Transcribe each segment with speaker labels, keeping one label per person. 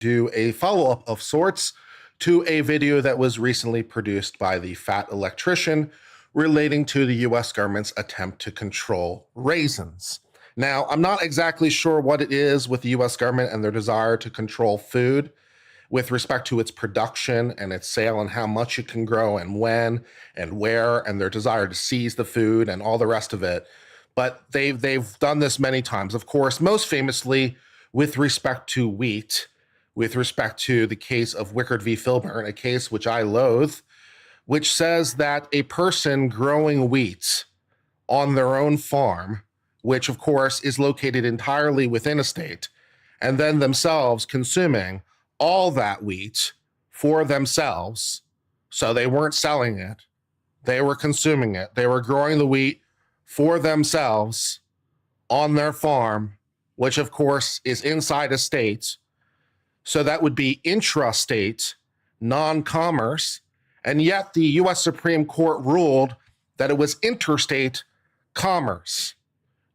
Speaker 1: do a follow-up of sorts to a video that was recently produced by the Fat Electrician relating to the US government's attempt to control raisins. Now, I'm not exactly sure what it is with the US government and their desire to control food with respect to its production and its sale and how much it can grow and when and where, and their desire to seize the food and all the rest of it. But they've done this many times, of course, most famously with respect to wheat, with respect to the case of Wickard v. Filburn, a case which I loathe, which says that a person growing wheat on their own farm, which of course is located entirely within a state, and then themselves consuming all that wheat for themselves, so they weren't selling it, they were consuming it, they were growing the wheat for themselves on their farm, which of course is inside a state, so that would be intrastate non-commerce, and yet the US Supreme Court ruled that it was interstate commerce.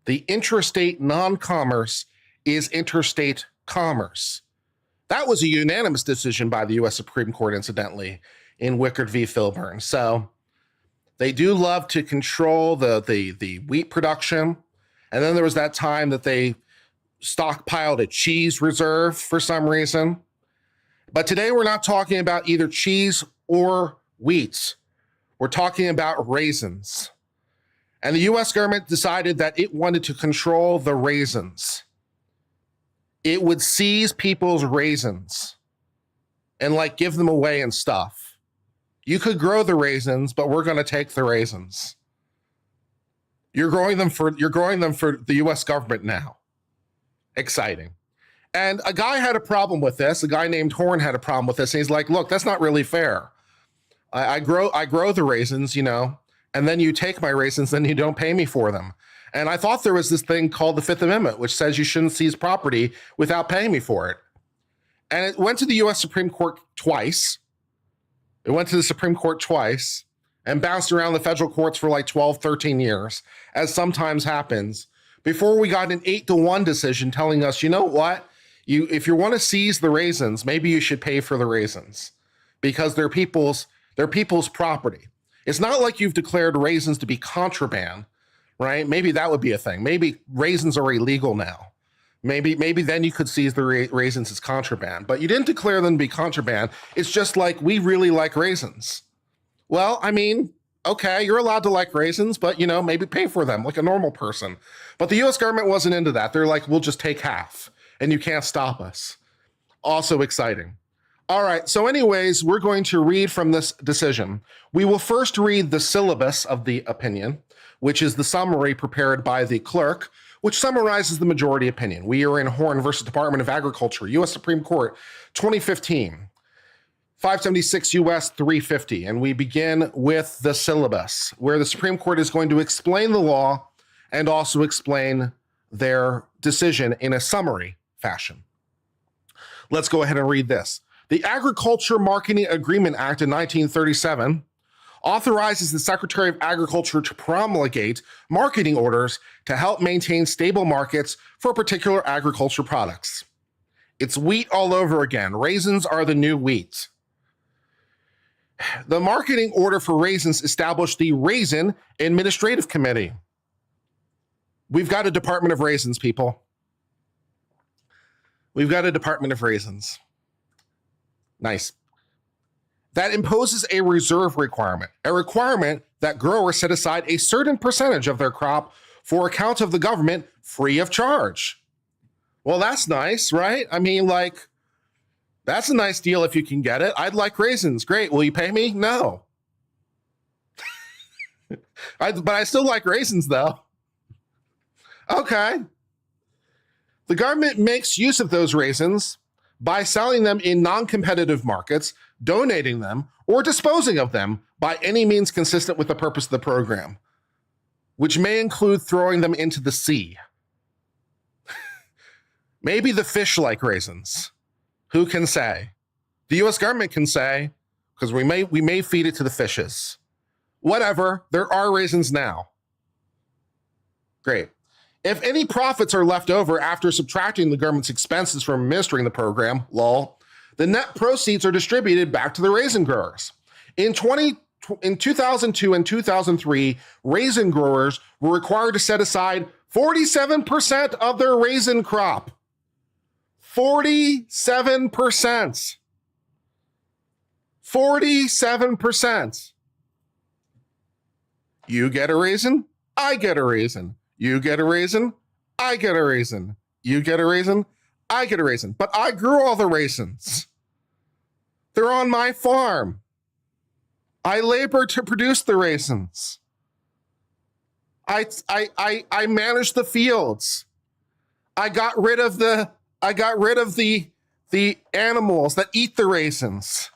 Speaker 1: The intrastate non-commerce is interstate commerce. That was a unanimous decision by the US Supreme Court, incidentally, in Wickard v. Filburn. So they do love to control the wheat production. And then there was that time that they stockpiled a cheese reserve for some reason. But today we're not talking about either cheese or wheat. We're talking about raisins. And the US government decided that it wanted to control the raisins. It would seize people's raisins and like give them away and stuff. You could grow the raisins, but we're going to take the raisins. You're growing them for the US government now. Exciting. And a guy had a problem with this. A guy named Horn had a problem with this. And he's like, look, that's not really fair. I grow the raisins, and then you take my raisins and you don't pay me for them. And I thought there was this thing called the Fifth Amendment, which says you shouldn't seize property without paying me for it. And it went to the US Supreme Court twice. It went to the Supreme Court twice and bounced around the federal courts for like 12, 13 years, as sometimes happens, before we got an 8-1 decision telling us, you know what? If you want to seize the raisins, maybe you should pay for the raisins because they're people's property. It's not like you've declared raisins to be contraband, right? Maybe that would be a thing. Maybe raisins are illegal now. Maybe then you could seize the raisins as contraband, but you didn't declare them to be contraband. It's just like, we really like raisins. Well, I mean, okay, you're allowed to like raisins, but maybe pay for them like a normal person. But the US government wasn't into that. They're like, we'll just take half and you can't stop us. Also exciting. All right, so anyways, we're going to read from this decision. We will first read the syllabus of the opinion, which is the summary prepared by the clerk, which summarizes the majority opinion. We are in Horn versus Department of Agriculture, US Supreme Court, 2015, 576 US 350. And we begin with the syllabus, where the Supreme Court is going to explain the law and also explain their decision in a summary fashion. Let's go ahead and read this. The Agriculture Marketing Agreement Act of 1937 authorizes the Secretary of Agriculture to promulgate marketing orders to help maintain stable markets for particular agriculture products. It's wheat all over again. Raisins are the new wheat. The marketing order for raisins established the Raisin Administrative Committee. We've got a Department of Raisins, people. We've got a Department of Raisins. Nice. That imposes a reserve requirement, a requirement that growers set aside a certain percentage of their crop for account of the government free of charge. Well, that's nice, right? I mean, like, that's a nice deal if you can get it. I'd like raisins. Great. Will you pay me? No. But I still like raisins, though. Okay. The government makes use of those raisins by selling them in non-competitive markets, donating them, or disposing of them by any means consistent with the purpose of the program, which may include throwing them into the sea. Maybe the fish like raisins. Who can say? The US government can say, because we may feed it to the fishes. Whatever, there are raisins now. Great. If any profits are left over after subtracting the government's expenses from administering the program, lol, The net proceeds are distributed back to the raisin growers. In 2002 and 2003, raisin growers were required to set aside 47% of their raisin crop. 47%. 47%. You get a raisin, I get a raisin. You get a raisin, I get a raisin. You get a raisin, I get a raisin. But I grew all the raisins. They're on my farm. I labor to produce the raisins. I manage the fields. I got rid of the animals that eat the raisins.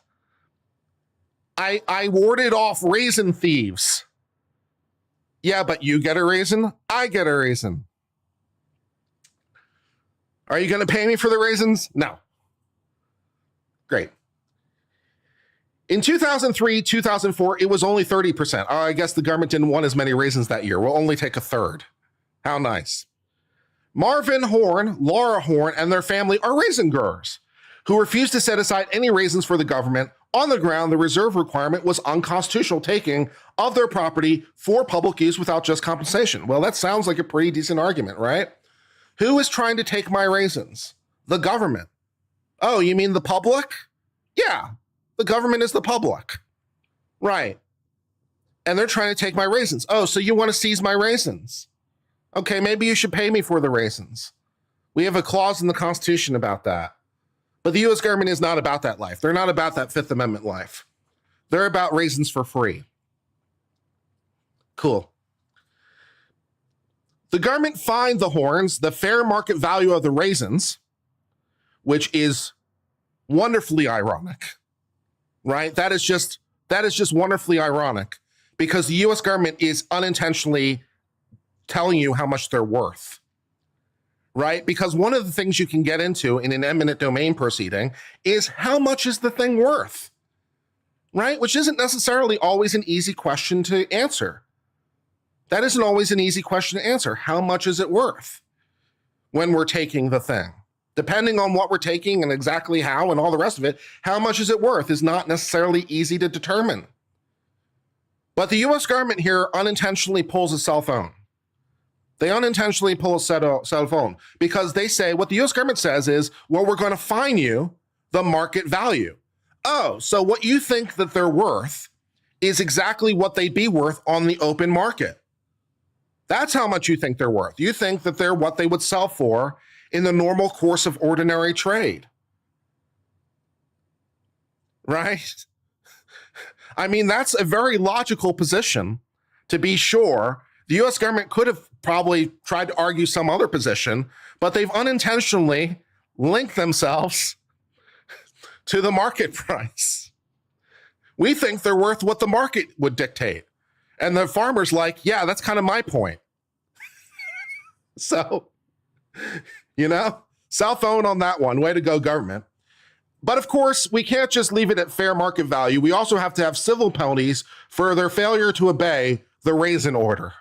Speaker 1: I warded off raisin thieves. Yeah, but you get a raisin, I get a raisin. Are you going to pay me for the raisins? No. Great. In 2003, 2004, it was only 30%. Oh, I guess the government didn't want as many raisins that year. We'll only take a third. How nice. Marvin Horn, Laura Horn, and their family are raisin growers who refused to set aside any raisins for the government on the ground the reserve requirement was unconstitutional taking of their property for public use without just compensation. Well, that sounds like a pretty decent argument, right? Who is trying to take my raisins? The government. Oh, you mean the public? Yeah, the government is the public. Right. And they're trying to take my raisins. Oh, so you want to seize my raisins? Okay, maybe you should pay me for the raisins. We have a clause in the Constitution about that. But the US government is not about that life. They're not about that Fifth Amendment life. They're about raisins for free. Cool. The government fined the Horns the fair market value of the raisins, which is wonderfully ironic, right? That is just wonderfully ironic because the US government is unintentionally telling you how much they're worth. Right? Because one of the things you can get into in an eminent domain proceeding is how much is the thing worth, right? Which isn't necessarily always an easy question to answer. That isn't always an easy question to answer. How much is it worth when we're taking the thing? Depending on what we're taking and exactly how and all the rest of it, how much is it worth is not necessarily easy to determine. But the US government here unintentionally pulls a cell phone. They unintentionally pull a cell phone because they say what the US government says is, well, we're going to fine you the market value. Oh, so what you think that they're worth is exactly what they'd be worth on the open market. That's how much you think they're worth. You think that they're what they would sell for in the normal course of ordinary trade. Right? I mean, that's a very logical position to be sure. The US government could have probably tried to argue some other position, but they've unintentionally linked themselves to the market price. We think they're worth what the market would dictate. And the farmer's like, yeah, that's kind of my point. So, cell phone on that one. Way to go, government. But of course, we can't just leave it at fair market value. We also have to have civil penalties for their failure to obey the raisin order.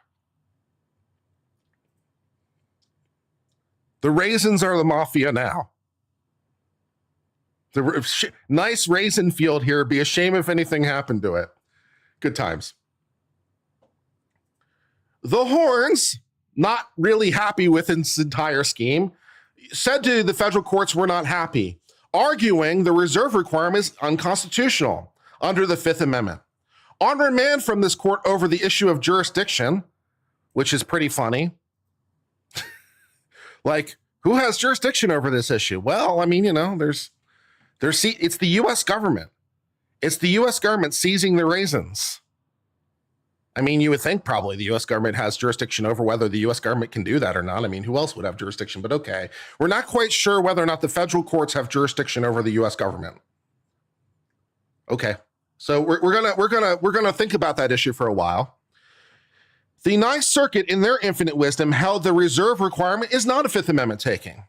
Speaker 1: The raisins are the mafia now. The nice raisin field here. It'd be a shame if anything happened to it. Good times. The Horns, not really happy with this entire scheme, said to the federal courts, we're not happy, arguing the reserve requirement is unconstitutional under the Fifth Amendment. On remand from this court over the issue of jurisdiction, which is pretty funny. Like, who has jurisdiction over this issue? Well, I mean, it's the US government. It's the US government seizing the raisins. I mean, you would think probably the US government has jurisdiction over whether the US government can do that or not. I mean, who else would have jurisdiction? But okay. We're not quite sure whether or not the federal courts have jurisdiction over the US government. Okay. So we're gonna think about that issue for a while. The Ninth Circuit, in their infinite wisdom, held the reserve requirement is not a Fifth Amendment taking.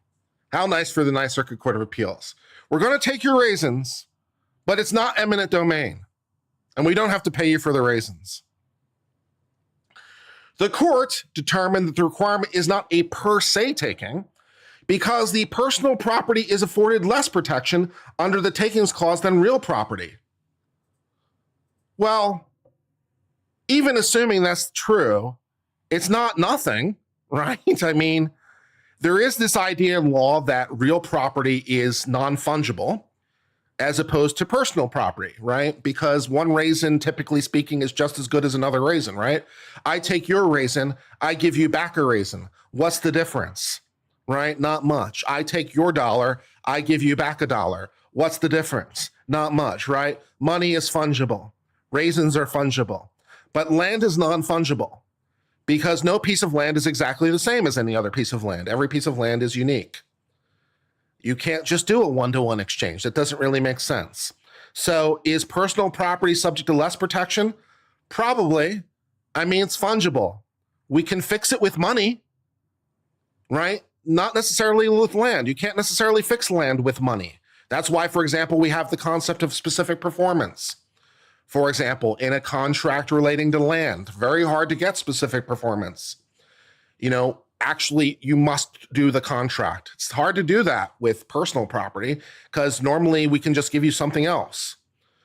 Speaker 1: How nice for the Ninth Circuit Court of Appeals. We're going to take your raisins, but it's not eminent domain, and we don't have to pay you for the raisins. The court determined that the requirement is not a per se taking because the personal property is afforded less protection under the takings clause than real property. Well, even assuming that's true, it's not nothing, right? I mean, there is this idea in law that real property is non-fungible as opposed to personal property, right? Because one raisin, typically speaking, is just as good as another raisin, right? I take your raisin, I give you back a raisin. What's the difference, right? Not much. I take your dollar, I give you back a dollar. What's the difference? Not much, right? Money is fungible. Raisins are fungible. But land is non-fungible because no piece of land is exactly the same as any other piece of land. Every piece of land is unique. You can't just do a one-to-one exchange. That doesn't really make sense. So is personal property subject to less protection? Probably. I mean, it's fungible. We can fix it with money, right? Not necessarily with land. You can't necessarily fix land with money. That's why, for example, we have the concept of specific performance. For example, in a contract relating to land, very hard to get specific performance. Actually, you must do the contract. It's hard to do that with personal property because normally we can just give you something else.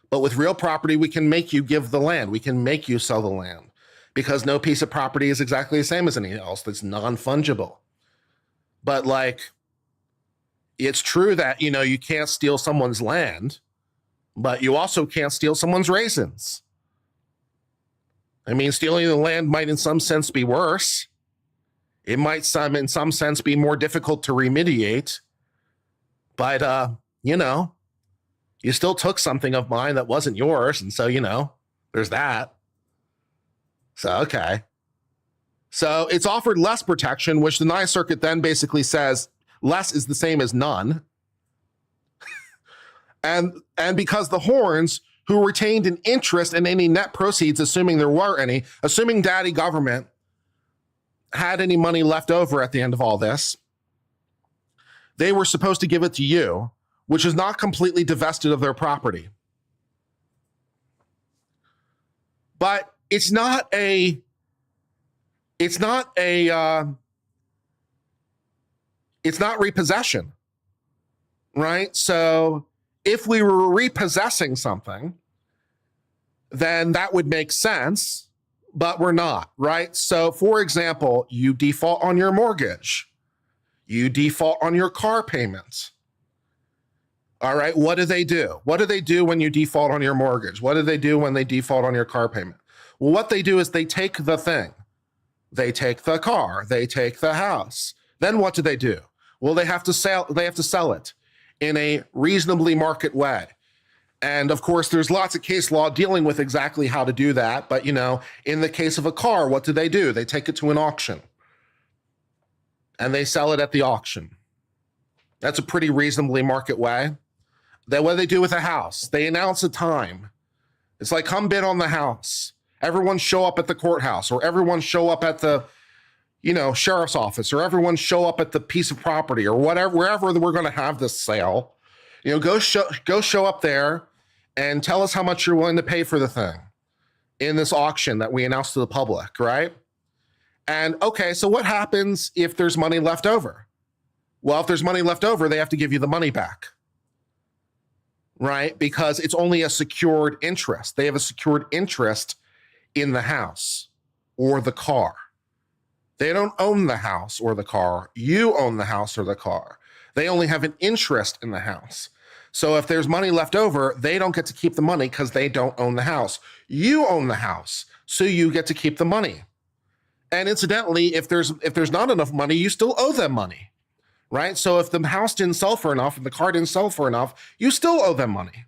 Speaker 1: But with real property, we can make you give the land. We can make you sell the land because no piece of property is exactly the same as anything else that's non-fungible. But it's true that, you can't steal someone's land, but you also can't steal someone's raisins. I mean, stealing the land might in some sense be worse. It might in some sense be more difficult to remediate, but you still took something of mine that wasn't yours, and so there's that. So okay. So it's offered less protection, which the Ninth Circuit then basically says less is the same as none. and because the Horns, who retained an interest in any net proceeds, assuming there were any, assuming daddy government had any money left over at the end of all this, they were supposed to give it to you, which is not completely divested of their property. But it's not repossession, right? So if we were repossessing something, then that would make sense. But we're not, right? So for example, you default on your mortgage. You default on your car payments. All right, what do they do? What do they do when you default on your mortgage? What do they do when they default on your car payment? Well, what they do is they take the thing. They take the car, they take the house. Then what do? Well, they have to sell it in a reasonably market way. And of course, there's lots of case law dealing with exactly how to do that. But, in the case of a car, what do? They take it to an auction and they sell it at the auction. That's a pretty reasonably market way. Then what do they do with a house? They announce a time. It's like, come bid on the house. Everyone show up at the courthouse, or everyone show up at the, sheriff's office, or everyone show up at the piece of property, or whatever, wherever we're going to have this sale. Go show up there and tell us how much you're willing to pay for the thing in this auction that we announce to the public, right? And okay, so what happens if there's money left over? Well, if there's money left over, they have to give you the money back, right? Because it's only a secured interest. They have a secured interest in the house or the car. They don't own the house or the car. You own the house or the car. They only have an interest in the house. So if there's money left over, they don't get to keep the money because they don't own the house. You own the house, so you get to keep the money. And incidentally, if there's not enough money, you still owe them money, right? So if the house didn't sell for enough and the car didn't sell for enough, you still owe them money,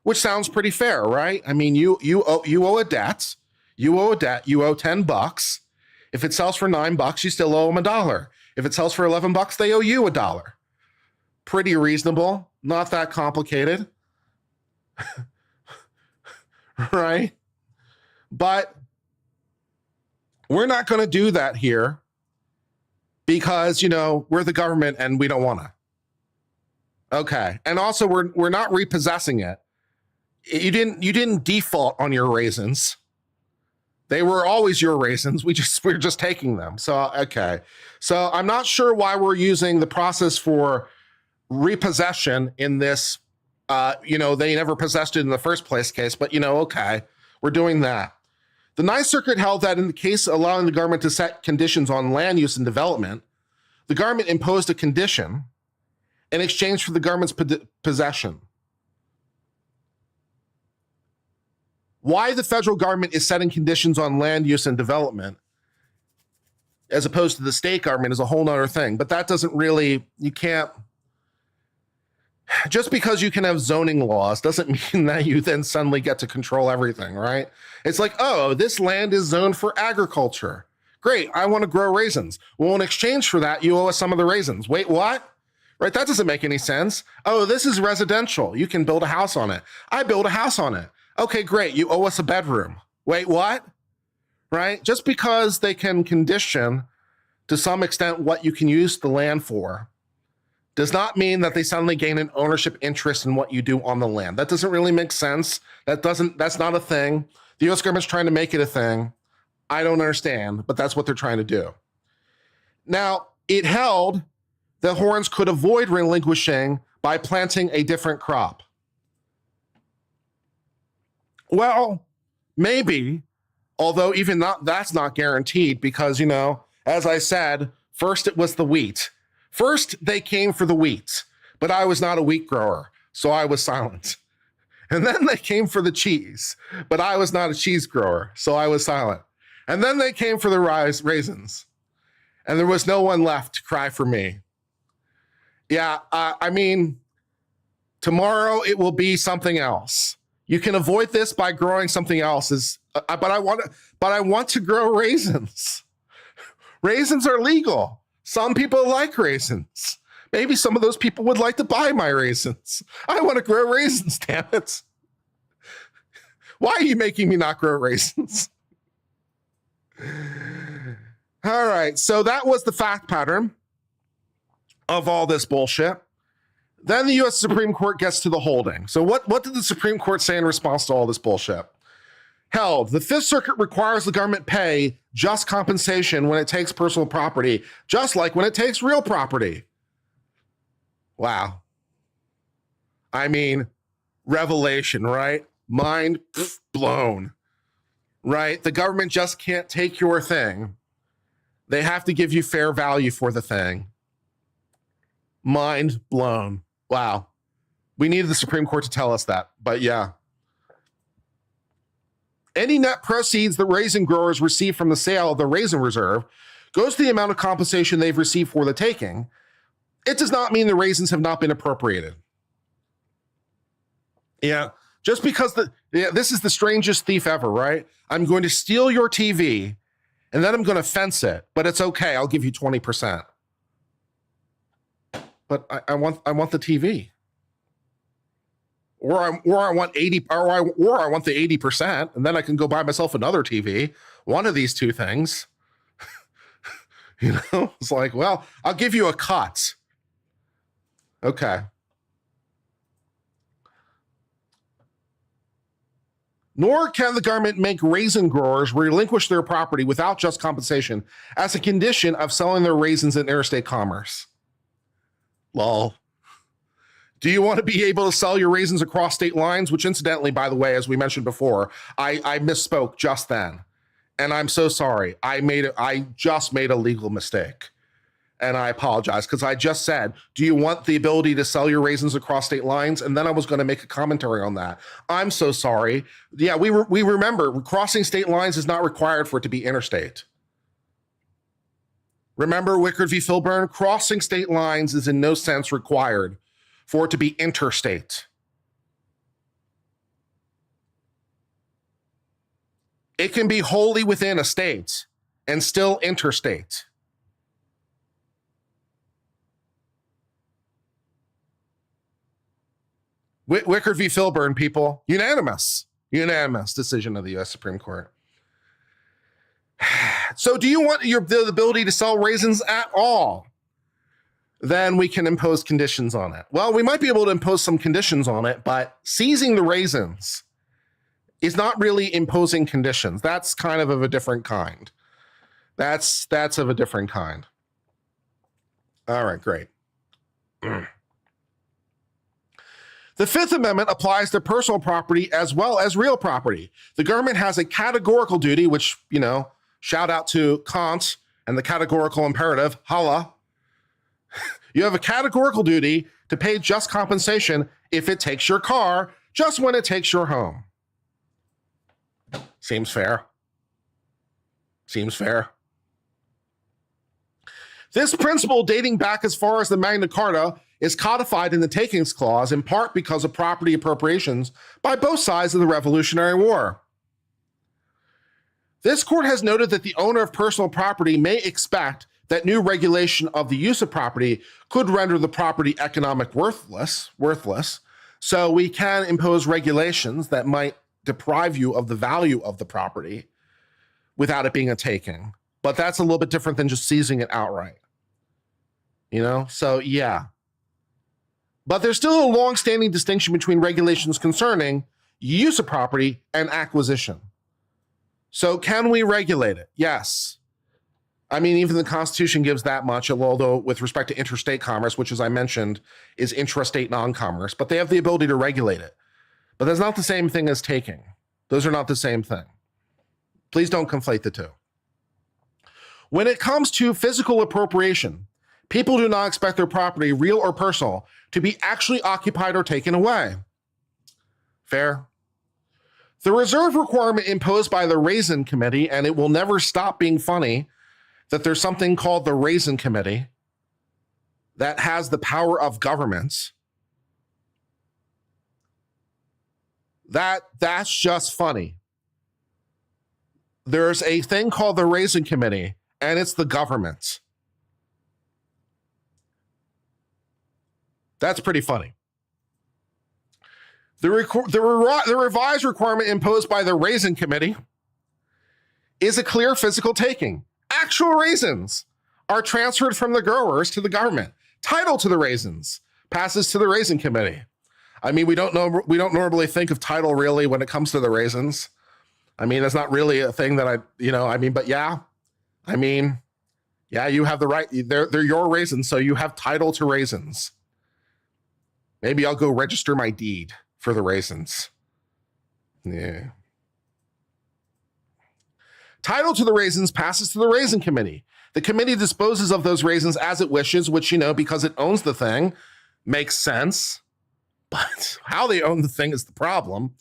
Speaker 1: which sounds pretty fair, right? I mean, you owe a debt. You owe $10. If it sells for $9, you still owe them $1. If it sells for $11, they owe you $1. Pretty reasonable, not that complicated, right? But we're not going to do that here because, we're the government and we don't want to. Okay. And also we're not repossessing it. You didn't default on your raisins. They were always your raisins. We're just taking them. So, okay. So I'm not sure why we're using the process for repossession in this, they never possessed it in the first place case, but okay, we're doing that. The Ninth Circuit held that in the case allowing the government to set conditions on land use and development, the government imposed a condition in exchange for the government's possession. Why the federal government is setting conditions on land use and development as opposed to the state government is a whole nother thing. But that doesn't really, you can't, just because you can have zoning laws doesn't mean that you then suddenly get to control everything, right? It's like, oh, this land is zoned for agriculture. Great, I want to grow raisins. Well, in exchange for that, you owe us some of the raisins. Wait, what? Right, that doesn't make any sense. Oh, this is residential. You can build a house on it. I build a house on it. Okay, great, you owe us a bedroom. Wait, what? Right, just because they can condition to some extent what you can use the land for does not mean that they suddenly gain an ownership interest in what you do on the land. That doesn't really make sense. That's not a thing. The US government's trying to make it a thing. I don't understand, but that's what they're trying to do. Now, it held that Horns could avoid relinquishing by planting a different crop. Well, maybe, although even that's not guaranteed because, as I said, first it was the wheat. First, they came for the wheat, but I was not a wheat grower, so I was silent. And then they came for the cheese, but I was not a cheese grower, so I was silent. And then they came for the raisins, and there was no one left to cry for me. Yeah, tomorrow it will be something else. You can avoid this by growing something else. But I want to grow raisins. Raisins are legal. Some people like raisins. Maybe some of those people would like to buy my raisins. I want to grow raisins, damn it. Why are you making me not grow raisins? All right, so that was the fact pattern of all this bullshit. Then the U.S. Supreme Court gets to the holding. So what did the Supreme Court say in response to all this bullshit? Held, the Fifth Circuit requires the government pay just compensation when it takes personal property, just like when it takes real property. Wow. Revelation, right? Mind blown, right? The government just can't take your thing. They have to give you fair value for the thing. Mind blown. Wow. We needed the Supreme Court to tell us that, but yeah. Any net proceeds that raisin growers receive from the sale of the raisin reserve goes to the amount of compensation they've received for the taking. It does not mean the raisins have not been appropriated. Yeah, just because this is the strangest thief ever, right? I'm going to steal your TV and then I'm going to fence it, but it's okay. I'll give you 20%. But I want the TV. Or I want 80, or I want the 80%, and then I can go buy myself another TV. One of these two things. It's like, well, I'll give you a cut. Okay. Nor can the government make raisin growers relinquish their property without just compensation as a condition of selling their raisins in interstate commerce. Lol. Do you want to be able to sell your raisins across state lines? Which incidentally, by the way, as we mentioned before, I misspoke just then. And I'm so sorry. I just made a legal mistake. And I apologize because I just said, do you want the ability to sell your raisins across state lines? And then I was going to make a commentary on that. I'm so sorry. Yeah, we remember crossing state lines is not required for it to be interstate. Remember Wickard v. Filburn? Crossing state lines is in no sense required for it to be interstate. It can be wholly within a state and still interstate. Wickard v. Filburn, people. Unanimous decision of the U.S. Supreme Court. So do you want the ability to sell raisins at all? Then we can impose conditions on it. Well, we might be able to impose some conditions on it, but seizing the raisins is not really imposing conditions. That's kind of a different kind. That's of a different kind. All right, great. The Fifth Amendment applies to personal property as well as real property. The government has a categorical duty, which, shout out to Kant and the categorical imperative, holla. You have a categorical duty to pay just compensation if it takes your car, just when it takes your home. Seems fair. Seems fair. This principle, dating back as far as the Magna Carta, is codified in the Takings Clause, in part because of property appropriations by both sides of the Revolutionary War. This court has noted that the owner of personal property may expect that new regulation of the use of property could render the property economic worthless. So we can impose regulations that might deprive you of the value of the property without it being a taking. But that's a little bit different than just seizing it outright. So yeah. But there's still a long-standing distinction between regulations concerning use of property and acquisition. So can we regulate it? Yes. I mean, even the Constitution gives that much, although with respect to interstate commerce, which, as I mentioned, is intrastate non-commerce, but they have the ability to regulate it. But that's not the same thing as taking. Those are not the same thing. Please don't conflate the two. When it comes to physical appropriation, people do not expect their property, real or personal, to be actually occupied or taken away. Fair. The reserve requirement imposed by the Raisin Committee, and it will never stop being funny that there's something called the Raisin Committee that has the power of governments. That's just funny. There's a thing called the Raisin Committee, and it's the government. That's pretty funny. The revised requirement imposed by the Raisin Committee is a clear physical taking. Actual raisins are transferred from the growers to the government. Title to the raisins passes to the Raisin Committee. I mean, we don't normally think of title really when it comes to the raisins. I mean, that's not really a thing that but yeah. I mean, yeah, you have the right. They're your raisins, so you have title to raisins. Maybe I'll go register my deed for the raisins. Yeah. Title to the raisins passes to the Raisin Committee. The committee disposes of those raisins as it wishes, which, because it owns the thing, makes sense. But how they own the thing is the problem.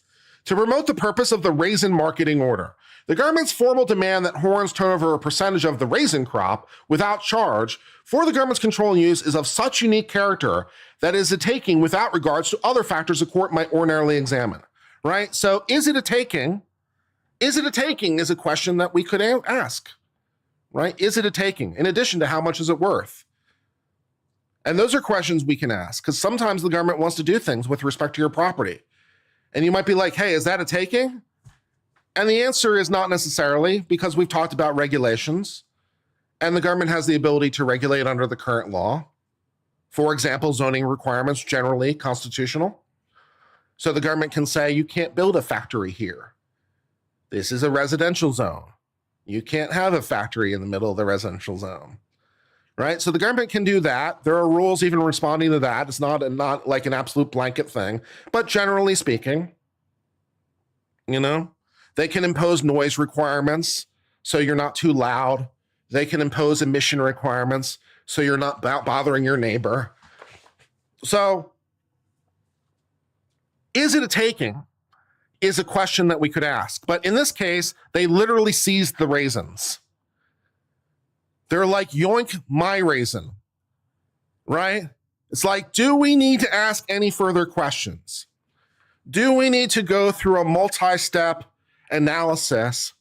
Speaker 1: To promote the purpose of the raisin marketing order, the government's formal demand that horns turn over a percentage of the raisin crop without charge for the government's control and use is of such unique character that it is a taking without regards to other factors the court might ordinarily examine, right? So is it a taking? Is it a taking is a question that we could ask, right? Is it a taking? In addition to how much is it worth? And those are questions we can ask because sometimes the government wants to do things with respect to your property. And you might be like, hey, is that a taking? And the answer is not necessarily, because we've talked about regulations and the government has the ability to regulate under the current law. For example, zoning requirements generally constitutional. So the government can say you can't build a factory here. This is a residential zone. You can't have a factory in the middle of the residential zone, right? So the government can do that. There are rules even responding to that. It's not like an absolute blanket thing, but generally speaking, they can impose noise requirements so you're not too loud. They can impose emission requirements so you're not bothering your neighbor. So is it a taking? Is a question that we could ask. But in this case, they literally seized the raisins. They're like, yoink my raisin, right? It's like, do we need to ask any further questions? Do we need to go through a multi-step analysis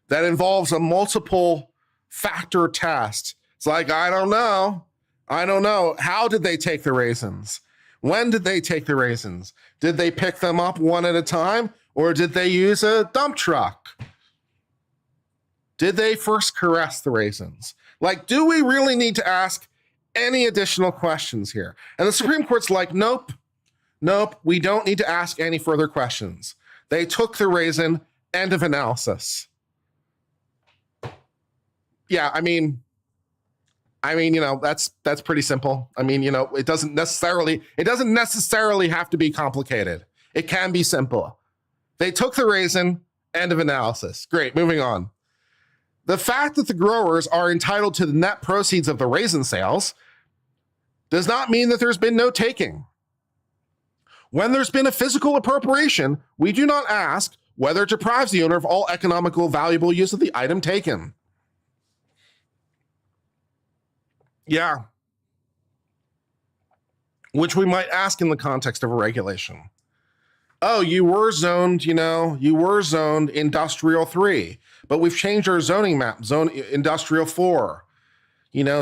Speaker 1: that involves a multiple factor test? It's like, I don't know. How did they take the raisins? When did they take the raisins? Did they pick them up one at a time, or did they use a dump truck? Did they first caress the raisins? Like, do we really need to ask any additional questions here? And the Supreme Court's like, nope, we don't need to ask any further questions. They took the raisin. End of analysis. Yeah, I mean, that's pretty simple. I mean, it doesn't necessarily have to be complicated. It can be simple. They took the raisin. End of analysis. Great, moving on. The fact that the growers are entitled to the net proceeds of the raisin sales does not mean that there's been no taking. When there's been a physical appropriation, we do not ask whether it deprives the owner of all economical valuable use of the item taken. Yeah. Which we might ask in the context of a regulation. Oh, you were zoned industrial 3, but we've changed our zoning map, zone industrial 4,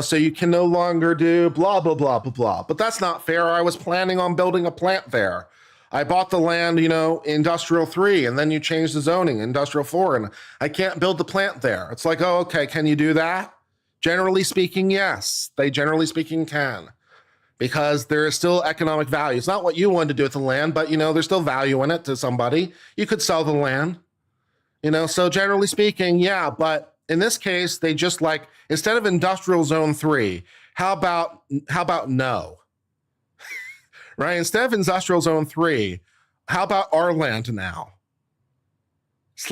Speaker 1: so you can no longer do blah, blah, blah, blah, blah. But that's not fair. I was planning on building a plant there. I bought the land, industrial 3, and then you changed the zoning, industrial 4, and I can't build the plant there. It's like, oh, okay, can you do that? Generally speaking, yes. They generally speaking can. Because there is still economic value. It's not what you wanted to do with the land, but there's still value in it to somebody. You could sell the land, so generally speaking, yeah. But in this case, they just instead of industrial zone 3, how about no? Right? Instead of industrial zone 3, how about our land now? It's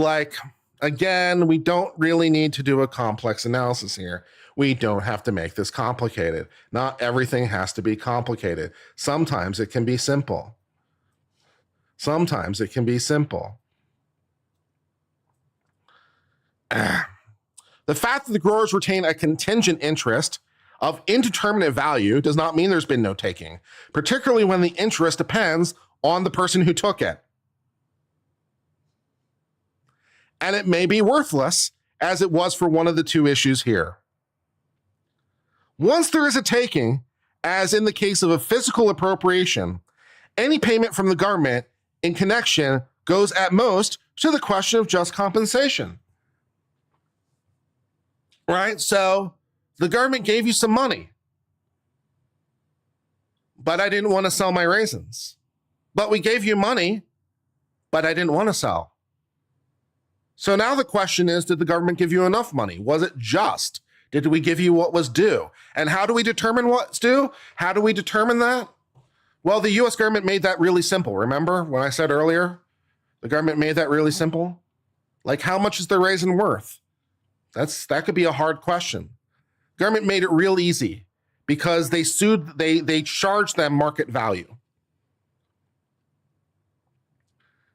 Speaker 1: again, we don't really need to do a complex analysis here. We don't have to make this complicated. Not everything has to be complicated. Sometimes it can be simple. Sometimes it can be simple. The fact that the growers retain a contingent interest of indeterminate value does not mean there's been no taking, particularly when the interest depends on the person who took it. And it may be worthless, as it was for one of the two issues here. Once there is a taking, as in the case of a physical appropriation, any payment from the government in connection goes at most to the question of just compensation. Right? So the government gave you some money, but I didn't want to sell my raisins. But we gave you money, but I didn't want to sell. So now the question is, did the government give you enough money? Was it just? Did we give you what was due? And how do we determine what's due? How do we determine that? Well, the US government made that really simple. Remember when I said earlier, the government made that really simple? How much is the raisin worth? That could be a hard question. Government made it real easy because they charged them market value.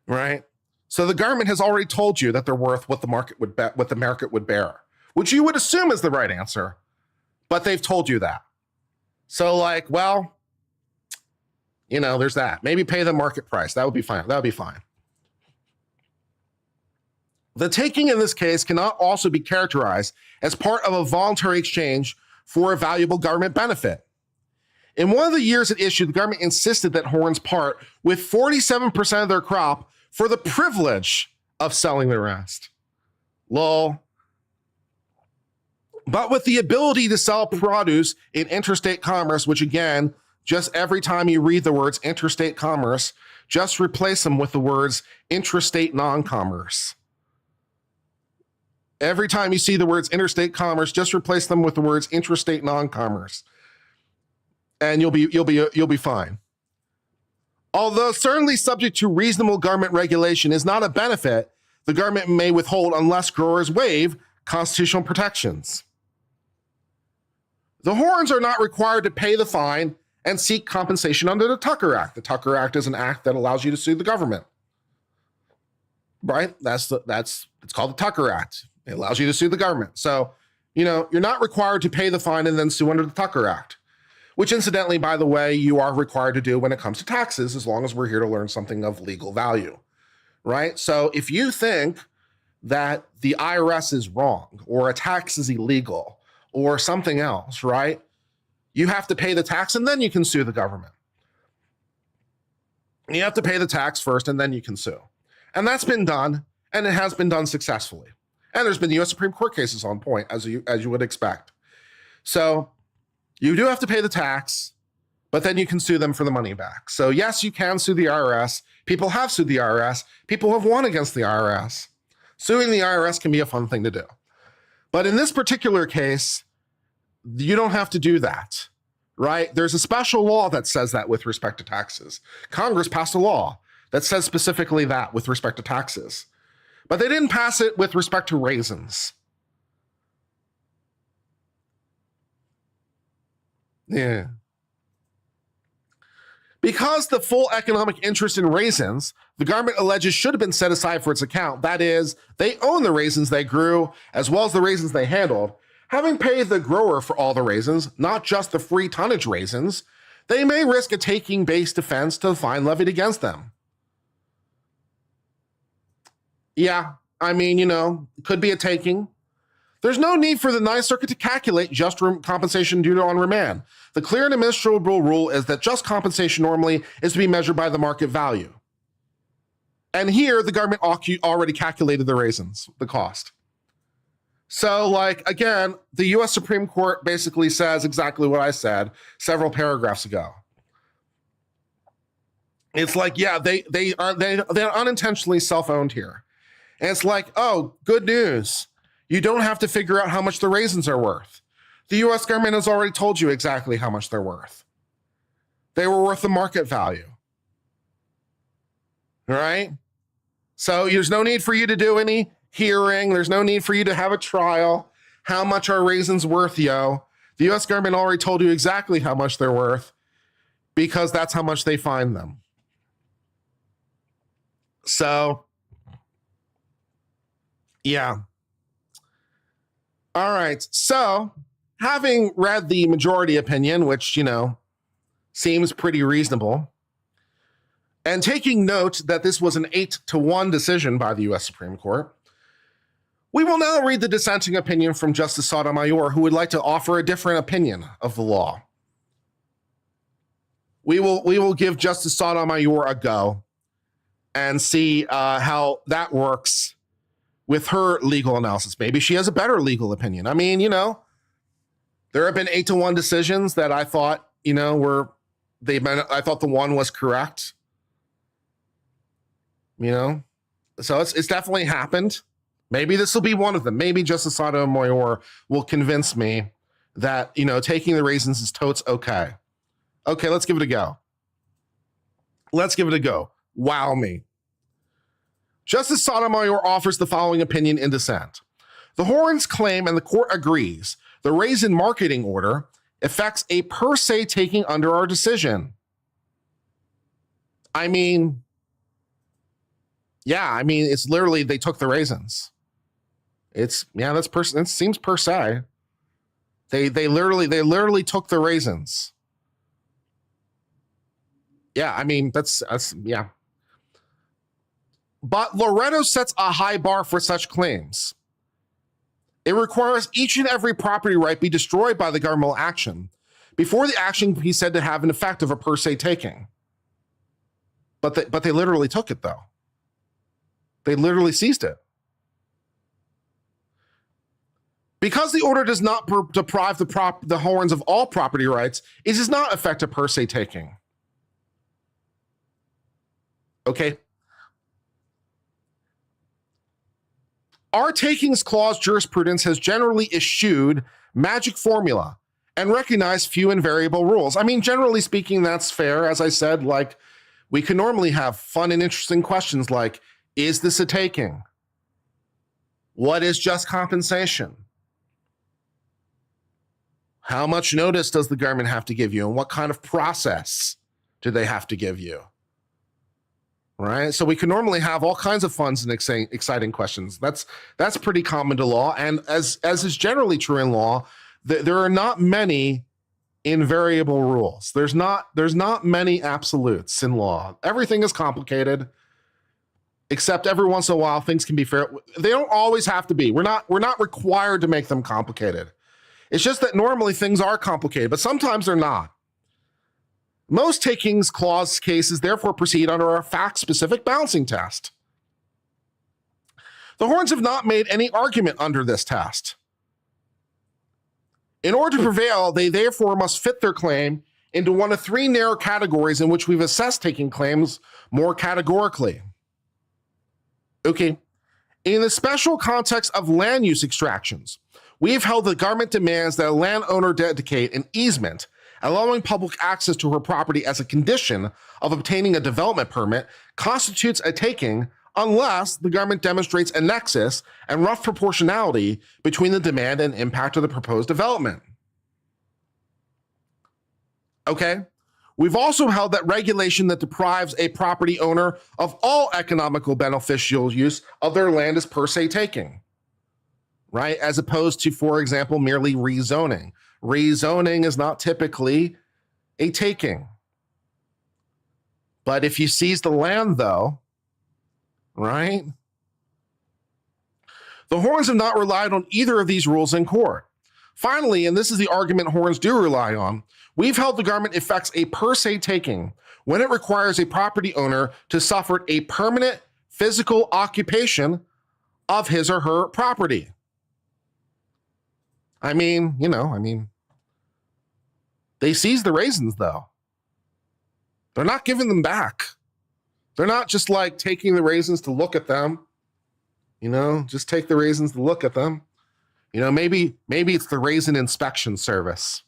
Speaker 1: Right? So the government has already told you that they're worth what the market would bear, which you would assume is the right answer, but they've told you that. So there's that. Maybe pay the market price. That would be fine. That would be fine. The taking in this case cannot also be characterized as part of a voluntary exchange for a valuable government benefit. In one of the years at issue, the government insisted that horns part with 47% of their crop for the privilege of selling the rest. Lol. But with the ability to sell produce in interstate commerce, which again, just every time you read the words interstate commerce, just replace them with the words intrastate non-commerce. Every time you see the words interstate commerce, just replace them with the words intrastate non-commerce. And you'll be fine. Although certainly subject to reasonable government regulation is not a benefit, the government may withhold unless growers waive constitutional protections. The horns are not required to pay the fine and seek compensation under the Tucker Act. The Tucker Act is an act that allows you to sue the government. Right? It's called the Tucker Act. It allows you to sue the government. So, you're not required to pay the fine and then sue under the Tucker Act, which incidentally, by the way, you are required to do when it comes to taxes, as long as we're here to learn something of legal value, right? So if you think that the IRS is wrong or a tax is illegal or something else, right? You have to pay the tax and then you can sue the government. You have to pay the tax first and then you can sue. And that's been done, and it has been done successfully. And there's been US Supreme Court cases on point, as you would expect. So you do have to pay the tax, but then you can sue them for the money back. So yes, you can sue the IRS. People have sued the IRS. People have won against the IRS. Suing the IRS can be a fun thing to do. But in this particular case, you don't have to do that, right? There's a special law that says that with respect to taxes. Congress passed a law that says specifically that with respect to taxes. But they didn't pass it with respect to raisins. Yeah. Because the full economic interest in raisins, the government alleges should have been set aside for its account. That is, they own the raisins they grew, as well as the raisins they handled. Having paid the grower for all the raisins, not just the free tonnage raisins, they may risk a taking-based defense to the fine levied against them. Yeah, I mean, it could be a taking. There's no need for the Ninth Circuit to calculate just compensation due on remand. The clear and administrable rule is that just compensation normally is to be measured by the market value. And here, the government already calculated the raisins, the cost. So, again, the U.S. Supreme Court basically says exactly what I said several paragraphs ago. It's they're unintentionally self-owned here. And it's oh, good news. You don't have to figure out how much the raisins are worth. The U.S. government has already told you exactly how much they're worth. They were worth the market value. All right? So there's no need for you to do any hearing. There's no need for you to have a trial. How much are raisins worth, yo? The U.S. government already told you exactly how much they're worth because that's how much they find them. So, yeah. All right. So, having read the majority opinion, which, seems pretty reasonable, and taking note that this was an 8-1 decision by the U.S. Supreme Court, we will now read the dissenting opinion from Justice Sotomayor, who would like to offer a different opinion of the law. We will give Justice Sotomayor a go and see how that works with her legal analysis. Maybe she has a better legal opinion. I mean, there have been 8-1 decisions that I thought, I thought the one was correct. So it's definitely happened. Maybe this will be one of them. Maybe Justice Sotomayor will convince me that, taking the raisins is totes okay. Okay, let's give it a go. Wow me. Justice Sotomayor offers the following opinion in dissent. The Horns claim, and the court agrees, the raisin marketing order affects a per se taking under our decision. I mean, it's literally they took the raisins. That seems per se. They literally took the raisins. Yeah, that's yeah. But Loretto sets a high bar for such claims. It requires each and every property right be destroyed by the governmental action before the action can be said to have an effect of a per se taking. But they literally took it, though. They literally seized it. Because the order does not deprive the Horns of all property rights, it does not affect a per se taking. Okay. Our takings clause jurisprudence has generally eschewed magic formula and recognized few and variable rules. Generally speaking, that's fair. As I said, we can normally have fun and interesting questions like, is this a taking? What is just compensation? How much notice does the government have to give you? And what kind of process do they have to give you? Right? So we can normally have all kinds of fun and exciting questions. That's pretty common to law. And as is generally true in law, there are not many invariable rules. There's not many absolutes in law. Everything is complicated, except every once in a while things can be fair. They don't always have to be. We're not required to make them complicated. It's just that normally things are complicated, but sometimes they're not. Most takings clause cases therefore proceed under a fact-specific balancing test. The Horns have not made any argument under this test. In order to prevail, they therefore must fit their claim into one of three narrow categories in which we've assessed taking claims more categorically. Okay, in the special context of land use extractions, we've held the government demands that a landowner dedicate an easement allowing public access to her property as a condition of obtaining a development permit constitutes a taking unless the government demonstrates a nexus and rough proportionality between the demand and impact of the proposed development. Okay? We've also held that regulation that deprives a property owner of all economical beneficial use of their land is per se taking, right? As opposed to, for example, merely rezoning. Rezoning is not typically a taking. But if you seize the land, though, right? The Horns have not relied on either of these rules in court. Finally, and this is the argument Horns do rely on, we've held the government effects a per se taking when it requires a property owner to suffer a permanent physical occupation of his or her property. I mean, they seized the raisins, though. They're not giving them back. They're not just like taking the raisins to look at them. Just take the raisins to look at them. Maybe it's the raisin inspection service.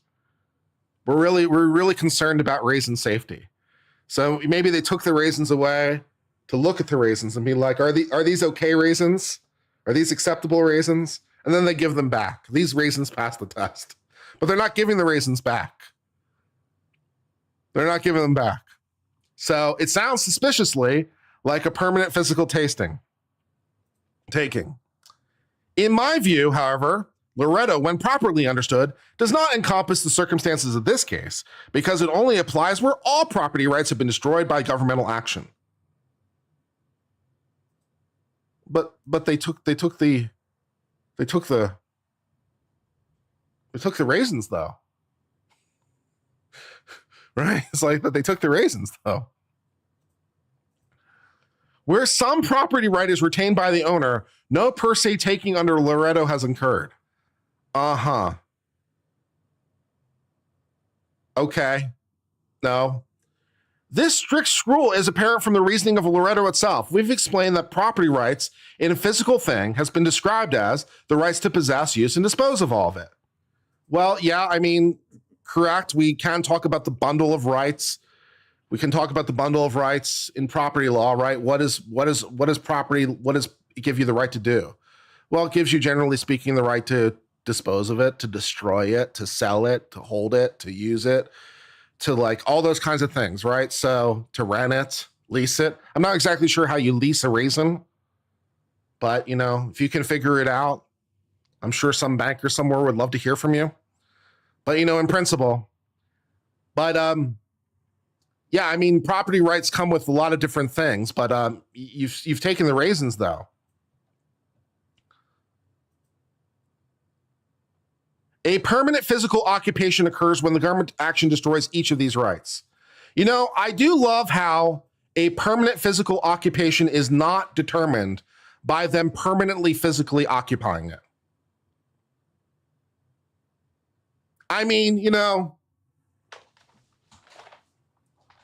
Speaker 1: We're really concerned about raisin safety. So maybe they took the raisins away to look at the raisins and be like, are these okay raisins? Are these acceptable raisins? And then they give them back. These raisins pass the test. But they're not giving the raisins back. They're not giving them back. So it sounds suspiciously like a permanent physical taking. In my view, however, Loretto, when properly understood, does not encompass the circumstances of this case because it only applies where all property rights have been destroyed by governmental action. But they took the raisins, though. Right? It's like, but they took the raisins, though. Where some property right is retained by the owner, no per se taking under Loretto has occurred. Okay. No. This strict rule is apparent from the reasoning of Loretto itself. We've explained that property rights in a physical thing has been described as the rights to possess, use, and dispose of all of it. Well, yeah, correct. We can talk about the bundle of rights. We can talk about the bundle of rights in property law, right? What is property? What does it give you the right to do? Well, it gives you, generally speaking, the right to dispose of it, to destroy it, to sell it, to hold it, to use it, to like all those kinds of things, right? So to rent it, lease it. I'm not exactly sure how you lease a raisin, but if you can figure it out, I'm sure some banker somewhere would love to hear from you. But in principle. But yeah, property rights come with a lot of different things, but you've taken the raisins, though. A permanent physical occupation occurs when the government action destroys each of these rights. I do love how a permanent physical occupation is not determined by them permanently physically occupying it.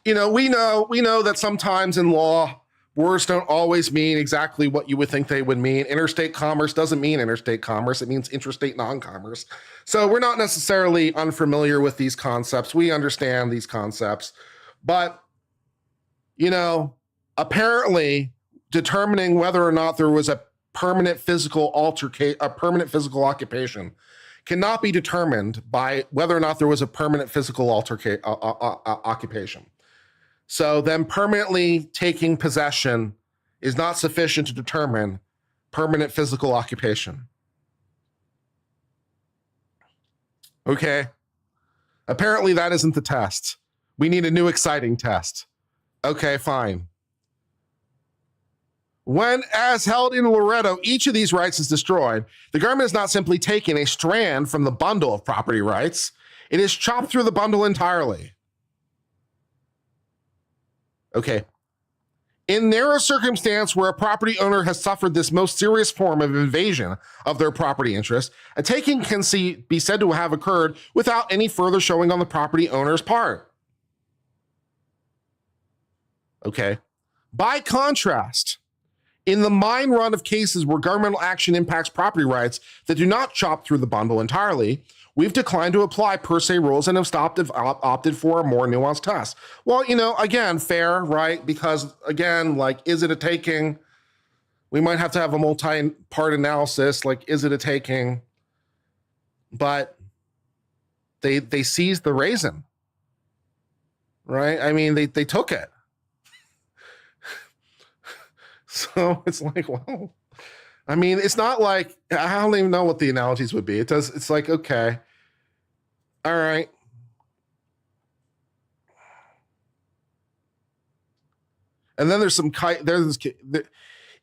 Speaker 1: We know that sometimes in law, words don't always mean exactly what you would think they would mean. Interstate commerce doesn't mean interstate commerce. It means interstate non-commerce. So we're not necessarily unfamiliar with these concepts. We understand these concepts. But, apparently determining whether or not there was a permanent physical occupation cannot be determined by whether or not there was a permanent physical occupation. So them permanently taking possession is not sufficient to determine permanent physical occupation. Okay. Apparently that isn't the test. We need a new exciting test. Okay, fine. When, as held in Loretto, each of these rights is destroyed, the government is not simply taking a strand from the bundle of property rights, it is chopped through the bundle entirely. Okay. In narrow circumstance where a property owner has suffered this most serious form of invasion of their property interest, a taking can be said to have occurred without any further showing on the property owner's part. Okay. By contrast, in the mine run of cases where governmental action impacts property rights that do not chop through the bundle entirely, we've declined to apply per se rules and have opted for a more nuanced test. Well, again, fair, right? Because again, like, is it a taking? We might have to have a multi-part analysis. Like, is it a taking? But they seized the raisin, right? I mean, they took it. So it's like, well, I mean, it's not like, I don't even know what the analogies would be. It's like, okay, all right. And then there's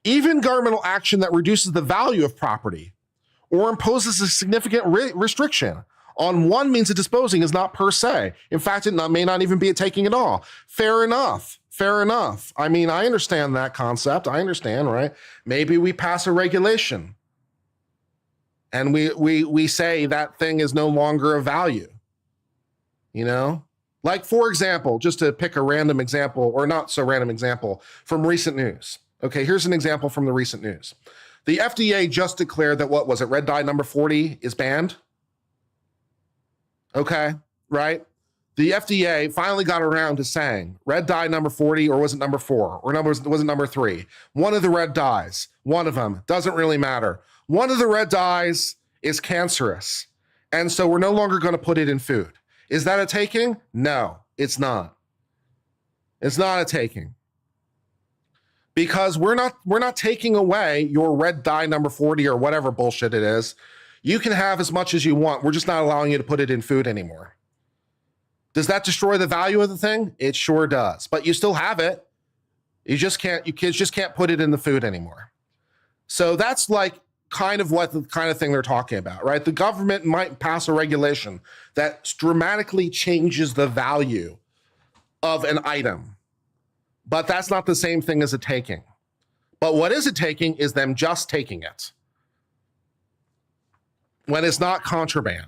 Speaker 1: even governmental action that reduces the value of property or imposes a significant restriction on one means of disposing is not per se. In fact, it may not even be a taking at all. Fair enough. I mean, I understand that concept. I understand, right? Maybe we pass a regulation and we say that thing is no longer of value. Like, for example, just to pick a random example, or not so random example, from recent news. Okay, here's an example from the recent news. The FDA just declared that, what was it, red dye number 40 is banned? Okay, right? The FDA finally got around to saying red dye number 40, or was it number 4, or was it number 3? One of the red dyes, one of them, doesn't really matter. One of the red dyes is cancerous, and so we're no longer going to put it in food. Is that a taking? No, it's not. It's not a taking. Because we're not taking away your red dye number 40 or whatever bullshit it is. You can have as much as you want. We're just not allowing you to put it in food anymore. Does that destroy the value of the thing? It sure does. But you still have it. You kids just can't put it in the food anymore. So that's like kind of what the kind of thing they're talking about, right? The government might pass a regulation that dramatically changes the value of an item. But that's not the same thing as a taking. But what is a taking is them just taking it when it's not contraband,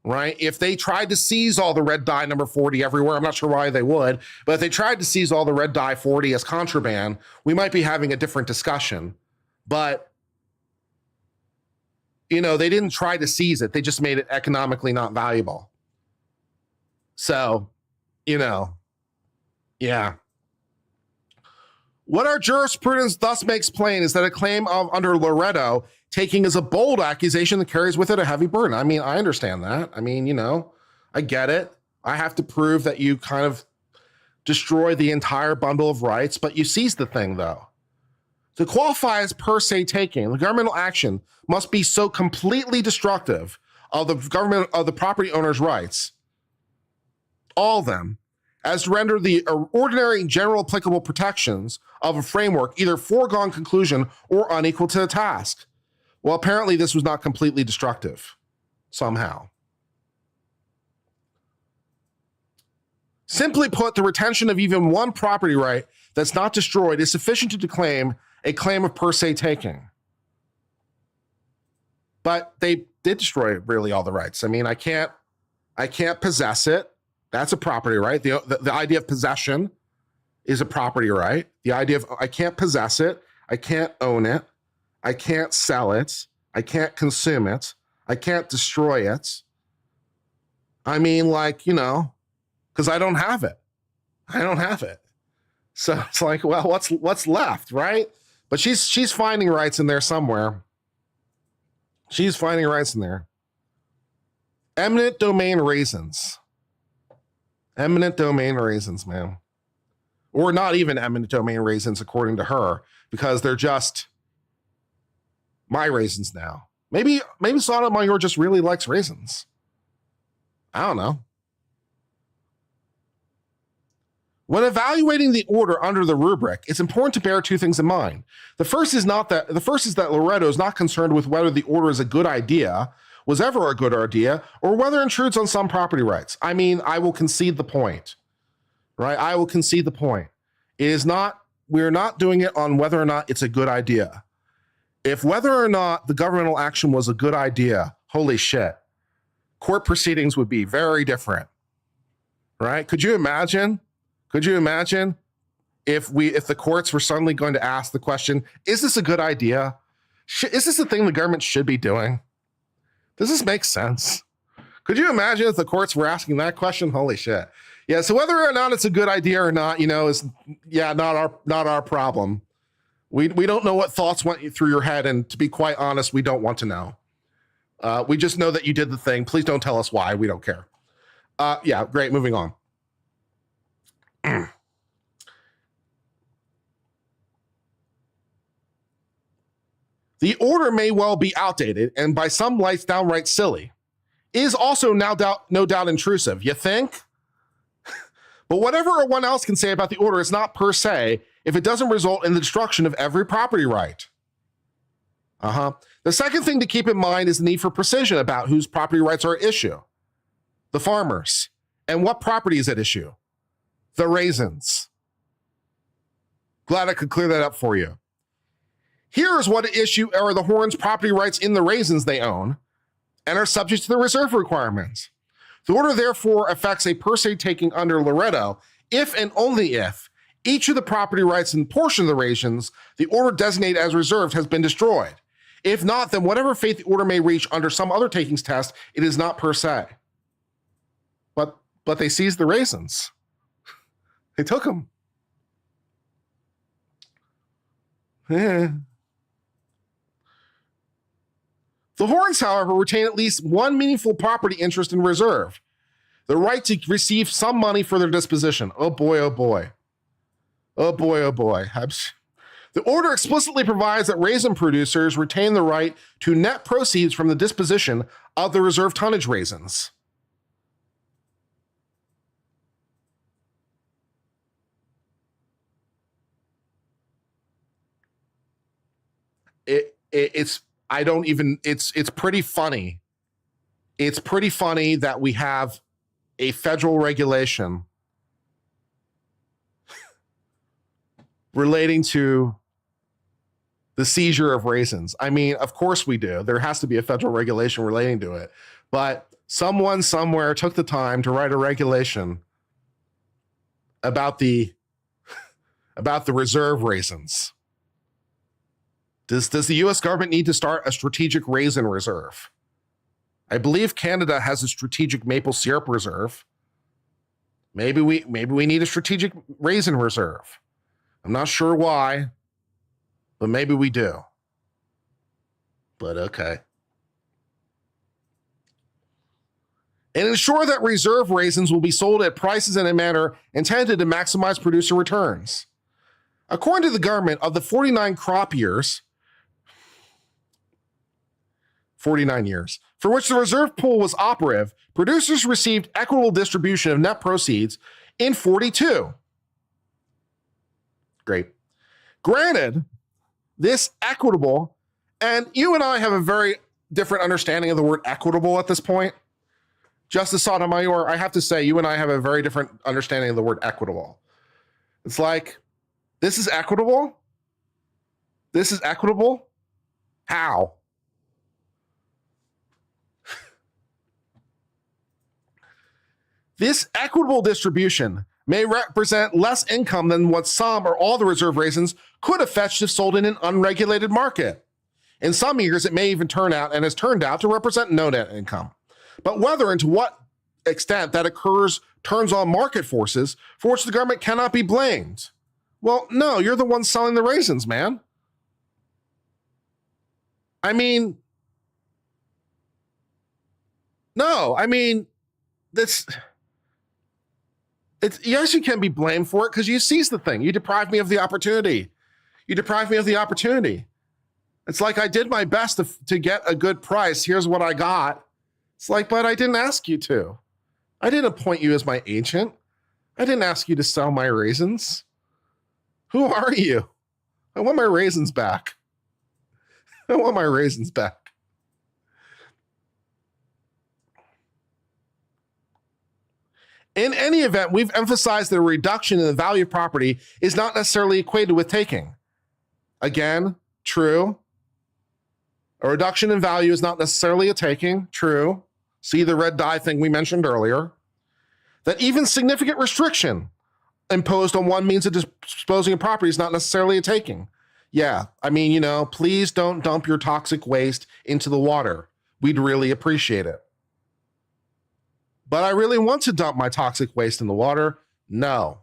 Speaker 1: right? If they tried to seize all the red dye number 40 everywhere, I'm not sure why they would, but if they tried to seize all the red dye 40 as contraband, we might be having a different discussion. But, they didn't try to seize it. They just made it economically not valuable. So, yeah. What our jurisprudence thus makes plain is that a claim of under Loretto taking is a bold accusation that carries with it a heavy burden. I mean, I understand that. I mean, I get it. I have to prove that you kind of destroy the entire bundle of rights, but you seize the thing, though. To qualify as per se taking, the governmental action must be so completely destructive of the property owner's rights, all of them, as to render the ordinary general applicable protections of a framework either foregone conclusion or unequal to the task. Well, apparently this was not completely destructive somehow. Simply put, the retention of even one property right that's not destroyed is sufficient to declaim a claim of per se taking. But they did destroy really all the rights. I mean, I can't possess it. That's a property right. The idea of possession is a property right. The idea of I can't possess it, I can't own it, I can't sell it, I can't consume it, I can't destroy it. I mean, because I don't have it. I don't have it. So it's like, well, what's left, right? But she's finding rights in there somewhere. She's finding rights in there. Eminent domain raisins. Eminent domain raisins, man. Or not even eminent domain raisins, according to her, because they're just my raisins now. Maybe Sotomayor just really likes raisins. I don't know. When evaluating the order under the rubric, it's important to bear two things in mind. The first is that Loretto is not concerned with whether the order is a good idea, was ever a good idea, or whether it intrudes on some property rights. I mean, I will concede the point, right? I will concede the point. We're not doing it on whether or not it's a good idea. If whether or not the governmental action was a good idea, holy shit, court proceedings would be very different, right? Could you imagine if the courts were suddenly going to ask the question, is this a good idea? Is this the thing the government should be doing? Does this make sense? Could you imagine if the courts were asking that question? Holy shit. Yeah, so whether or not it's a good idea or not, is not our problem. We don't know what thoughts went through your head, and to be quite honest, we don't want to know. We just know that you did the thing. Please don't tell us why. We don't care. Yeah, great. Moving on. The order may well be outdated and by some lights downright silly. Is also no doubt intrusive. You think? But whatever one else can say about the order is not per se if it doesn't result in the destruction of every property right. The second thing to keep in mind is the need for precision about whose property rights are at issue. The farmers. And what property is at issue? The raisins. Glad I could clear that up for you. Here is what at issue are the Horns' property rights in the raisins they own and are subject to the reserve requirements. The order therefore affects a per se taking under Loretto if and only if each of the property rights and portion of the raisins the order designated as reserved has been destroyed. If not, then whatever fate the order may reach under some other takings test, it is not per se. But they seized the raisins. They took them. The Horns, however, retain at least one meaningful property interest in reserve, the right to receive some money for their disposition. Oh boy, oh boy. Oh boy, oh boy. The order explicitly provides that raisin producers retain the right to net proceeds from the disposition of the reserve tonnage raisins. It's pretty funny. It's pretty funny that we have a federal regulation relating to the seizure of raisins. I mean, of course we do. There has to be a federal regulation relating to it. But someone somewhere took the time to write a regulation about the reserve raisins. Does the US government need to start a strategic raisin reserve? I believe Canada has a strategic maple syrup reserve. Maybe we need a strategic raisin reserve. I'm not sure why, but maybe we do. But okay. And ensure that reserve raisins will be sold at prices in a manner intended to maximize producer returns. According to the government, of the 49 crop years, 49 years, for which the reserve pool was operative, producers received equitable distribution of net proceeds in 42. Great. Granted, this equitable, and you and I have a very different understanding of the word equitable at this point. Justice Sotomayor, I have to say, you and I have a very different understanding of the word equitable. It's like, this is equitable? This is equitable? How? This equitable distribution may represent less income than what some or all the reserve raisins could have fetched if sold in an unregulated market. In some years, it may even turn out and has turned out to represent no net income. But whether and to what extent that occurs turns on market forces for which the government cannot be blamed. Well, no, you're the one selling the raisins, man. I mean, no, I mean, yes, you can be blamed for it because you seized the thing. You deprived me of the opportunity. It's like I did my best to get a good price. Here's what I got. It's like, but I didn't ask you to. I didn't appoint you as my agent. I didn't ask you to sell my raisins. Who are you? I want my raisins back. In any event, we've emphasized that a reduction in the value of property is not necessarily equated with taking. Again, true. A reduction in value is not necessarily a taking. True. See the red dye thing we mentioned earlier. That even significant restriction imposed on one means of disposing of property is not necessarily a taking. Yeah, I mean, please don't dump your toxic waste into the water. We'd really appreciate it. But I really want to dump my toxic waste in the water? No.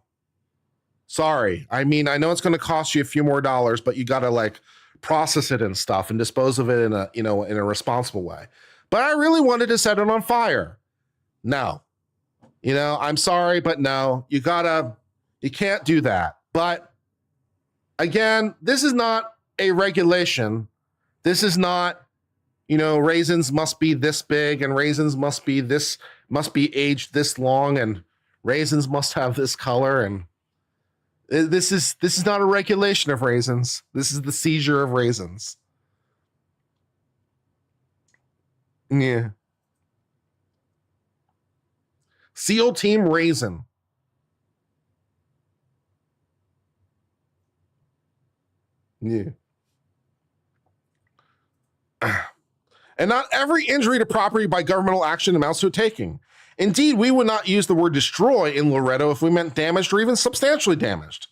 Speaker 1: Sorry. I mean, I know it's going to cost you a few more dollars, but you got to process it and stuff and dispose of it in a responsible way. But I really wanted to set it on fire. No. I'm sorry, but no. You can't do that. But again, this is not a regulation. This is not, raisins must be this big and raisins must be aged this long and raisins must have this color. And this is not a regulation of raisins. This is the seizure of raisins. Yeah. SEAL Team Raisin. Yeah. And not every injury to property by governmental action amounts to a taking. Indeed, we would not use the word destroy in Loretto if we meant damaged or even substantially damaged.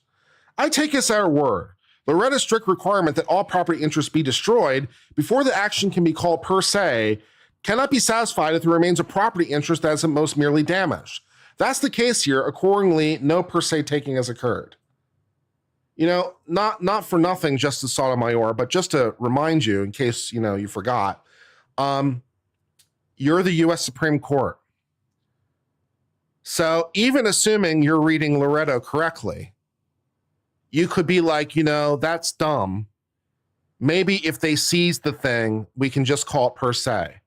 Speaker 1: I take us at our word. Loretto's strict requirement that all property interests be destroyed before the action can be called per se cannot be satisfied if there remains a property interest that is at most merely damaged. That's the case here. Accordingly, no per se taking has occurred. Not for nothing, Justice Sotomayor, but just to remind you, in case you forgot, you're the U.S. Supreme Court. So even assuming you're reading Loretto correctly, you could be like, that's dumb. Maybe if they seize the thing, we can just call it per se.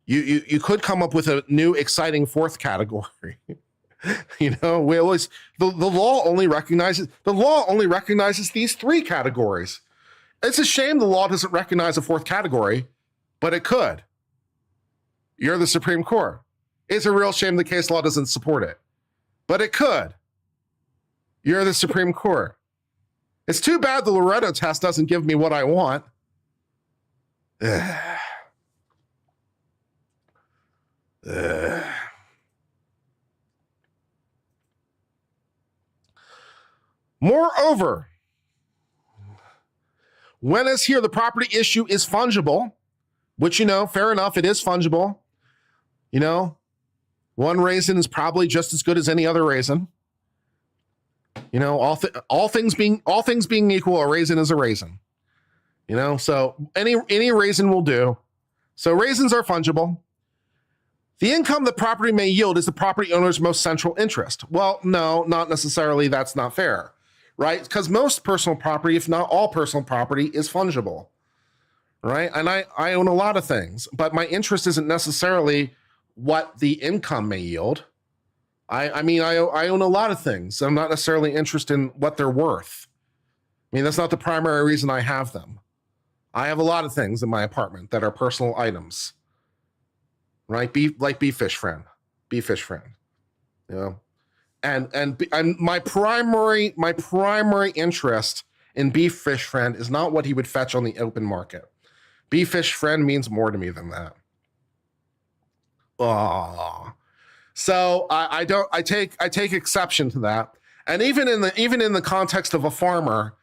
Speaker 1: You could come up with a new exciting fourth category. We always the law only recognizes these three categories. It's a shame the law doesn't recognize a fourth category, but it could. You're the Supreme Court. It's a real shame the case law doesn't support it, but it could. You're the Supreme Court. It's too bad the Loretto test doesn't give me what I want. Moreover, when as here the property issue is fungible, which, fair enough, it is fungible. One raisin is probably just as good as any other raisin. All things being equal, a raisin is a raisin. So any raisin will do. So raisins are fungible. The income the property may yield is the property owner's most central interest. Well, no, not necessarily. That's not fair, right? Because most personal property, if not all personal property, is fungible, right? And I own a lot of things, but my interest isn't necessarily what the income may yield. I own a lot of things. I'm not necessarily interested in what they're worth. That's not the primary reason I have them. I have a lot of things in my apartment that are personal items. Right, beef fish friend, and my primary interest in beef fish friend is not what he would fetch on the open market. Beef fish friend means more to me than that. So I take exception to that, and even in the context of a farmer,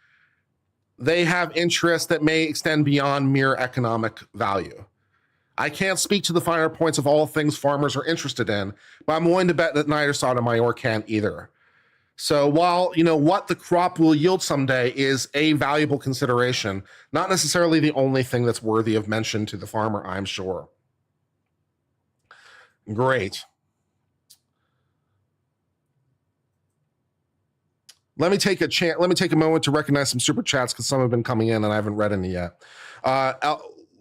Speaker 1: they have interests that may extend beyond mere economic value. I can't speak to the finer points of all things farmers are interested in, but I'm willing to bet that neither Sotomayor can either. So while, what the crop will yield someday is a valuable consideration, not necessarily the only thing that's worthy of mention to the farmer, I'm sure. Great. Let me take a moment to recognize some super chats because some have been coming in and I haven't read any yet.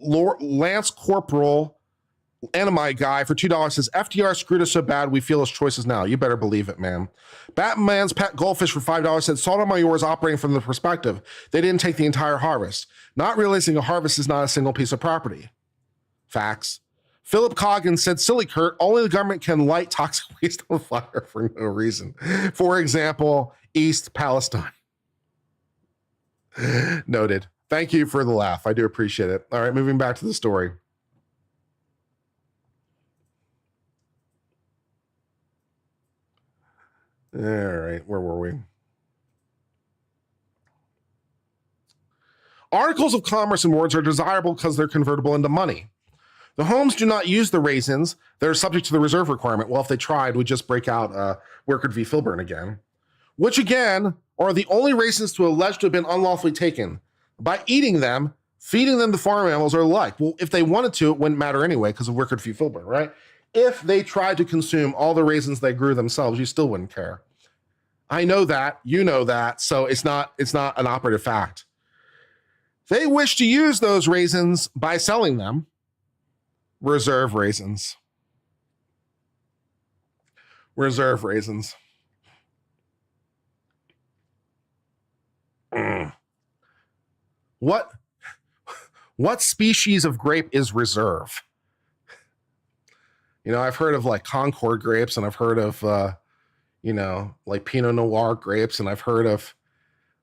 Speaker 1: Lance Corporal, Anime Guy for $2 says, FDR screwed us so bad we feel his choices now. You better believe it, man. Batman's Pet Goldfish for $5 said, Sotomayor is operating from the perspective they didn't take the entire harvest, not realizing a harvest is not a single piece of property. Facts. Philip Coggins said, silly Kurt, only the government can light toxic waste on fire for no reason. For example, East Palestine. Noted. Thank you for the laugh. I do appreciate it. All right, moving back to the story. All right, where were we? Articles of commerce and warrants are desirable because they're convertible into money. The homes do not use the raisins. They're subject to the reserve requirement. Well, if they tried, we'd just break out Workard v. Filburn again, which again are the only raisins to allege to have been unlawfully taken. By eating them, feeding them to farm animals or the like. Well, if they wanted to, it wouldn't matter anyway because of Workard v. Filburn, right? If they tried to consume all the raisins they grew themselves, you still wouldn't care. I know that, you know that, so it's not an operative fact. They wish to use those raisins by selling them. Reserve raisins. Reserve raisins. What species of grape is reserve? I've heard of like Concord grapes, and I've heard of, like Pinot Noir grapes, and I've heard of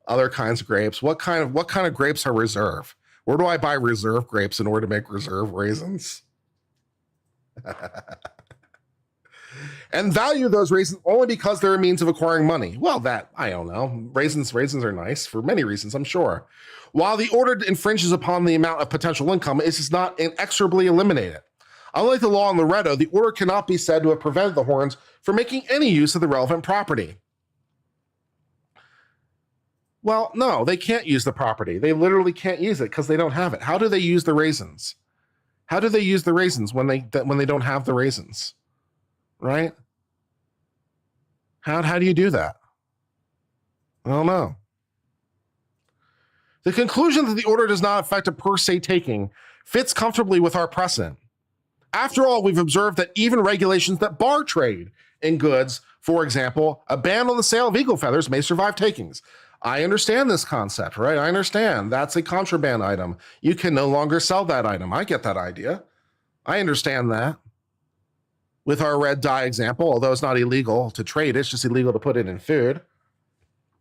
Speaker 1: other kinds of grapes. What kind of grapes are reserve? Where do I buy reserve grapes in order to make reserve raisins? And value those raisins only because they're a means of acquiring money. Well, that, I don't know. Raisins are nice for many reasons, I'm sure. While the order infringes upon the amount of potential income, it is not inexorably eliminated. Unlike the law in Loretto, the order cannot be said to have prevented the Horns from making any use of the relevant property. Well, no, they can't use the property. They literally can't use it because they don't have it. How do they use the raisins? How do they use the raisins when they don't have the raisins? Right? How do you do that? I don't know. The conclusion that the order does not affect a per se taking fits comfortably with our precedent. After all, we've observed that even regulations that bar trade in goods, for example, a ban on the sale of eagle feathers, may survive takings. I understand this concept, right? I understand that's a contraband item. You can no longer sell that item. I get that idea. I understand that. With our red dye example, although it's not illegal to trade, it's just illegal to put it in food.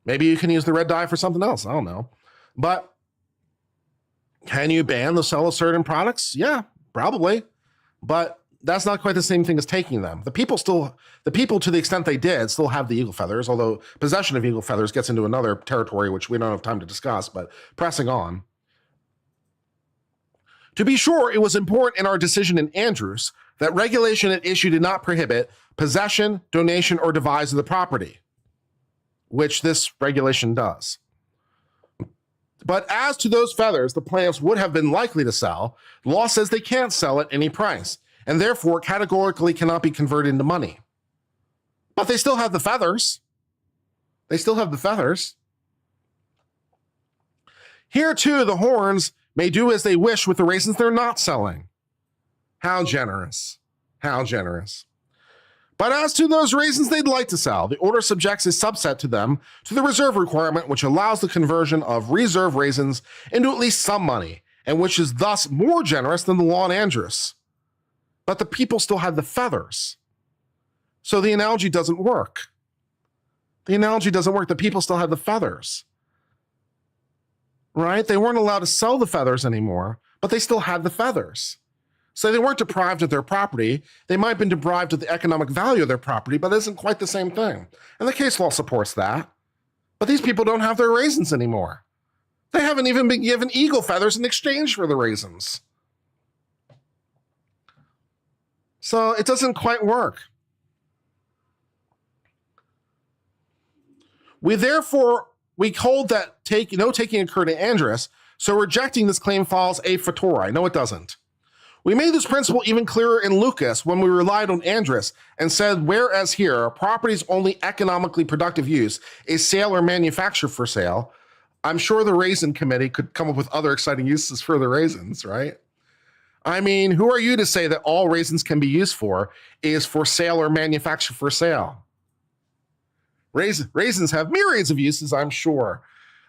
Speaker 1: Maybe you can use the red dye for something else. I don't know. But can you ban the sale of certain products? Yeah, probably. But that's not quite the same thing as taking them. The people, to the extent they did, still have the eagle feathers, although possession of eagle feathers gets into another territory, which we don't have time to discuss, but pressing on. To be sure, it was important in our decision in Andrews that regulation at issue did not prohibit possession, donation, or devise of the property, which this regulation does. But as to those feathers the plaintiffs would have been likely to sell, the law says they can't sell at any price, and therefore categorically cannot be converted into money. But they still have the feathers. They still have the feathers. Here, too, the Horns may do as they wish with the raisins they're not selling. How generous. How generous. But as to those raisins they'd like to sell, the order subjects a subset to them to the reserve requirement, which allows the conversion of reserve raisins into at least some money, and which is thus more generous than the law in Andrews. But the people still had the feathers. So the analogy doesn't work. The analogy doesn't work. The people still had the feathers. Right? They weren't allowed to sell the feathers anymore, but they still had the feathers. So they weren't deprived of their property. They might have been deprived of the economic value of their property, but it isn't quite the same thing. And the case law supports that. But these people don't have their raisins anymore. They haven't even been given eagle feathers in exchange for the raisins. So it doesn't quite work. We hold that no taking occurred in Andrews, so rejecting this claim follows a fortiori. No, it doesn't. We made this principle even clearer in Lucas when we relied on Andrews and said, whereas here, a property's only economically productive use is sale or manufacture for sale, I'm sure the Raisin Committee could come up with other exciting uses for the raisins, right? I mean, who are you to say that all raisins can be used for is for sale or manufacture for sale? Raisins have myriads of uses, I'm sure.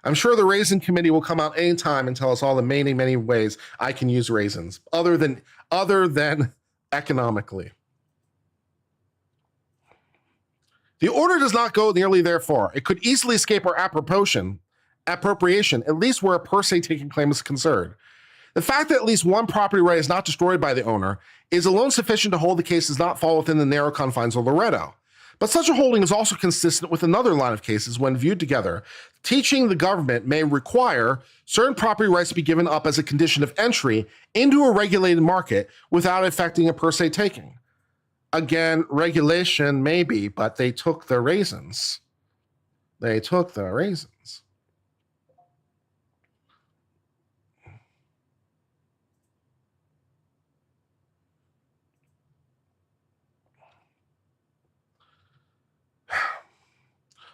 Speaker 1: I'm sure the Raisin Committee will come out anytime and tell us all the many, many ways I can use raisins, other than economically. The order does not go nearly there far. It could easily escape our appropriation, at least where a per se taking claim is concerned. The fact that at least one property right is not destroyed by the owner is alone sufficient to hold the case does not fall within the narrow confines of Loretto. But such a holding is also consistent with another line of cases when viewed together. Teaching the government may require certain property rights to be given up as a condition of entry into a regulated market without affecting a per se taking. Again, regulation maybe, but they took the raisins. They took the raisins.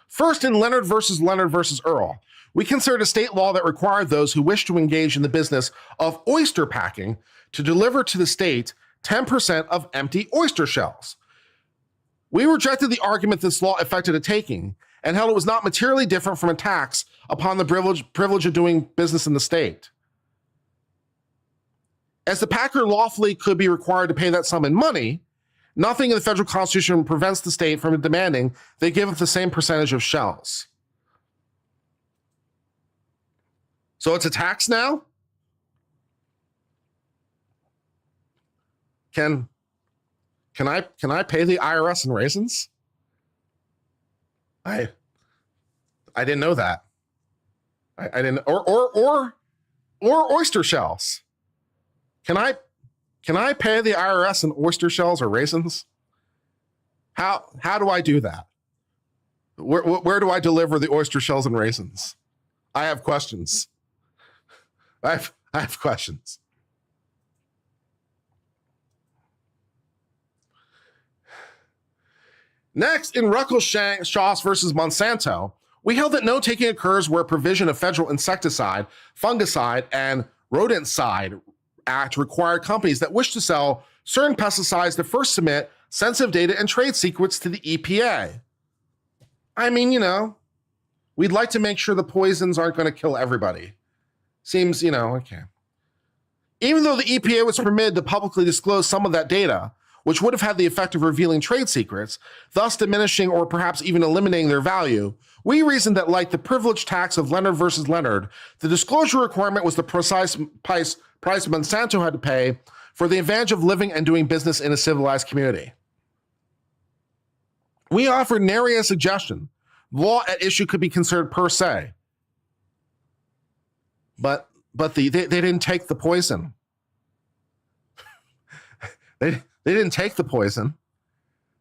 Speaker 1: First, in Leonard versus Earl, we considered a state law that required those who wish to engage in the business of oyster packing to deliver to the state 10% of empty oyster shells. We rejected the argument this law affected a taking and held it was not materially different from a tax upon the privilege of doing business in the state. As the packer lawfully could be required to pay that sum in money, nothing in the federal constitution prevents the state from demanding they give up the same percentage of shells. So it's a tax now? Can I pay the IRS in raisins? I didn't know that. I didn't or oyster shells. Can I pay the IRS in oyster shells or raisins? How do I do that? Where do I deliver the oyster shells and raisins? I have questions. I have questions. Next, in Ruckelshaus versus Monsanto, we held that no taking occurs where provision of federal insecticide, fungicide, and rodenticide Act required companies that wish to sell certain pesticides to first submit sensitive data and trade secrets to the EPA. I mean, we'd like to make sure the poisons aren't going to kill everybody. Seems, okay. Even though the EPA was permitted to publicly disclose some of that data, which would have had the effect of revealing trade secrets, thus diminishing or perhaps even eliminating their value, we reasoned that, like the privilege tax of Leonard versus Leonard, the disclosure requirement was the precise price Monsanto had to pay for the advantage of living and doing business in a civilized community. We offered nary a suggestion. The law at issue could be considered per se. But they didn't take the poison. They didn't take the poison.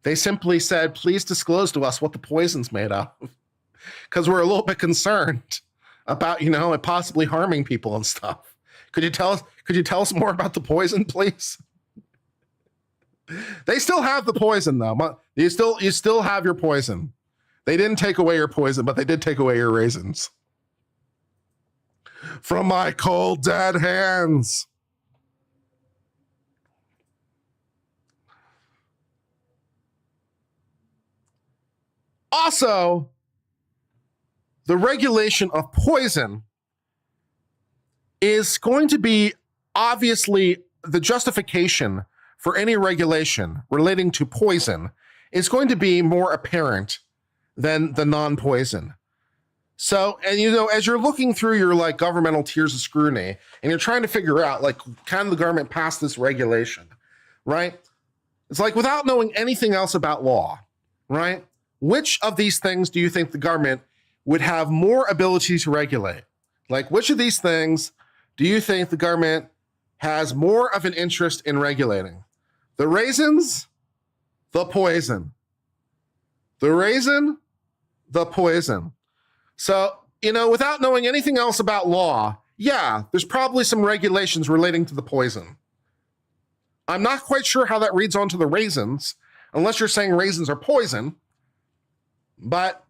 Speaker 1: They simply said, please disclose to us what the poison's made of. Because we're a little bit concerned about, it possibly harming people and stuff. Could you tell us more about the poison, please? They still have the poison, though. You still have your poison. They didn't take away your poison, but they did take away your raisins. From my cold, dead hands. Also, the regulation of poison is going to be obviously the justification for any regulation relating to poison is going to be more apparent than the non-poison. So, and as you're looking through your governmental tiers of scrutiny and you're trying to figure out can the government pass this regulation, right? It's without knowing anything else about law, right? Which of these things do you think the government would have more ability to regulate? Which of these things do you think the government has more of an interest in regulating? The raisins, the poison. The raisin, the poison. So, without knowing anything else about law, yeah, there's probably some regulations relating to the poison. I'm not quite sure how that reads onto the raisins, unless you're saying raisins are poison. But,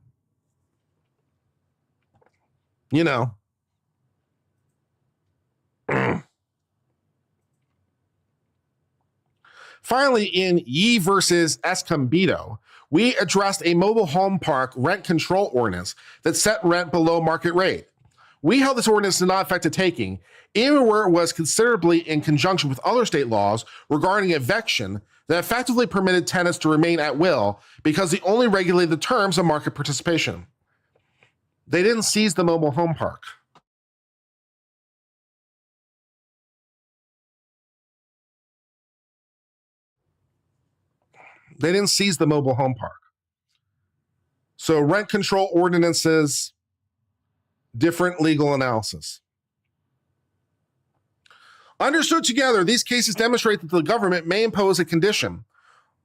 Speaker 1: Finally, in Yee versus Esconbedo, we addressed a mobile home park rent control ordinance that set rent below market rate. We held this ordinance did not affect a taking, even where it was considerably in conjunction with other state laws regarding eviction that effectively permitted tenants to remain at will because they only regulated the terms of market participation. They didn't seize the mobile home park. They didn't seize the mobile home park. So rent control ordinances, different legal analysis. Understood together, these cases demonstrate that the government may impose a condition,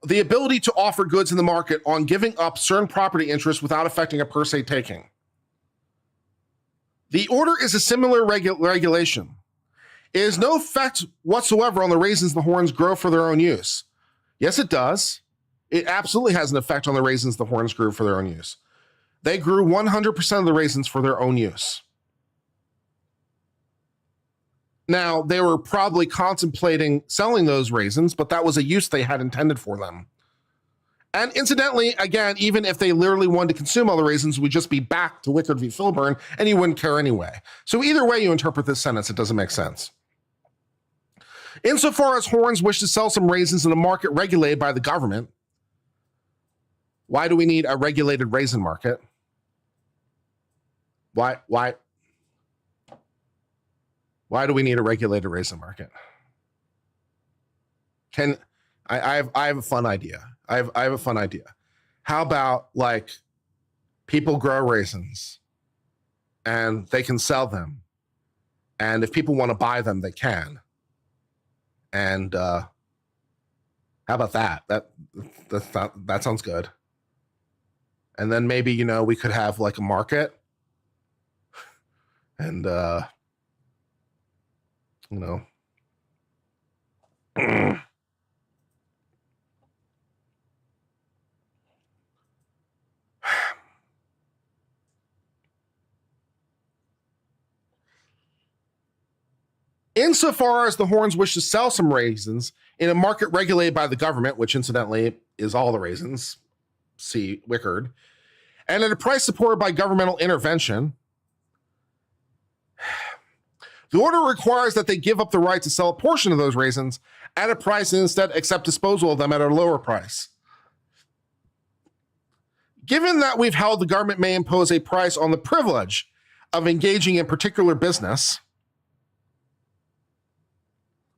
Speaker 1: the ability to offer goods in the market on giving up certain property interests without affecting a per se taking. The order is a similar regulation. It has no effect whatsoever on the raisins the horns grow for their own use. Yes, it does. It absolutely has an effect on the raisins the horns grew for their own use. They grew 100% of the raisins for their own use. Now, they were probably contemplating selling those raisins, but that was a use they had intended for them. And incidentally, again, even if they literally wanted to consume all the raisins, we'd just be back to Wickard v. Filburn, and you wouldn't care anyway. So either way you interpret this sentence, it doesn't make sense. Insofar as horns wish to sell some raisins in a market regulated by the government, why do we need a regulated raisin market? Why do we need a regulated raisin market? I have a fun idea. I have a fun idea. How about like people grow raisins and they can sell them, and if people want to buy them, they can. And how about that? That sounds good. And then maybe we could have like a market, and insofar as the horns wish to sell some raisins in a market regulated by the government, which incidentally is all the raisins, see Wickard, and at a price supported by governmental intervention, the order requires that they give up the right to sell a portion of those raisins at a price and instead accept disposal of them at a lower price. Given that we've held the government may impose a price on the privilege of engaging in particular business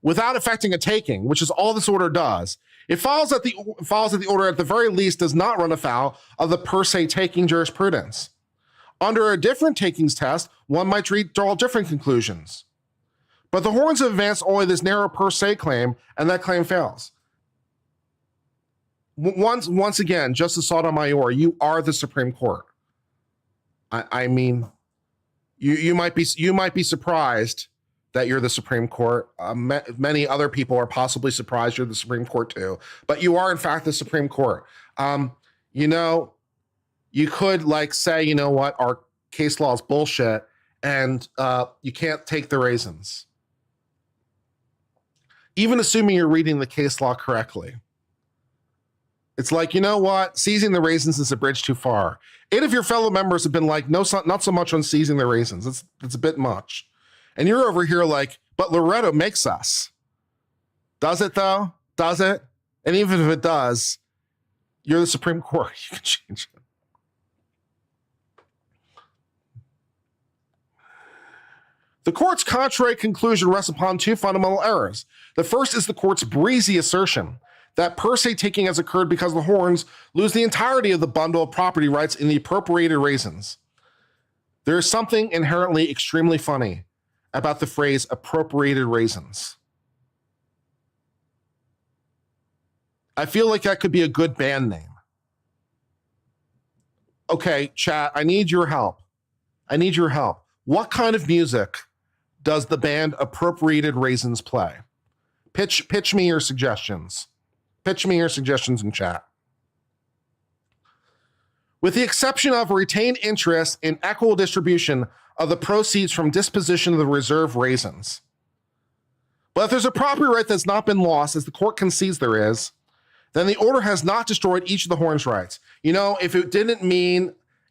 Speaker 1: without affecting a taking, which is all this order does, it follows that the order at the very least does not run afoul of the per se taking jurisprudence. Under a different takings test, one might draw different conclusions. But the horns have advanced only this narrow per se claim, and that claim fails. Once again, Justice Sotomayor, you are the Supreme Court. I mean, you might be surprised that you're the Supreme Court. Many other people are possibly surprised you're the Supreme Court too, but you are in fact the Supreme Court. You could like say, you know what, our case law is bullshit, and you can't take the raisins. Even assuming you're reading the case law correctly. It's like, you know what, seizing the raisins is a bridge too far. 8 of your fellow members have been like, no, not so much on seizing the raisins. It's a bit much. And you're over here like, but Loretto makes us. Does it though? Does it? And even if it does, you're the Supreme Court. You can change it. The court's contrary conclusion rests upon 2 fundamental errors. The first is the court's breezy assertion that per se taking has occurred because the horns lose the entirety of the bundle of property rights in the appropriated raisins. There is something inherently extremely funny about the phrase appropriated raisins. I feel like that could be a good band name. Okay, chat, I need your help. What kind of music does the band Appropriated Raisins play? Pitch me your suggestions. Pitch me your suggestions in chat. With the exception of a retained interest in equitable distribution of the proceeds from disposition of the reserve raisins. But if there's a property right that's not been lost, as the court concedes there is, then the order has not destroyed each of the horns' rights.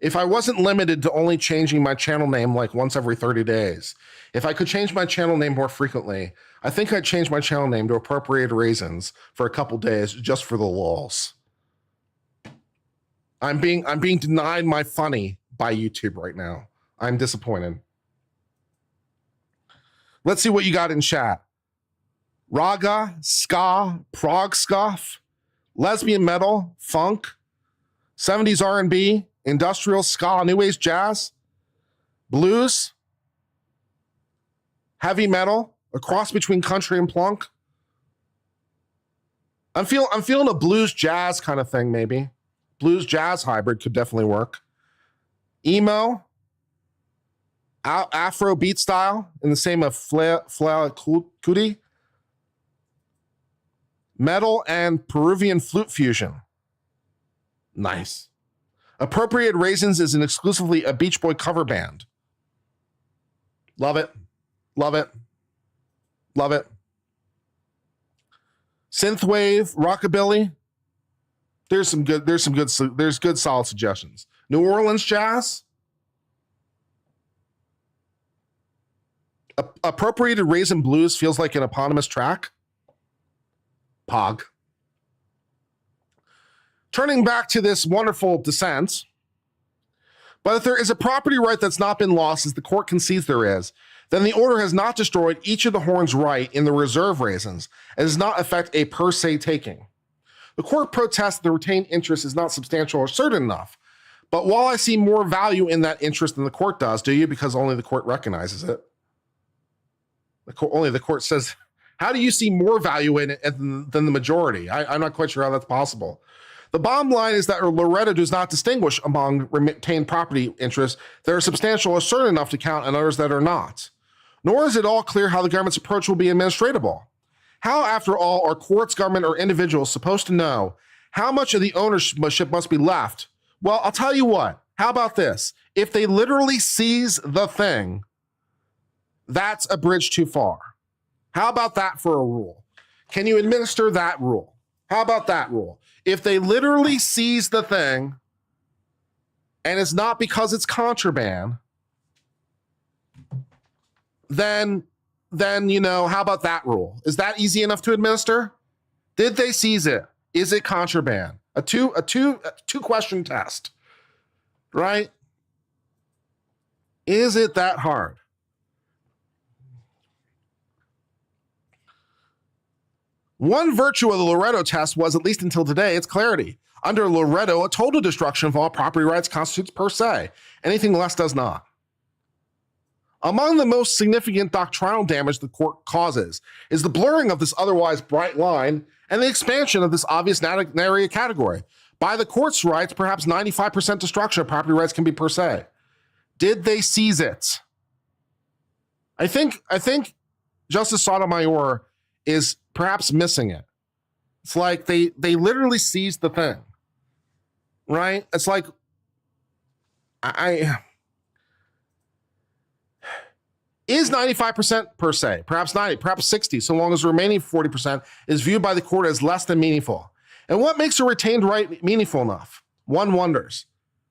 Speaker 1: If I wasn't limited to only changing my channel name like once every 30 days, if I could change my channel name more frequently, I think I'd change my channel name to Appropriated Raisins for a couple days just for the lulz. I'm being denied my funny by YouTube right now. I'm disappointed. Let's see what you got in chat. Raga, ska, prog scuff, lesbian metal, funk, 70s R&B, industrial, ska, new age, jazz, blues, heavy metal, a cross between country and plunk. I'm feeling a blues jazz kind of thing, maybe. Blues jazz hybrid could definitely work. Emo, Afro beat style in the same of Fla Kuti. Metal and Peruvian flute fusion. Nice. Appropriated Raisins is an exclusively a Beach Boy cover band. Love it. Love it. Love it. Synthwave, rockabilly. There's good solid suggestions. New Orleans jazz. Appropriated Raisin Blues feels like an eponymous track. Pog. Turning back to this wonderful dissent, but if there is a property right that's not been lost, as the court concedes there is, then the order has not destroyed each of the horns right in the reserve raisins and does not affect a per se taking. The court protests the retained interest is not substantial or certain enough, but while I see more value in that interest than the court does, do you? Because only the court recognizes it. Only the court says, how do you see more value in it than the majority? I'm not quite sure how that's possible. The bottom line is that Loretto does not distinguish among retained property interests that are substantial or certain enough to count and others that are not. Nor is it all clear how the government's approach will be administratable. How, after all, are courts, government, or individuals supposed to know how much of the ownership must be left? Well, I'll tell you what. How about this? If they literally seize the thing, that's a bridge too far. How about that for a rule? Can you administer that rule? How about that rule? If they literally seize the thing and it's not because it's contraband, then how about that rule? Is that easy enough to administer? Did they seize it? Is it contraband? A two question test, right? Is it that hard? One virtue of the Loretto test was, at least until today, its clarity. Under Loretto, a total destruction of all property rights constitutes per se. Anything less does not. Among the most significant doctrinal damage the court causes is the blurring of this otherwise bright line and the expansion of this obvious area category. By the court's rights, perhaps 95% destruction of property rights can be per se. Did they seize it? I think Justice Sotomayor is perhaps missing it. It's like they literally seized the thing, right? It's like is 95% per se, perhaps 90, perhaps 60, so long as the remaining 40% is viewed by the court as less than meaningful. And what makes a retained right meaningful enough? One wonders.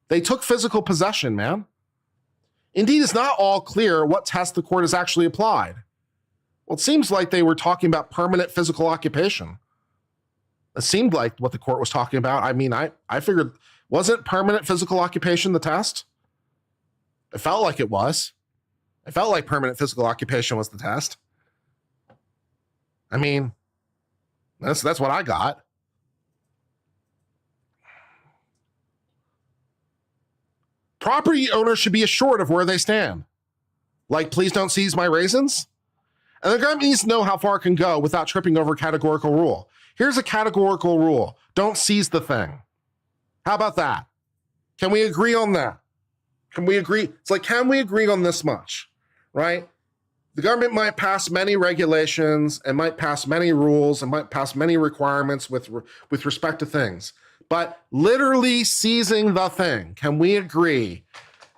Speaker 1: They took physical possession, man. Indeed, it's not all clear what test the court has actually applied. Well, it seems like they were talking about permanent physical occupation. It seemed like what the court was talking about. I mean, I figured, wasn't permanent physical occupation the test? It felt like it was. It felt like permanent physical occupation was the test. I mean, that's what I got. Property owners should be assured of where they stand. Like, please don't seize my raisins. And the government needs to know how far it can go without tripping over a categorical rule. Here's a categorical rule. Don't seize the thing. How about that? Can we agree on that? Can we agree? It's like, can we agree on this much, right? The government might pass many regulations and might pass many rules and might pass many requirements with respect to things. But literally seizing the thing, can we agree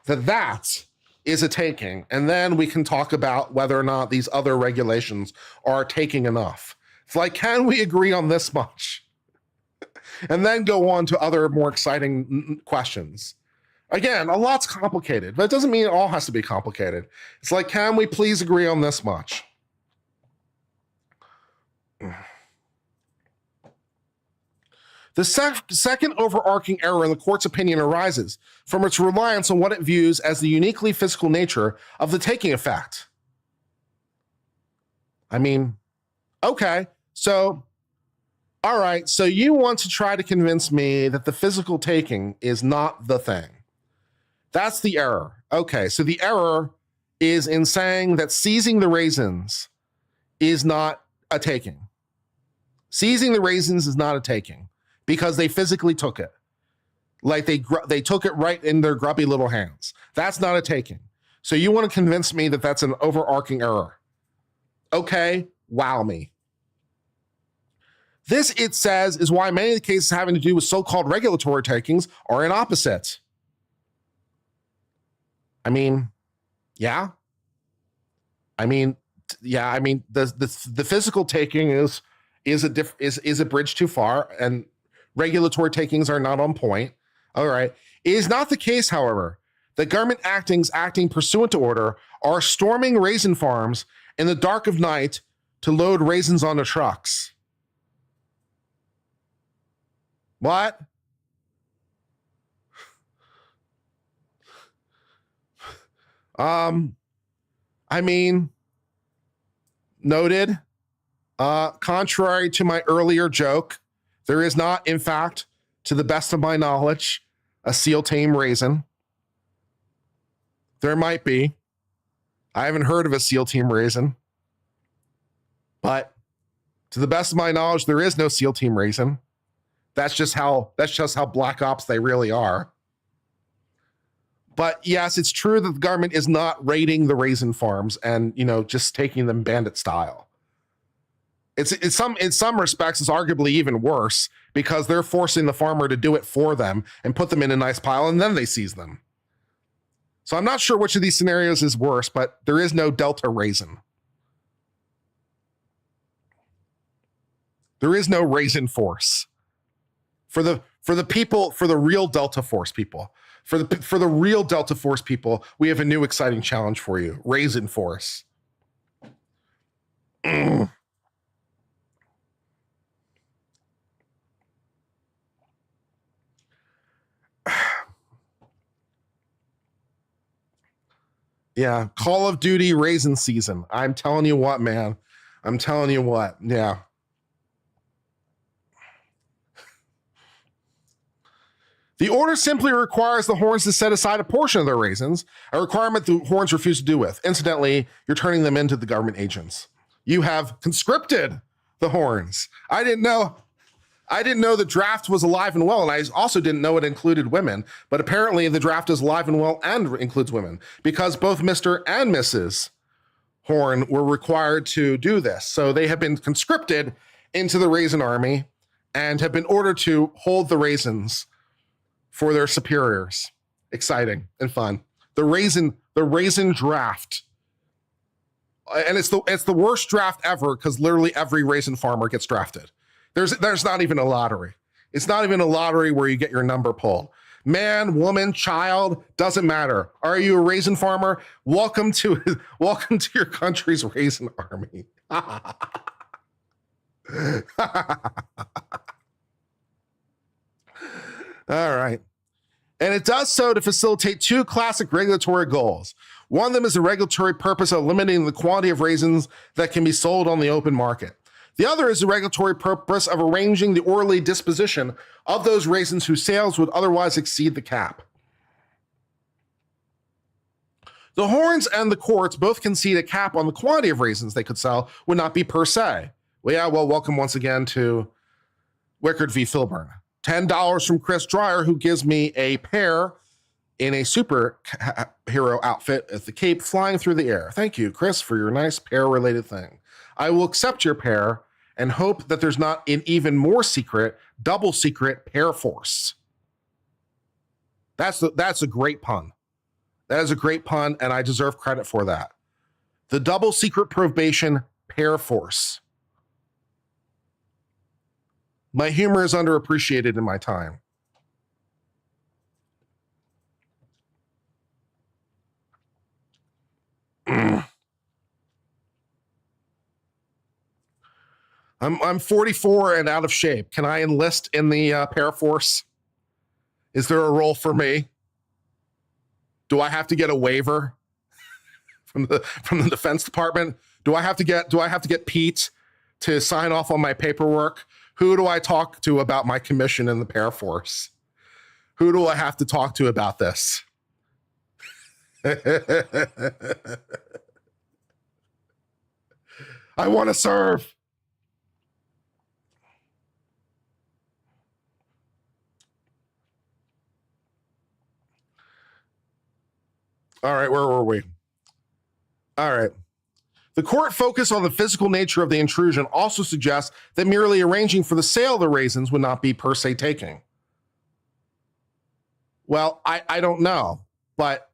Speaker 1: that that is a taking? And then we can talk about whether or not these other regulations are taking enough. It's like, can we agree on this much? And then go on to other more exciting questions. Again, a lot's complicated, but it doesn't mean it all has to be complicated. It's like, can we please agree on this much? The second overarching error in the court's opinion arises from its reliance on what it views as the uniquely physical nature of the taking effect. I mean, okay, so, all right, so you want to try to convince me that the physical taking is not the thing. That's the error. Okay, so the error is in saying that seizing the raisins is not a taking. Seizing the raisins is not a taking because they physically took it. Like they took it right in their grubby little hands. That's not a taking. So you want to convince me that that's an overarching error. Okay, wow me. This, it says, is why many of the cases having to do with so-called regulatory takings are in opposites. I mean, yeah. The physical taking is a bridge too far, and regulatory takings are not on point. All right. It is not the case, however, that government acting pursuant to order are storming raisin farms in the dark of night to load raisins onto trucks. What? Noted. Contrary to my earlier joke, there is not, in fact, to the best of my knowledge, a SEAL team raisin. There might be. I haven't heard of a SEAL team raisin. But to the best of my knowledge, there is no SEAL team raisin. That's just how black ops they really are. But yes, it's true that the government is not raiding the raisin farms and, just taking them bandit style. It's in some respects, it's arguably even worse because they're forcing the farmer to do it for them and put them in a nice pile, and then they seize them. So I'm not sure which of these scenarios is worse, but there is no Delta raisin. There is no raisin force. For the people, for the real Delta Force people, for the real Delta Force people, we have a new exciting challenge for you: Raisin Force. Yeah, Call of Duty raisin season. I'm telling you what, man. I'm telling you what. Yeah. The order simply requires the horns to set aside a portion of their raisins, a requirement the horns refuse to do with. Incidentally, you're turning them into the government agents. You have conscripted the horns. I didn't know the draft was alive and well, and I also didn't know it included women, but apparently the draft is alive and well and includes women because both Mr. and Mrs. Horn were required to do this. So they have been conscripted into the raisin army and have been ordered to hold the raisins for their superiors. Exciting and fun. The raisin draft. And it's the worst draft ever because literally every raisin farmer gets drafted. There's not even a lottery. It's not even a lottery where you get your number pulled. Man, woman, child, doesn't matter. Are you a raisin farmer? Welcome to your country's raisin army. All right. And it does so to facilitate two classic regulatory goals. One of them is the regulatory purpose of limiting the quantity of raisins that can be sold on the open market. The other is the regulatory purpose of arranging the orderly disposition of those raisins whose sales would otherwise exceed the cap. The horns and the courts both concede a cap on the quantity of raisins they could sell would not be per se. Well, welcome once again to Wickard v. Filburn. $10 from Chris Dreyer, who gives me a pear in a superhero outfit at the Cape flying through the air. Thank you, Chris, for your nice pear-related thing. I will accept your pear and hope that there's not an even more secret, double secret pear force. That's a great pun. That is a great pun, and I deserve credit for that. The double secret probation pear force. My humor is underappreciated in my time. I'm 44 and out of shape. Can I enlist in the pear force? Is there a role for me? Do I have to get a waiver from the Defense Department? Do I have to get Pete to sign off on my paperwork? Who do I talk to about my commission in the pear force? Who do I have to talk to about this? I want to serve. All right, where were we? All right. The court focus on the physical nature of the intrusion also suggests that merely arranging for the sale of the raisins would not be per se taking. Well, I don't know, but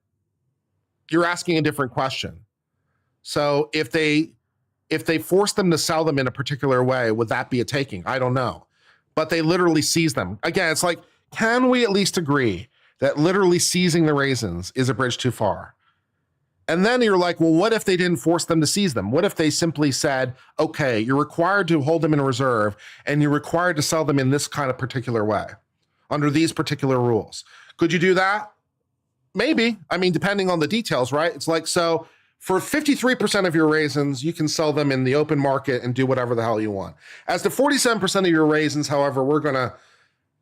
Speaker 1: you're asking a different question. So if they force them to sell them in a particular way, would that be a taking? I don't know. But they literally seize them. Again, it's like, can we at least agree that literally seizing the raisins is a bridge too far? And then you're like, well, what if they didn't force them to seize them? What if they simply said, okay, you're required to hold them in reserve and you're required to sell them in this kind of particular way under these particular rules? Could you do that? Maybe. I mean, depending on the details, right? It's like, so for 53% of your raisins, you can sell them in the open market and do whatever the hell you want. As to 47% of your raisins, however, we're going to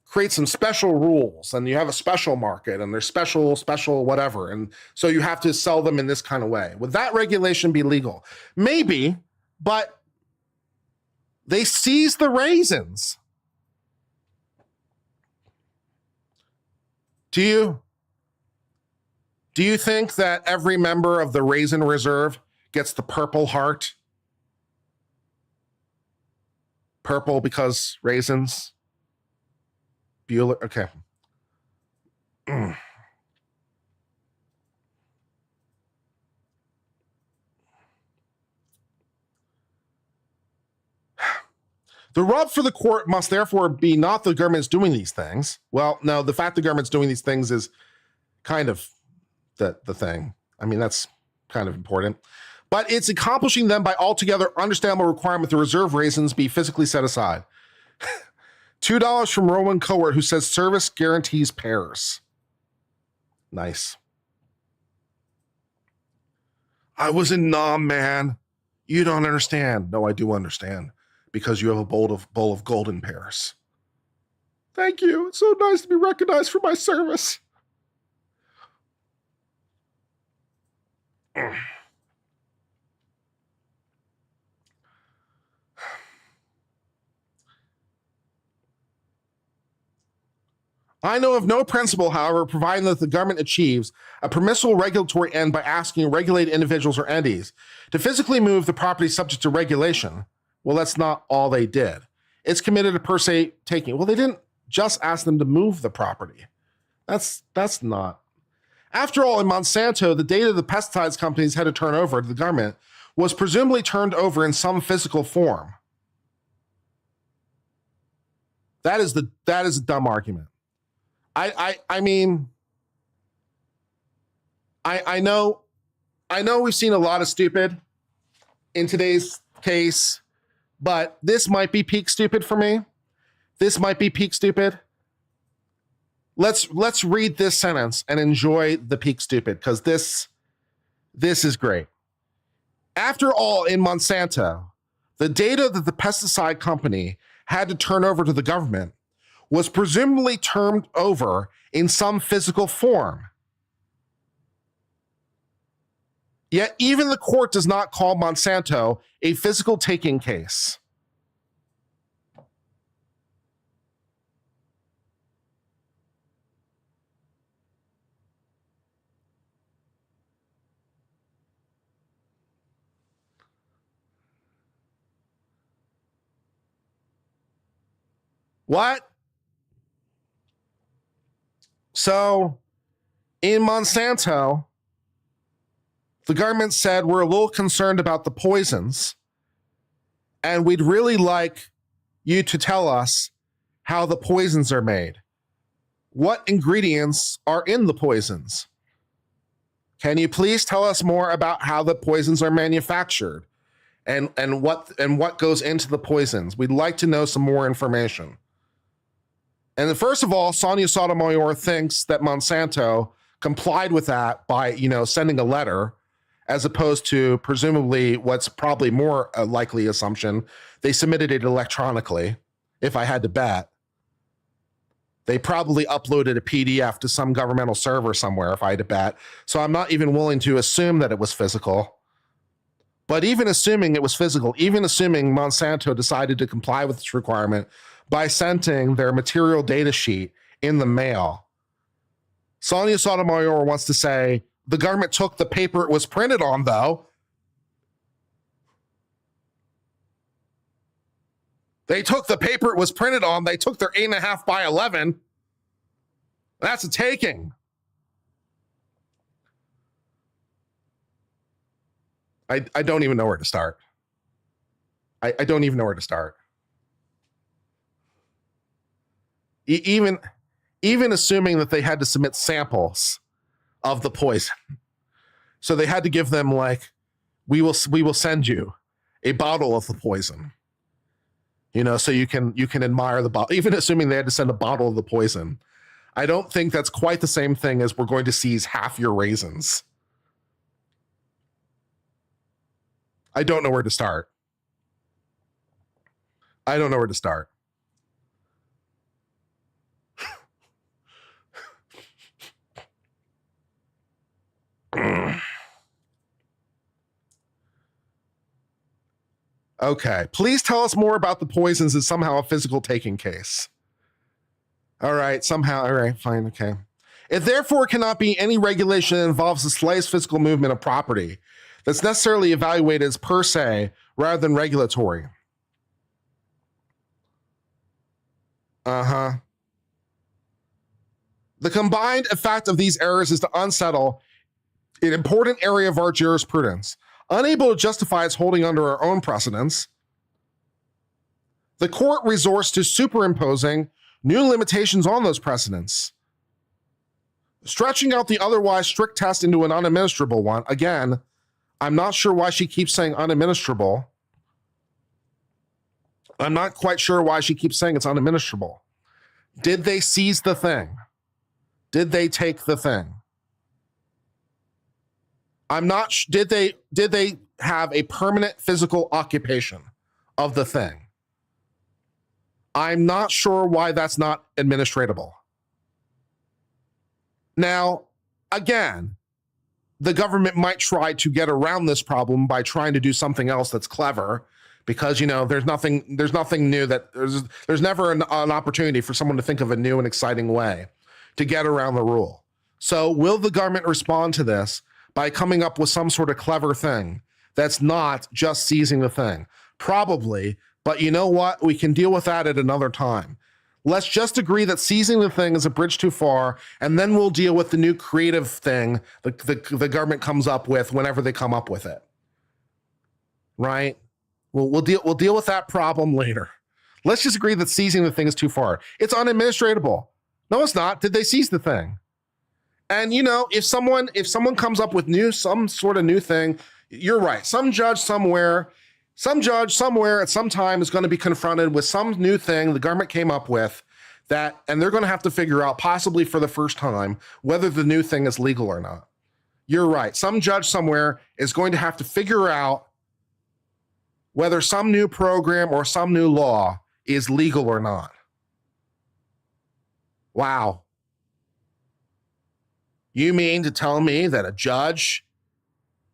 Speaker 1: create some special rules, and you have a special market and there's special whatever. And so you have to sell them in this kind of way. Would that regulation be legal? Maybe, but they seized the raisins. Do you think that every member of the Raisin Reserve gets the Purple Heart? Purple because raisins? Bueller, okay. The rub for the court must therefore be not the government's doing these things. Well, no, the fact the government's doing these things is kind of the thing. I mean, that's kind of important. But it's accomplishing them by altogether understandable requirement the reserve raisins be physically set aside. $2 from Rowan Cowart, who says service guarantees pears. Nice. I was in Nam, man. You don't understand. No, I do understand. Because you have a bowl of golden pears. Thank you. It's so nice to be recognized for my service. I know of no principle, however, providing that the government achieves a permissible regulatory end by asking regulated individuals or entities to physically move the property subject to regulation. Well, that's not all they did. It's committed a per se taking. Well, they didn't just ask them to move the property. That's not. After all, in Monsanto, the data the pesticides companies had to turn over to the government was presumably turned over in some physical form. That is a dumb argument. I mean, I know we've seen a lot of stupid in today's case, but this might be peak stupid for me. This might be peak stupid. Let's read this sentence and enjoy the peak stupid, because this is great. After all, in Monsanto, the data that the pesticide company had to turn over to the government was presumably turned over in some physical form. Yet even the court does not call Monsanto a physical taking case. What? So in Monsanto, the government said, we're a little concerned about the poisons, and we'd really like you to tell us how the poisons are made. What ingredients are in the poisons? Can you please tell us more about how the poisons are manufactured and what goes into the poisons? We'd like to know some more information. And first of all, Sonia Sotomayor thinks that Monsanto complied with that by, sending a letter, as opposed to presumably what's probably more a likely assumption, they submitted it electronically, if I had to bet. They probably uploaded a PDF to some governmental server somewhere, if I had to bet. So I'm not even willing to assume that it was physical. But even assuming it was physical, even assuming Monsanto decided to comply with this requirement by sending their material data sheet in the mail, Sonia Sotomayor wants to say the government took the paper it was printed on, though. They took the paper it was printed on. They took their 8.5 by 11. That's a taking. I don't even know where to start. I don't even know where to start. Even assuming that they had to submit samples of the poison. So they had to give them like, we will send you a bottle of the poison. You know, so you can admire the bottle, even assuming they had to send a bottle of the poison. I don't think that's quite the same thing as we're going to seize half your raisins. I don't know where to start. I don't know where to start. Okay, please tell us more about the poisons as somehow a physical taking case. All right, somehow, all right, fine, okay. It therefore cannot be any regulation that involves the slightest physical movement of property that's necessarily evaluated as per se rather than regulatory. The combined effect of these errors is to unsettle an important area of our jurisprudence. Unable to justify its holding under our own precedents, the court resorts to superimposing new limitations on those precedents, stretching out the otherwise strict test into an unadministrable one. Again, I'm not sure why she keeps saying unadministrable. I'm not quite sure why she keeps saying it's unadministrable. Did they seize the thing? Did they take the thing? I'm not. Did they have a permanent physical occupation of the thing? I'm not sure why that's not administratable. Now, again, the government might try to get around this problem by trying to do something else that's clever, because there's nothing new that there's never an opportunity for someone to think of a new and exciting way to get around the rule. So, will the government respond to this by coming up with some sort of clever thing that's not just seizing the thing? Probably, but you know what? We can deal with that at another time. Let's just agree that seizing the thing is a bridge too far, and then we'll deal with the new creative thing the government comes up with whenever they come up with it. Right? We'll deal with that problem later. Let's just agree that seizing the thing is too far. It's unadministratable. No, it's not. Did they seize the thing? And if someone comes up with some sort of new thing, you're right. Some judge somewhere at some time is going to be confronted with some new thing the government came up with and they're going to have to figure out, possibly for the first time, whether the new thing is legal or not. You're right. Some judge somewhere is going to have to figure out whether some new program or some new law is legal or not. Wow. You mean to tell me that a judge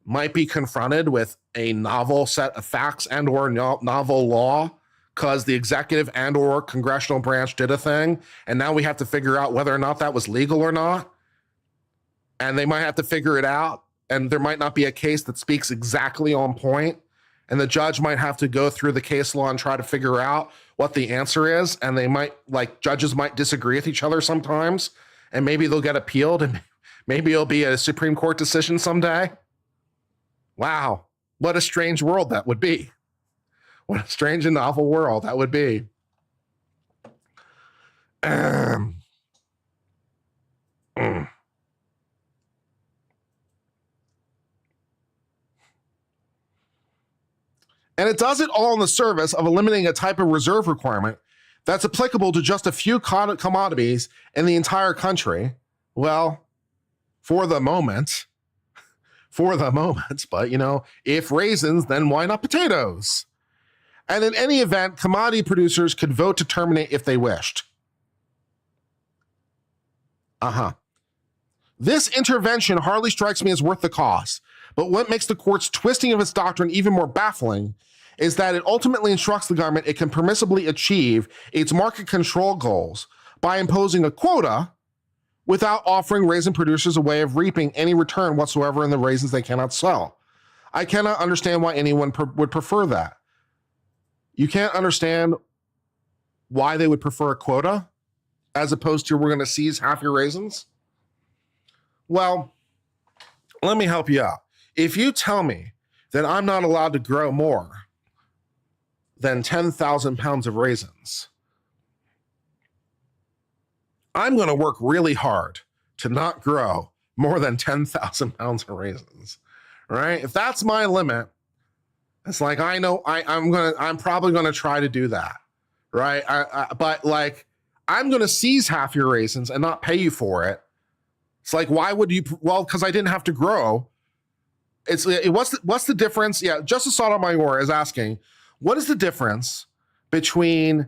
Speaker 1: might be confronted with a novel set of facts and or novel law because the executive and or congressional branch did a thing, and now we have to figure out whether or not that was legal or not? And they might have to figure it out, and there might not be a case that speaks exactly on point, and the judge might have to go through the case law and try to figure out what the answer is, and judges might disagree with each other sometimes, and maybe they'll get appealed, and maybe it'll be a Supreme Court decision someday. Wow, what a strange world that would be. What a strange and novel world that would be. And it does it all in the service of eliminating a type of reserve requirement that's applicable to just a few commodities in the entire country. Well, for the moment, but if raisins, then why not potatoes? And in any event, commodity producers could vote to terminate if they wished. This intervention hardly strikes me as worth the cost, but what makes the court's twisting of its doctrine even more baffling is that it ultimately instructs the government it can permissibly achieve its market control goals by imposing a quota without offering raisin producers a way of reaping any return whatsoever in the raisins they cannot sell. I cannot understand why anyone would prefer that. You can't understand why they would prefer a quota as opposed to we're going to seize half your raisins? Well, let me help you out. If you tell me that I'm not allowed to grow more than 10,000 pounds of raisins, I'm going to work really hard to not grow more than 10,000 pounds of raisins, right? If that's my limit, it's like, I know I'm probably going to try to do that, right? But like, I'm going to seize half your raisins and not pay you for it. It's like, why would you? Well, because I didn't have to grow. What's the difference? Yeah, Justice Sotomayor is asking, what is the difference between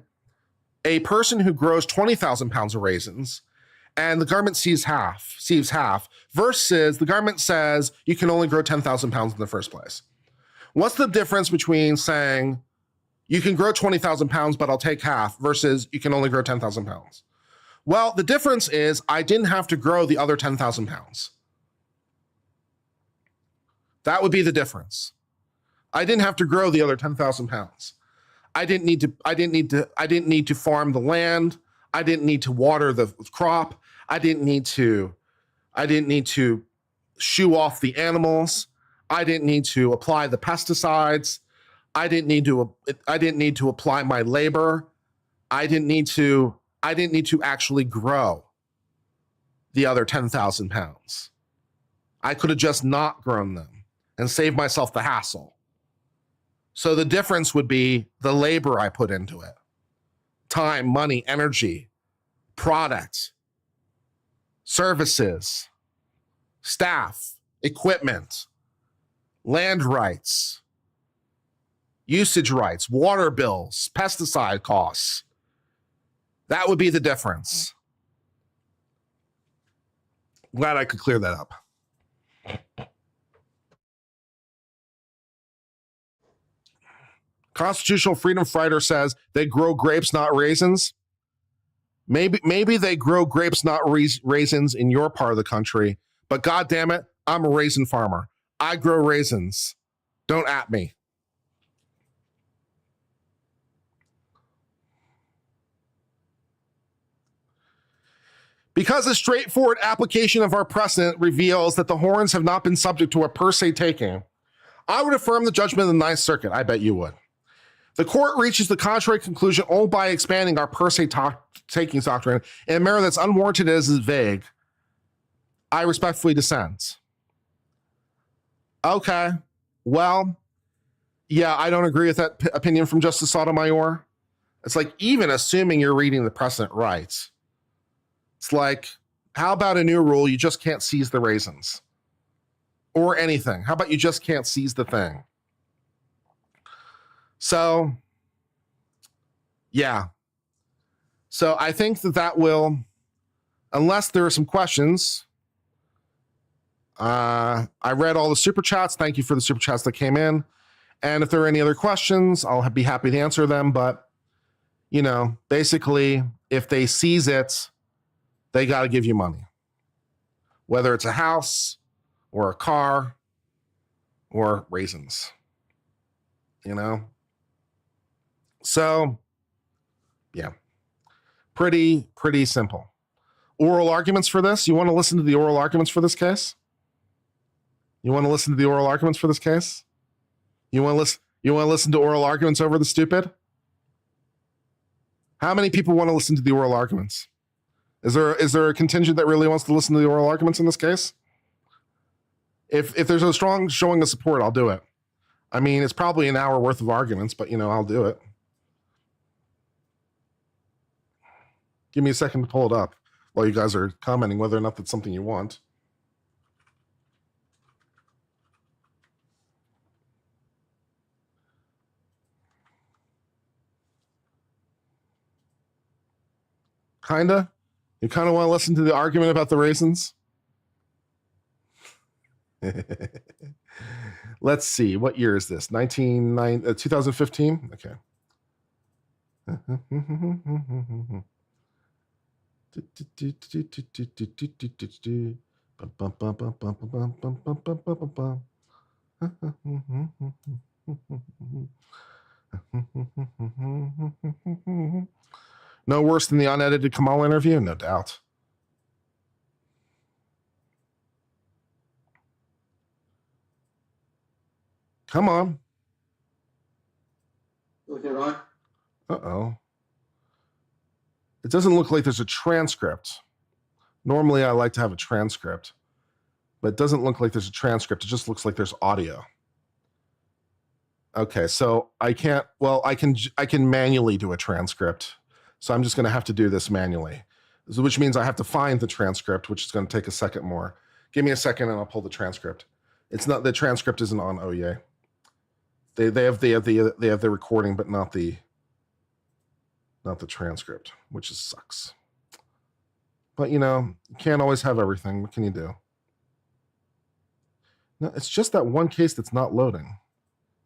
Speaker 1: a person who grows 20,000 pounds of raisins and the government seize half, versus the government says you can only grow 10,000 pounds in the first place? What's the difference between saying you can grow 20,000 pounds, but I'll take half, versus you can only grow 10,000 pounds? Well, the difference is I didn't have to grow the other 10,000 pounds. That would be the difference. I didn't have to grow the other 10,000 pounds. I didn't need to farm the land. I didn't need to water the crop. I didn't need to shoo off the animals. I didn't need to apply the pesticides. I didn't need to apply my labor. I didn't need to actually grow the other 10,000 pounds. I could have just not grown them and saved myself the hassle. So the difference would be the labor I put into it. Time, money, energy, product, services, staff, equipment, land rights, usage rights, water bills, pesticide costs. That would be the difference. Glad I could clear that up. Constitutional Freedom Fighter says they grow grapes, not raisins. Maybe they grow grapes, not raisins in your part of the country, but God damn it, I'm a raisin farmer. I grow raisins. Don't at me. Because a straightforward application of our precedent reveals that the horns have not been subject to a per se taking, I would affirm the judgment of the Ninth Circuit. I bet you would. The court reaches the contrary conclusion only by expanding our per se takings doctrine in a manner that's unwarranted as is vague. I respectfully dissent. Okay, well, yeah, I don't agree with that opinion from Justice Sotomayor. It's like, even assuming you're reading the precedent right, it's like, how about a new rule? You just can't seize the raisins or anything. How about you just can't seize the thing? So, yeah. So I think that will, unless there are some questions, I read all the super chats. Thank you for the super chats that came in. And if there are any other questions, I'll be happy to answer them. But, you know, basically, if they seize it, they got to give you money. Whether it's a house or a car or raisins, you know? So, yeah, pretty simple. Oral arguments for this? You want to listen to the oral arguments for this case? You want to listen to the oral arguments for this case? You want to listen to oral arguments over the stupid? How many people want to listen to the oral arguments? Is there a contingent that really wants to listen to the oral arguments in this case? If there's a strong showing of support, I'll do it. I mean, it's probably an hour worth of arguments, but, you know, I'll do it. Give me a second to pull it up while you guys are commenting whether or not that's something you want. Kinda. You kind of want to listen to the argument about the raisins? Let's see. What year is this? 2015? Okay. No worse than the unedited Kamal interview? No doubt. Come on. Uh-oh. It doesn't look like there's a transcript. Normally, I like to have a transcript, but it doesn't look like there's a transcript. It just looks like there's audio. Okay, so I can manually do a transcript. So I'm just going to have to do this manually, which means I have to find the transcript, which is going to take a second more. Give me a second and I'll pull the transcript. It's not, the transcript isn't on OYA. They have the recording, but not the transcript, which sucks. But you can't always have everything. What can you do? No, it's just that one case that's not loading.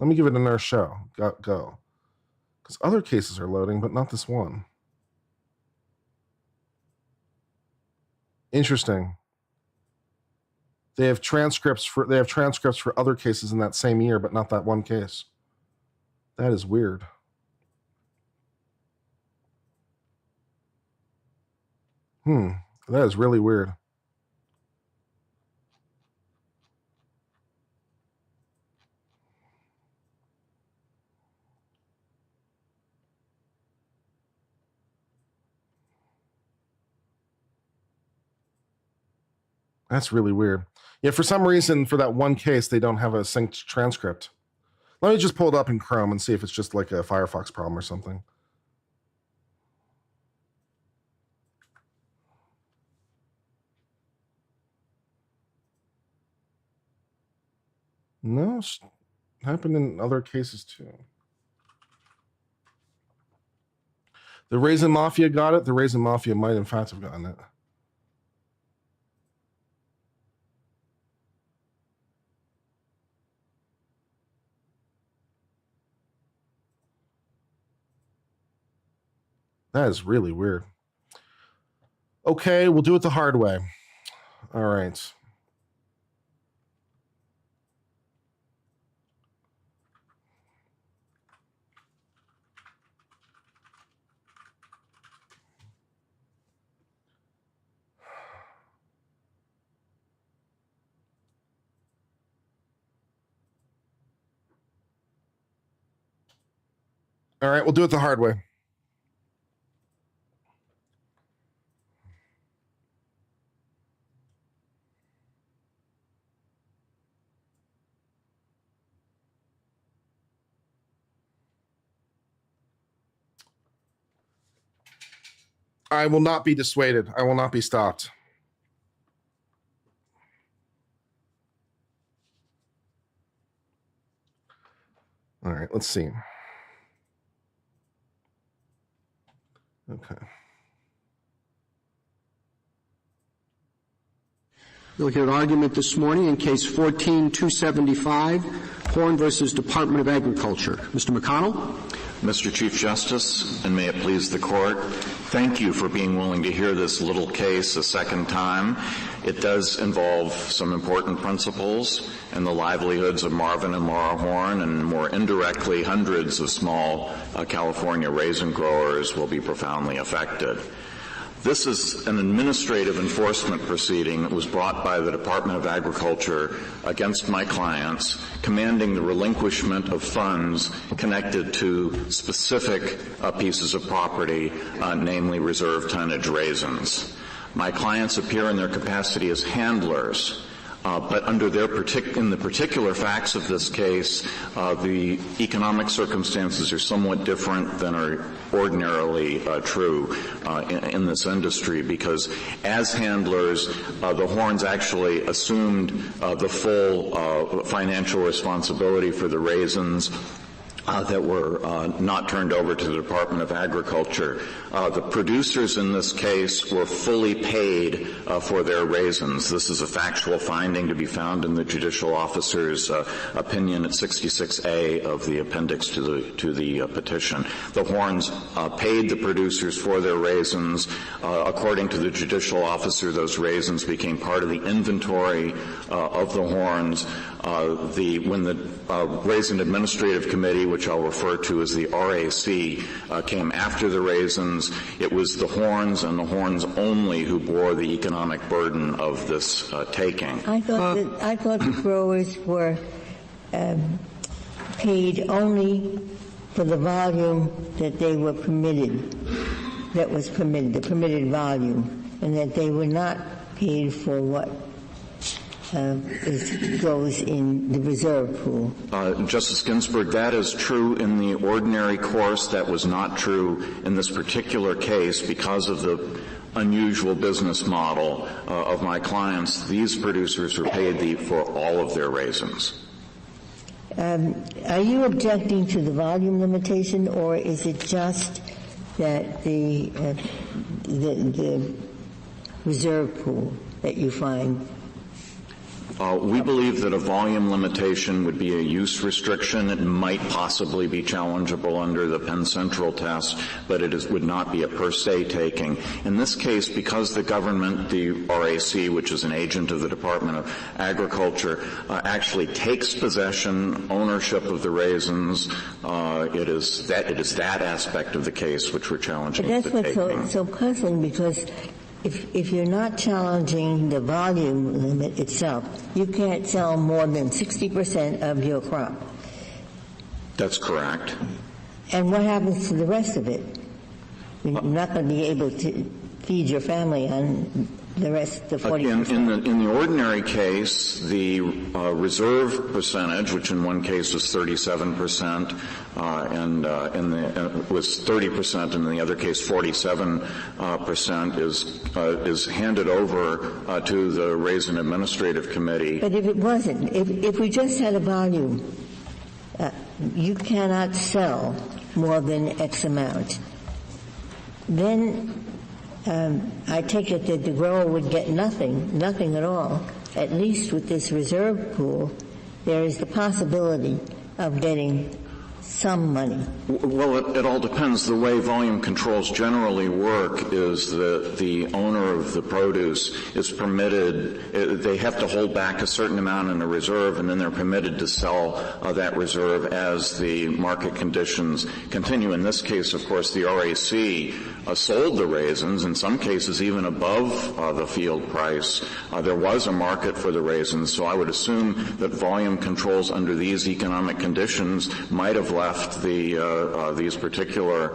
Speaker 1: Let me give it another show. Go. Because other cases are loading, but not this one. Interesting. They have transcripts for other cases in that same year, but not that one case. That is weird. That is really weird. That's really weird. Yeah, for some reason, for that one case, they don't have a synced transcript. Let me just pull it up in Chrome and see if it's just like a Firefox problem or something. No, it's happened in other cases too. The Raisin Mafia got it. The Raisin Mafia might in fact have gotten it. That is really weird. Okay, we'll do it the hard way. All right. All right, we'll do it the hard way. I will not be dissuaded. I will not be stopped. All right, let's see. Okay.
Speaker 2: You'll hear an argument this morning in Case 14-275, Horn versus Department of Agriculture. Mr. McConnell.
Speaker 3: Mr. Chief Justice, and may it please the Court, thank you for being willing to hear this little case a second time. It does involve some important principles and the livelihoods of Marvin and Laura Horn, and more indirectly, hundreds of small California raisin growers will be profoundly affected. This is an administrative enforcement proceeding that was brought by the Department of Agriculture against my clients, commanding the relinquishment of funds connected to specific pieces of property, namely reserve tonnage raisins. My clients appear in their capacity as handlers, but under in the particular facts of this case, the economic circumstances are somewhat different than are ordinarily true in this industry, because as handlers, the Horns actually assumed the full financial responsibility for the raisins that were not turned over to the Department of Agriculture. The producers in this case were fully paid for their raisins. This is a factual finding to be found in the judicial officer's opinion at 66A of the appendix to the petition. The Horns paid the producers for their raisins. According to the judicial officer, those raisins became part of the inventory of the Horns. When the Raisin Administrative Committee, which I'll refer to as the RAC, came after the raisins, it was the Horns and the Horns only who bore the economic burden of this taking.
Speaker 4: I thought the growers were paid only for the volume that they were permitted, the permitted volume, and that they were not paid for what goes in the reserve pool.
Speaker 3: Justice Ginsburg, that is true in the ordinary course. That was not true in this particular case because of the unusual business model of my clients. These producers were paid for all of their raisins.
Speaker 4: Are you objecting to the volume limitation, or is it just that the reserve pool that you find?
Speaker 3: We believe that a volume limitation would be a use restriction. It might possibly be challengeable under the Penn Central test, but it would not be a per se taking. In this case, because the government, the RAC, which is an agent of the Department of Agriculture, actually takes possession, ownership of the raisins, it is that aspect of the case which we're challenging.
Speaker 4: But that's what's so puzzling, because if you're not challenging the volume limit itself, you can't sell more than 60% of your crop.
Speaker 3: That's correct.
Speaker 4: And what happens to the rest of it? You're not going to be able to feed your family on the rest, the 40%.
Speaker 3: In the ordinary case, the reserve percentage, which in one case was 37%, and was 30%, and in the other case 47%, is handed over to the Raisin Administrative Committee.
Speaker 4: But if it wasn't, if we just had a volume, you cannot sell more than X amount, then I take it that the grower would get nothing at all. At least with this reserve pool, there is the possibility of getting some money.
Speaker 3: Well, it all depends. The way volume controls generally work is that the owner of the produce is permitted, they have to hold back a certain amount in the reserve, and then they're permitted to sell that reserve as the market conditions continue. In this case, of course, the RAC sold the raisins, in some cases even above the field price. There was a market for the raisins, so I would assume that volume controls under these economic conditions might have left these particular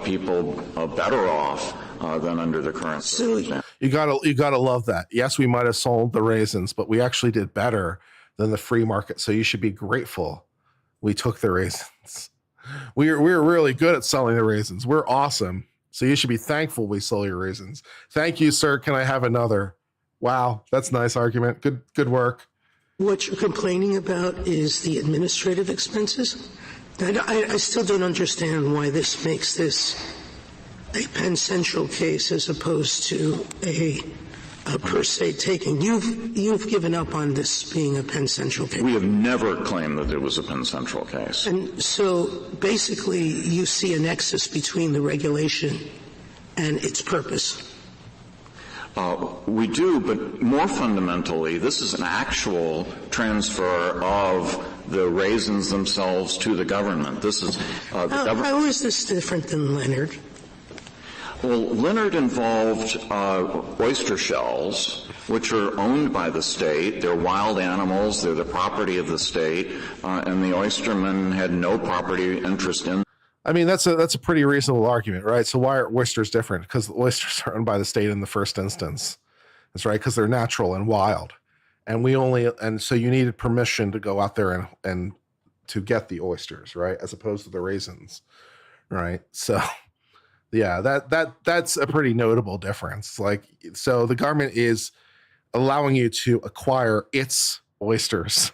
Speaker 3: people better off than under the current circumstances.
Speaker 1: You gotta love that. Yes, we might have sold the raisins, but we actually did better than the free market. So you should be grateful we took the raisins. We're really good at selling the raisins. We're awesome. So you should be thankful we sold your raisins. Thank you, sir. Can I have another? Wow, that's a nice argument. Good work.
Speaker 5: What you're complaining about is the administrative expenses. I still don't understand why this makes this a Penn Central case as opposed to a per se taking. You've given up on this being a Penn Central case.
Speaker 3: We have never claimed that it was a Penn Central case.
Speaker 5: And so basically you see a nexus between the regulation and its purpose.
Speaker 3: We do, but more fundamentally, this is an actual transfer of the raisins themselves to the government. This is
Speaker 5: How is this different than Leonard?
Speaker 3: Well, Leonard involved oyster shells, which are owned by the state. They're wild animals. They're the property of the state, and the oystermen had no property interest in.
Speaker 1: I mean, that's a pretty reasonable argument, right? So why are oysters different? Because the oysters are owned by the state in the first instance. That's right, because they're natural and wild. And so you needed permission to go out there and to get the oysters, right? As opposed to the raisins, right? So yeah, that's a pretty notable difference. Like, so the government is allowing you to acquire its oysters.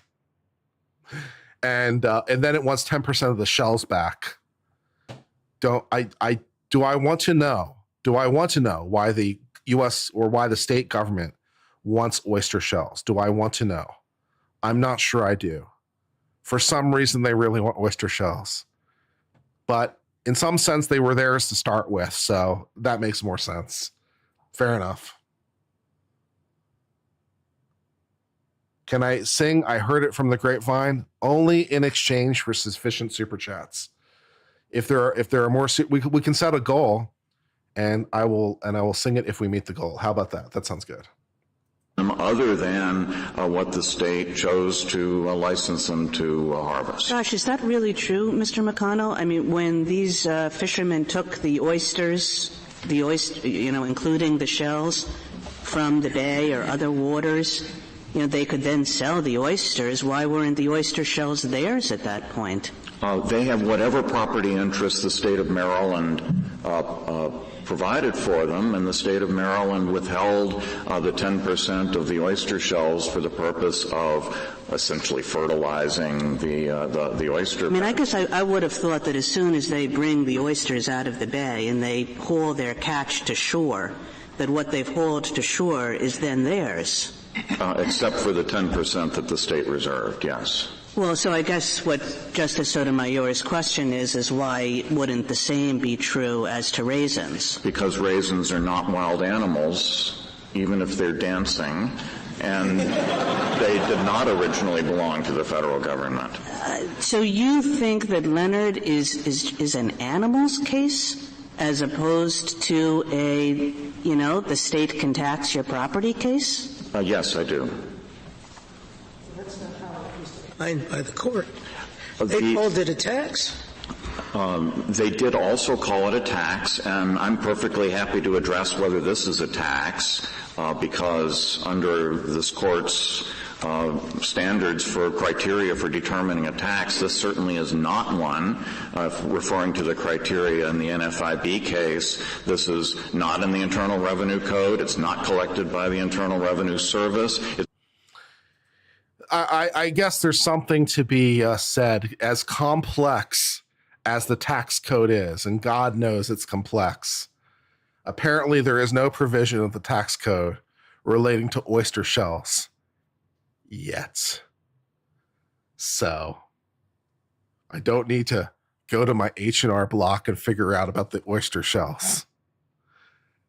Speaker 1: and then it wants 10% of the shells back. Do I want to know? Do I want to know why the U.S. or why the state government wants oyster shells? Do I want to know? I'm not sure I do. For some reason, they really want oyster shells. But in some sense, they were theirs to start with, so that makes more sense. Fair enough. Can I sing I Heard It from the Grapevine? Only in exchange for sufficient super chats. If there are more, we can set a goal, and I will sing it if we meet the goal. How about that? That sounds good.
Speaker 3: Other than what the state chose to license them to harvest.
Speaker 6: Gosh, is that really true, Mr. McConnell? I mean, when these fishermen took the oysters, including the shells from the bay or other waters, they could then sell the oysters. Why weren't the oyster shells theirs at that point?
Speaker 3: They have whatever property interest the state of Maryland provided for them, and the state of Maryland withheld the 10% of the oyster shells for the purpose of essentially fertilizing the oyster.
Speaker 6: I mean, I guess I would have thought that as soon as they bring the oysters out of the bay and they haul their catch to shore, that what they've hauled to shore is then theirs.
Speaker 3: Except for the 10% that the state reserved, yes.
Speaker 6: Well, so I guess what Justice Sotomayor's question is why wouldn't the same be true as to raisins? Because raisins are not wild animals, even if they're dancing, and they did not originally belong to the federal government. So you think that Leonard is an animals case as opposed to the state can tax your property case? Yes, I do.
Speaker 5: By the court. They called it a tax.
Speaker 3: They did also call it a tax, and I'm perfectly happy to address whether this is a tax, because under this court's standards for criteria for determining a tax, this certainly is not one. Referring to the criteria in the NFIB case, this is not in the Internal Revenue Code. It's not collected by the Internal Revenue Service.
Speaker 1: I guess there's something to be said. As complex as the tax code is, and God knows it's complex, apparently there is no provision of the tax code relating to oyster shells yet. So I don't need to go to my H&R Block and figure out about the oyster shells.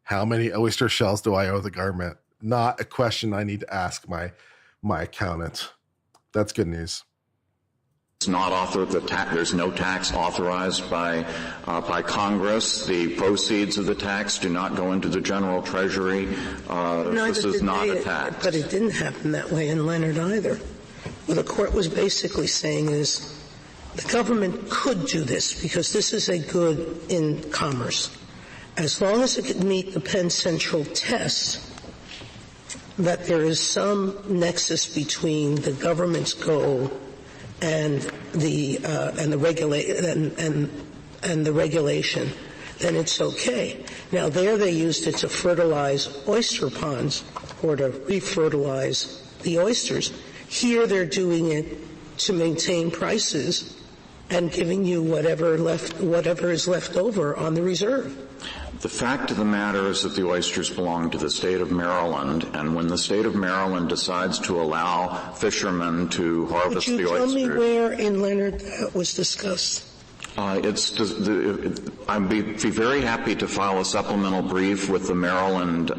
Speaker 1: How many oyster shells do I owe the government? Not a question I need to ask my accountant. That's good news.
Speaker 3: It's not there's no tax authorized by Congress. The proceeds of the tax do not go into the general treasury. This is not a tax.
Speaker 5: But it didn't happen that way in Leonard either. What the court was basically saying is the government could do this because this is a good in commerce. As long as it could meet the Penn Central test, that there is some nexus between the government's goal and the regulation, then it's okay. Now there they used it to fertilize oyster ponds or to refertilize the oysters. Here they're doing it to maintain prices and giving you whatever is left over on the reserve.
Speaker 3: The fact of the matter is that the oysters belong to the state of Maryland, and when the state of Maryland decides to allow fishermen to harvest the oysters...
Speaker 5: Could you tell me where in Leonard that was discussed?
Speaker 3: I'd be very happy to file a supplemental brief with the Maryland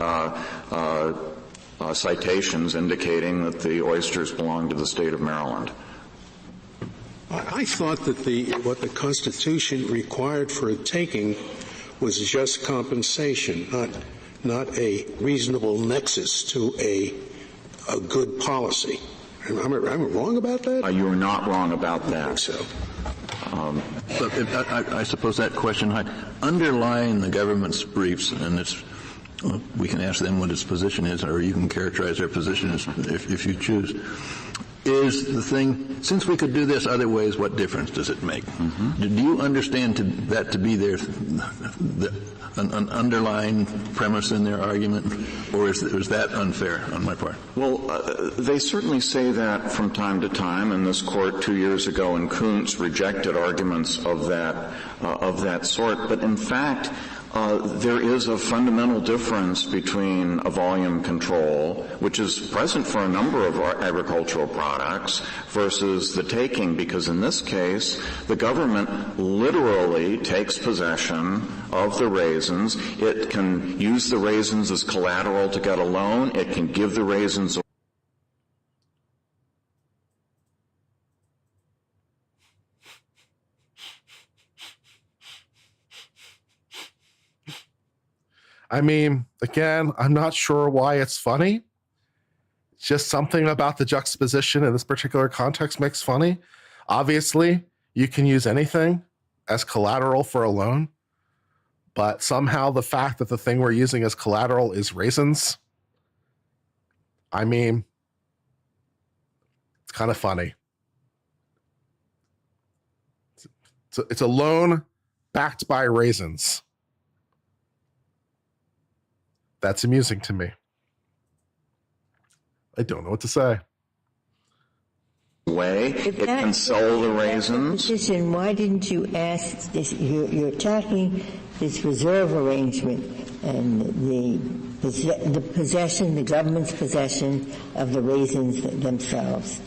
Speaker 3: citations indicating that the oysters belong to the state of Maryland.
Speaker 2: I thought that what the Constitution required for a taking was just compensation, not a reasonable nexus to a good policy. Am I wrong about that?
Speaker 3: You are not wrong about that.
Speaker 2: I think so.
Speaker 7: But I suppose that question, underlying the government's briefs, and we can ask them what its position is, or you can characterize their position as, if you choose, is the thing, since we could do this other ways, what difference does it make? Mm-hmm. Do you understand that to be the an underlying premise in their argument, or is that unfair on my part?
Speaker 3: Well, they certainly say that from time to time, and this court 2 years ago in Kuntz rejected arguments of that sort. But in fact, there is a fundamental difference between a volume control, which is present for a number of our agricultural products, versus the taking, because in this case, the government literally takes possession of the raisins. It can use the raisins as collateral to get a loan. It can give the raisins away.
Speaker 1: I mean, again, I'm not sure why it's funny. It's just something about the juxtaposition in this particular context makes funny. Obviously, you can use anything as collateral for a loan, but somehow the fact that the thing we're using as collateral is raisins, I mean, it's kind of funny. It's a loan backed by raisins. That's amusing to me. I don't know what to say.
Speaker 3: It can sell the raisins.
Speaker 4: Position, why didn't you ask this? You're attacking this reserve arrangement and the possession, the government's possession of the raisins themselves.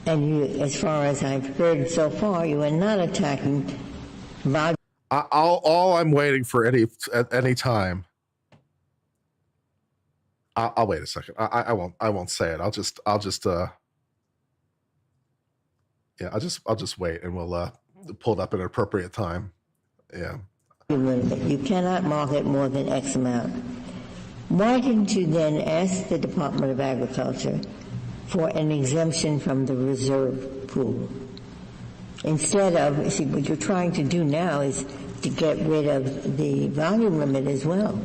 Speaker 4: And you, as far as I've heard so far, you are not attacking volume.
Speaker 1: All I'm waiting for at any time. I'll wait a second. I won't say it. I'll just wait, and we'll pull it up at an appropriate time. Yeah.
Speaker 4: You cannot market more than X amount. Why didn't you then ask the Department of Agriculture for an exemption from the reserve pool? Instead of, see, what you're trying to do now is to get rid of the volume limit as well.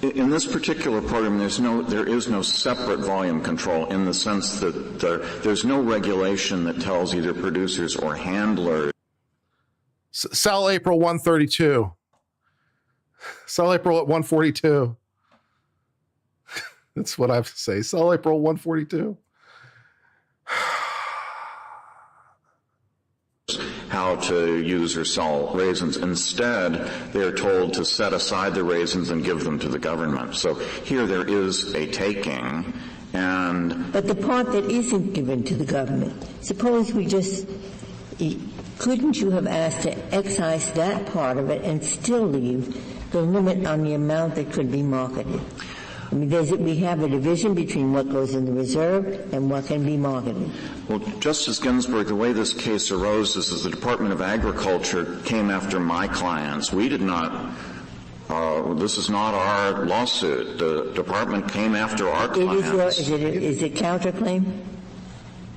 Speaker 3: In this particular program, there is no separate volume control, in the sense that there's no regulation that tells either producers or handlers.
Speaker 1: Sell April 132. Sell April at 142. That's what I have to say. Sell April 142.
Speaker 3: How to use or sell raisins. Instead, they are told to set aside the raisins and give them to the government. So here there is a taking, but
Speaker 4: the part that isn't given to the government, suppose couldn't you have asked to excise that part of it and still leave the limit on the amount that could be marketed? I mean, we have a division between what goes in the reserve and what can be marketed.
Speaker 3: Well, Justice Ginsburg, the way this case arose is the Department of Agriculture came after my clients. We did not, this is not our lawsuit. The department came after our clients.
Speaker 4: Is it counterclaim?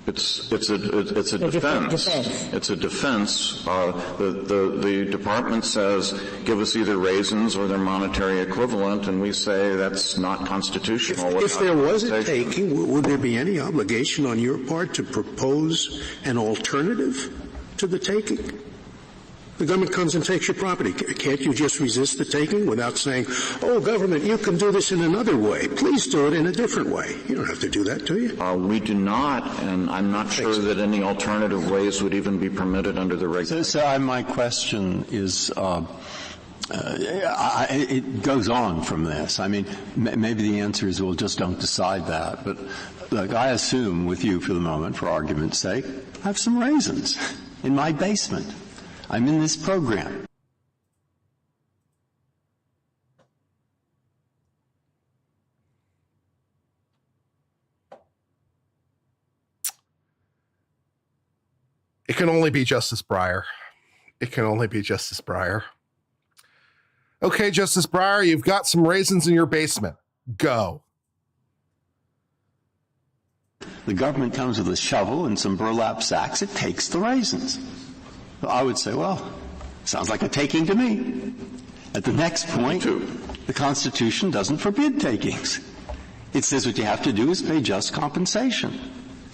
Speaker 3: It's a defense. It's a defense. The department says, give us either raisins or their monetary equivalent, and we say that's not constitutional.
Speaker 2: If there was a taking, would there be any obligation on your part to propose an alternative to the taking? The government comes and takes your property. Can't you just resist the taking without saying, oh, government, you can do this in another way. Please do it in a different way. You don't have to do that, do you?
Speaker 3: We do not, and I'm not sure that any alternative ways would even be permitted under the regulations.
Speaker 8: So my question is, it goes on from this. I mean, maybe the answer is we'll just don't decide that. But look, I assume with you for the moment, for argument's sake, I have some raisins in my basement. I'm in this program.
Speaker 1: It can only be Justice Breyer. It can only be Justice Breyer. Okay, Justice Breyer, you've got some raisins in your basement. Go.
Speaker 8: The government comes with a shovel and some burlap sacks. It takes the raisins. I would say, well, sounds like a taking to me. At the next point, the Constitution doesn't forbid takings. It says what you have to do is pay just compensation.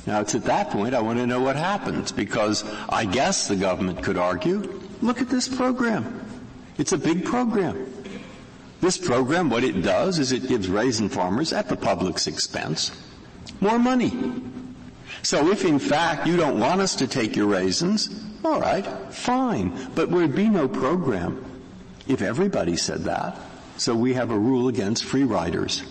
Speaker 8: Now, it's at that point I want to know what happens, because I guess the government could argue, look at this program. It's a big program. This program, what it does is it gives raisin farmers, at the public's expense, more money. So if, in fact, you don't want us to take your raisins, all right, fine. But there'd be no program if everybody said that. So we have a rule against free riders.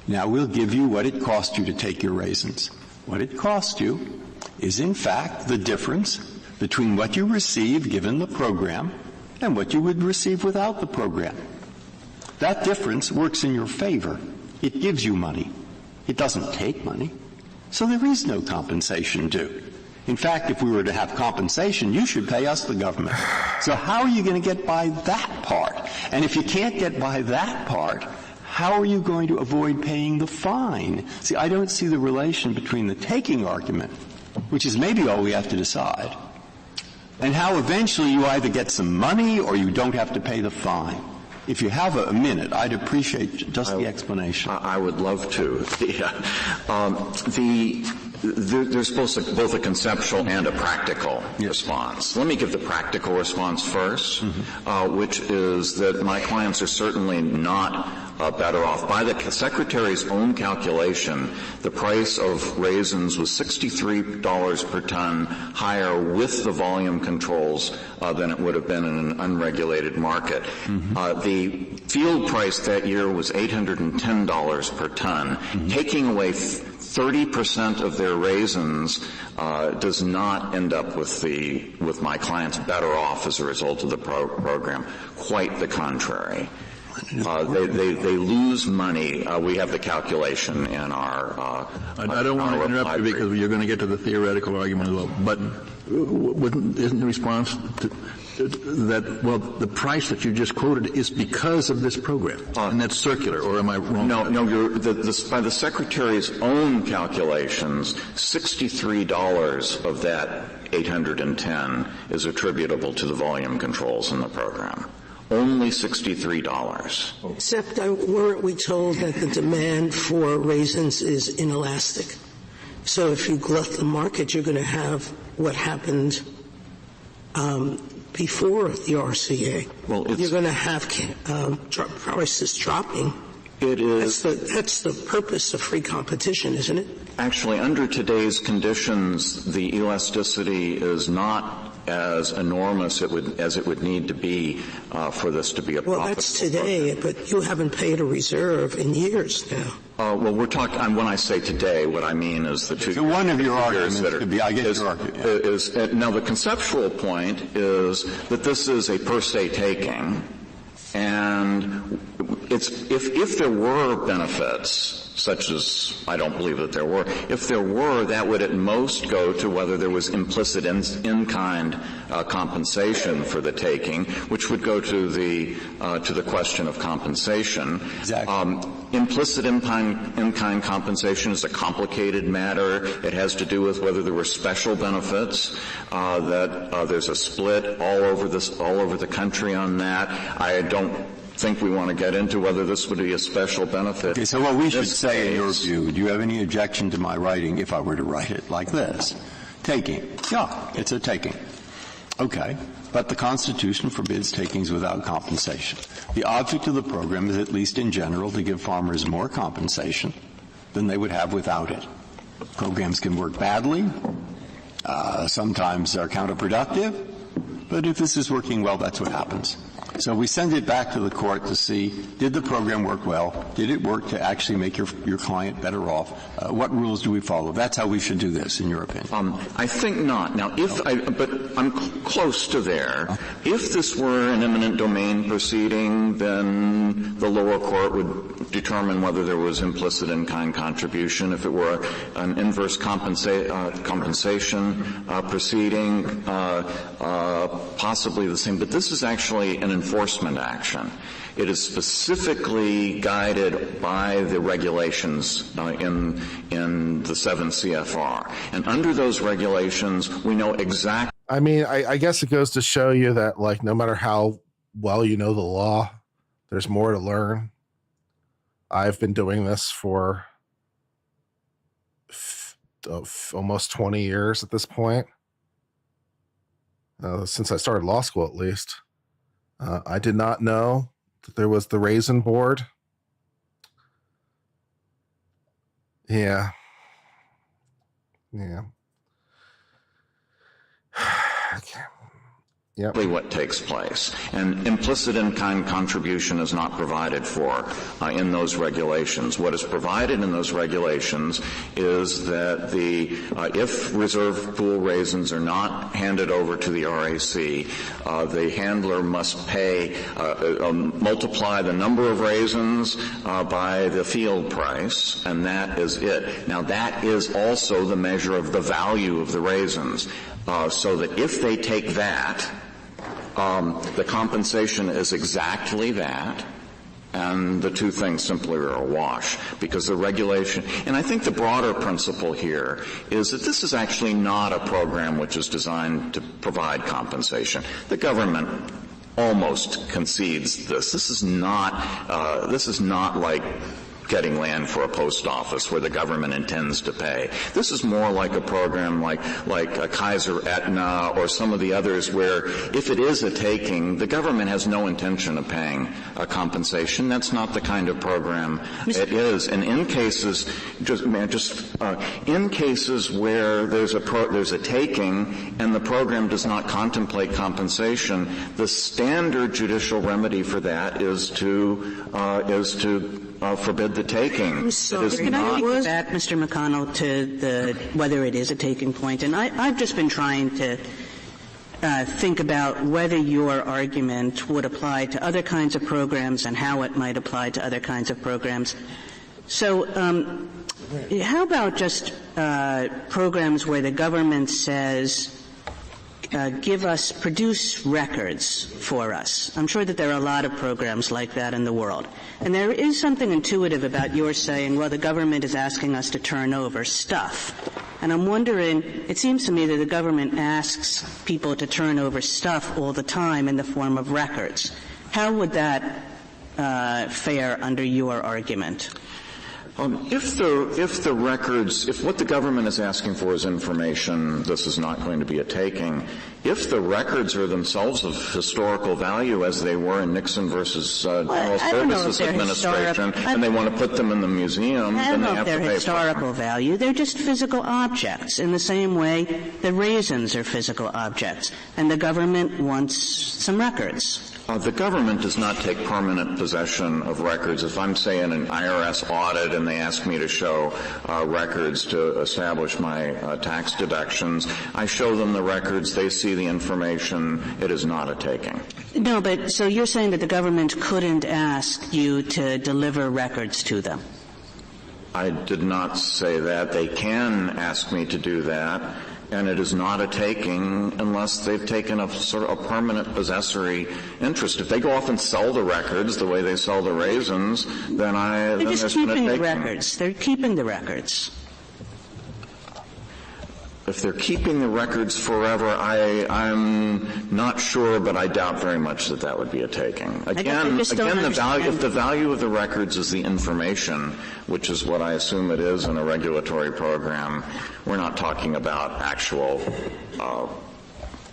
Speaker 8: Now we'll give you what it cost you to take your raisins. What it cost you is, in fact, the difference between what you receive given the program and what you would receive without the program. That difference works in your favor. It gives you money. It doesn't take money. So there is no compensation due. In fact, if we were to have compensation, you should pay us, the government. So how are you going to get by that part? And if you can't get by that part, how are you going to avoid paying the fine? See, I don't see the relation between the taking argument, which is maybe all we have to decide, and how eventually you either get some money or you don't have to pay the fine. If you have a minute, I'd appreciate just the explanation.
Speaker 3: I would love to. There's both a conceptual and a practical response. Let me give the practical response first, which is that my clients are certainly not better off. By the Secretary's own calculation, the price of raisins was $63 per ton higher with the volume controls than it would have been in an unregulated market. The field price that year was $810 per ton. Taking away 30% of their raisins does not end up with my clients better off as a result of the program. Quite the contrary. They lose money. We have the calculation in our.
Speaker 7: I don't want to interrupt you because you're going to get to the theoretical argument as well. But isn't the response to that, well, the price that you just quoted is because of this program, and that's circular, or am I wrong?
Speaker 3: No, by the Secretary's own calculations, $63 of that 810 is attributable to the volume controls in the program. Only $63.
Speaker 5: Except weren't we told that the demand for raisins is inelastic? So if you glut the market, you're going to have what happened before the RCA.
Speaker 3: Well,
Speaker 5: you're going to have prices dropping.
Speaker 3: It is.
Speaker 5: That's the purpose of free competition, isn't it?
Speaker 3: Actually, under today's conditions, the elasticity is not as enormous as it would need to be for this to be a profitable.
Speaker 5: Well, that's today, but you haven't paid a reserve in years now.
Speaker 3: Well, we're talking. When I say today, what I mean is the two.
Speaker 8: So one of your arguments could be, I get your argument.
Speaker 3: Now, the conceptual point is that this is a per se taking, and if there were benefits, such as I don't believe that there were, if there were, that would at most go to whether there was implicit in-kind compensation for the taking, which would go to the question of compensation.
Speaker 8: Exactly.
Speaker 3: Implicit in-kind compensation is a complicated matter. It has to do with whether there were special benefits. That there's a split all over the country on that. I don't think we want to get into whether this would be a special benefit.
Speaker 8: Okay, so what we should say in your view, do you have any objection to my writing if I were to write it like this? Taking. Yeah, it's a taking. Okay, but the Constitution forbids takings without compensation. The object of the program is, at least in general, to give farmers more compensation than they would have without it. Programs can work badly. Sometimes they're counterproductive. But if this is working well, that's what happens. So we send it back to the court to see, did the program work well? Did it work to actually make your client better off? What rules do we follow? That's how we should do this, in your opinion.
Speaker 3: I think not. Now, but I'm close to there. If this were an eminent domain proceeding, then the lower court would determine whether there was implicit in-kind contribution. If it were an inverse compensation proceeding, possibly the same. But this is actually an enforcement action. It is specifically guided by the regulations in the 7 CFR. And under those regulations, we know exactly.
Speaker 1: I mean, I guess it goes to show you that, like, no matter how well you know the law, there's more to learn. I've been doing this for almost 20 years at this point. Since I started law school, at least. I did not know that there was the Raisin Board. Yeah. Okay. Yep.
Speaker 3: What takes place. And implicit in-kind contribution is not provided for in those regulations. What is provided in those regulations is that if reserve pool raisins are not handed over to the RAC, the handler must pay, multiply the number of raisins by the field price, and that is it. Now, that is also the measure of the value of the raisins, so that if they take that, the compensation is exactly that, and the two things simply are a wash, because the regulation, and I think the broader principle here is that this is actually not a program which is designed to provide compensation. The government almost concedes this. This is not like getting land for a post office where the government intends to pay. This is more like a program like a Kaiser Aetna or some of the others where if it is a taking, the government has no intention of paying a compensation. That's not the kind of program it is. And in cases, in cases where there's a taking and the program does not contemplate compensation, the standard judicial remedy for that is to forbid the taking.
Speaker 6: I'm sorry. Can I take back, Mr. McConnell, to whether it is a taking point? And I've just been trying to think about whether your argument would apply to other kinds of programs and how it might apply to other kinds of programs. So how about just programs where the government says, produce records for us? I'm sure that there are a lot of programs like that in the world. And there is something intuitive about your saying, well, the government is asking us to turn over stuff. And I'm wondering, it seems to me that the government asks people to turn over stuff all the time in the form of records. How would that fare under your argument?
Speaker 3: If what the government is asking for is information, this is not going to be a taking. If the records are themselves of historical value, as they were in Nixon versus General Services Administration, and they want to put them in the museum, then they have to pay for them. I don't know if they're historical
Speaker 6: value. They're just physical objects, in the same way the raisins are physical objects, and the government wants some records.
Speaker 3: The government does not take permanent possession of records. If I'm, say, in an IRS audit and they ask me to show records to establish my tax deductions, I show them the records, they see the information. It is not a taking.
Speaker 6: No, but so you're saying that the government couldn't ask you to deliver records to them?
Speaker 3: I did not say that. They can ask me to do that. And it is not a taking unless they've taken a sort of a permanent possessory interest. If they go off and sell the records the way they sell the raisins, then
Speaker 6: they're just keeping the records. They're keeping the records.
Speaker 3: If they're keeping the records forever, I'm not sure, but I doubt very much that would be a taking. Again, if the value of the records is the information, which is what I assume it is in a regulatory program, we're not talking about actual